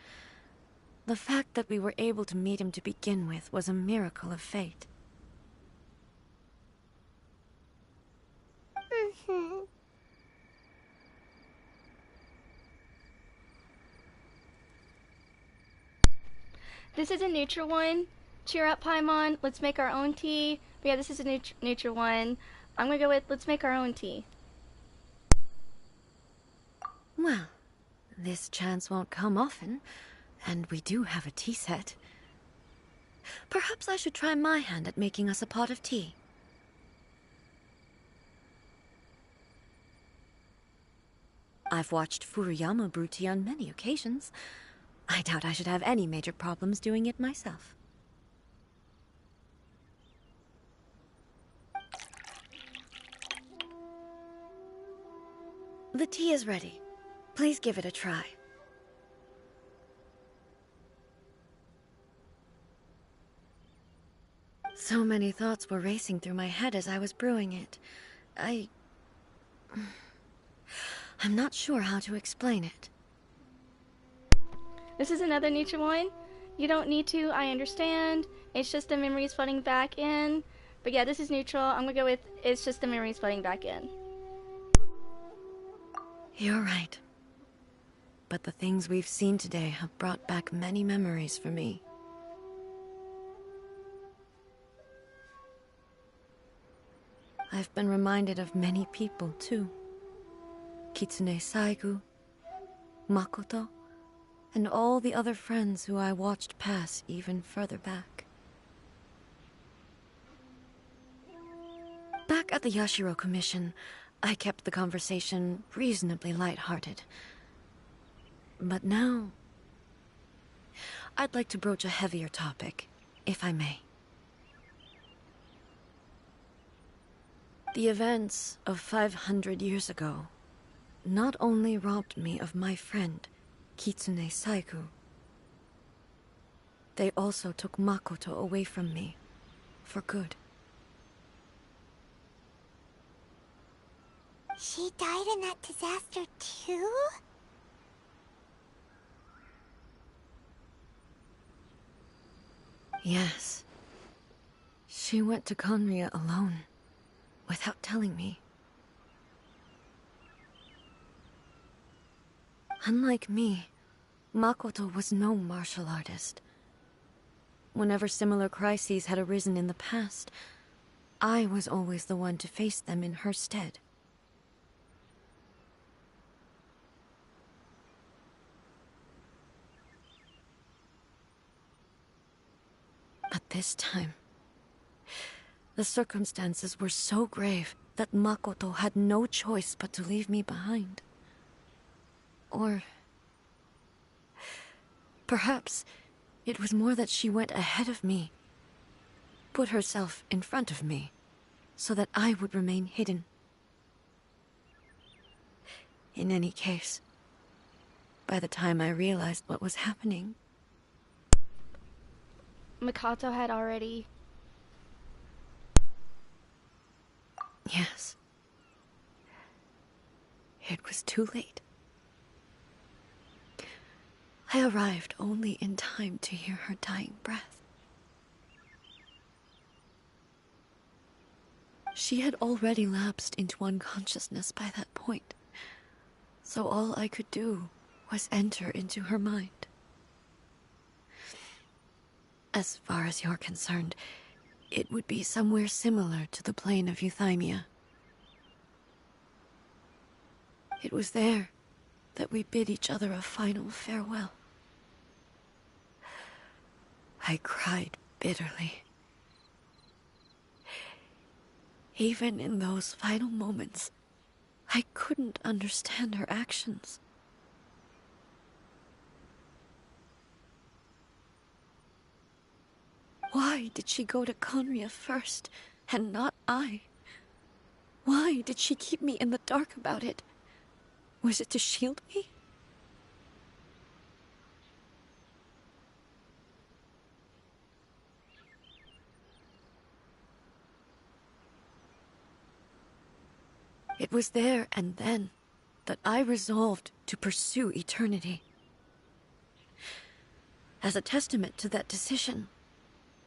The fact that we were able to meet him to begin with was a miracle of fate. This is a neutral one. Cheer up, Paimon. Let's make our own tea. But yeah, this is a neutral one. I'm gonna go with let's make our own tea. Well, this chance won't come often, and we do have a tea set. Perhaps I should try my hand at making us a pot of tea. I've watched Furuyama brew tea on many occasions. I doubt I should have any major problems doing it myself. The tea is ready. Please give it a try. So many thoughts were racing through my head as I was brewing it. I'm not sure how to explain it. This is another neutral one. You don't need to, I understand. It's just the memories flooding back in. But yeah, this is neutral. I'm gonna go with it's just the memories flooding back in. You're right. But the things we've seen today have brought back many memories for me. I've been reminded of many people, too. Kitsune Saigu, Makoto, and all the other friends who I watched pass even further back. Back at the Yashiro Commission, I kept the conversation reasonably lighthearted. But now, I'd like to broach a heavier topic, if I may. The events of 500 years ago not only robbed me of my friend, Kitsune Saigu, they also took Makoto away from me, for good. She died in that disaster too? Yes. She went to Conria alone, without telling me. Unlike me, Makoto was no martial artist. Whenever similar crises had arisen in the past, I was always the one to face them in her stead. But this time, the circumstances were so grave that Makoto had no choice but to leave me behind. Or perhaps it was more that she went ahead of me, put herself in front of me, so that I would remain hidden. In any case, by the time I realized what was happening, Makoto had already... Yes. It was too late. I arrived only in time to hear her dying breath. She had already lapsed into unconsciousness by that point, so all I could do was enter into her mind. As far as you're concerned, it would be somewhere similar to the plane of Euthymia. It was there that we bid each other a final farewell. I cried bitterly. Even in those final moments, I couldn't understand her actions. Why did she go to Conria first, and not I? Why did she keep me in the dark about it? Was it to shield me? It was there and then that I resolved to pursue eternity. As a testament to that decision,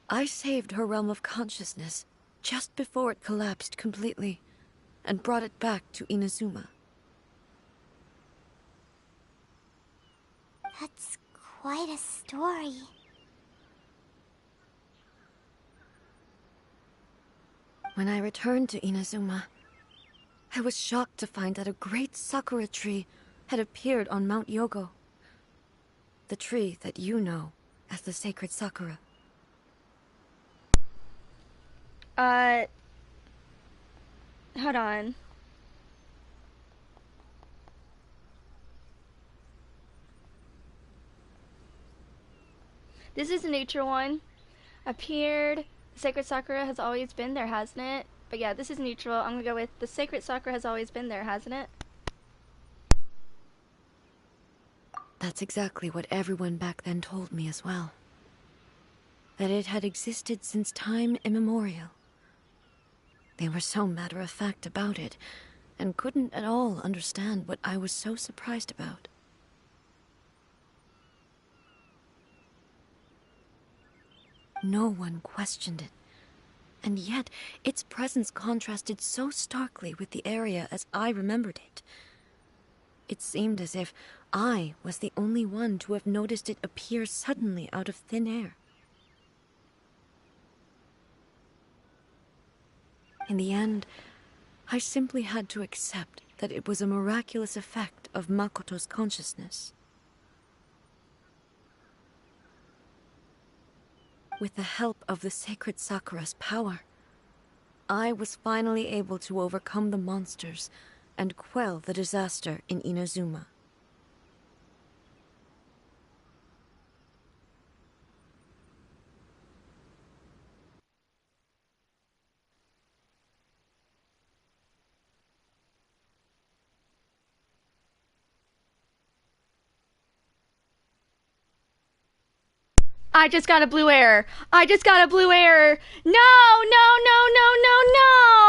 I saved her realm of consciousness just before it collapsed completely, and brought it back to Inazuma. That's quite a story. When I returned to Inazuma, I was shocked to find that a great sakura tree had appeared on Mount Yogo. The tree that you know as the sacred sakura. Hold on. This is a neutral one. Appeared. The sacred Sakura has always been there, hasn't it? But yeah, this is neutral. I'm gonna go with the sacred Sakura has always been there, hasn't it? That's exactly what everyone back then told me as well. That it had existed since time immemorial. They were so matter-of-fact about it, and couldn't at all understand what I was so surprised about. No one questioned it, and yet its presence contrasted so starkly with the area as I remembered it. It seemed as if I was the only one to have noticed it appear suddenly out of thin air. In the end, I simply had to accept that it was a miraculous effect of Makoto's consciousness. With the help of the sacred Sakura's power, I was finally able to overcome the monsters and quell the disaster in Inazuma. I just got a blue error. I just got a blue error. No, no, no, no, no, no!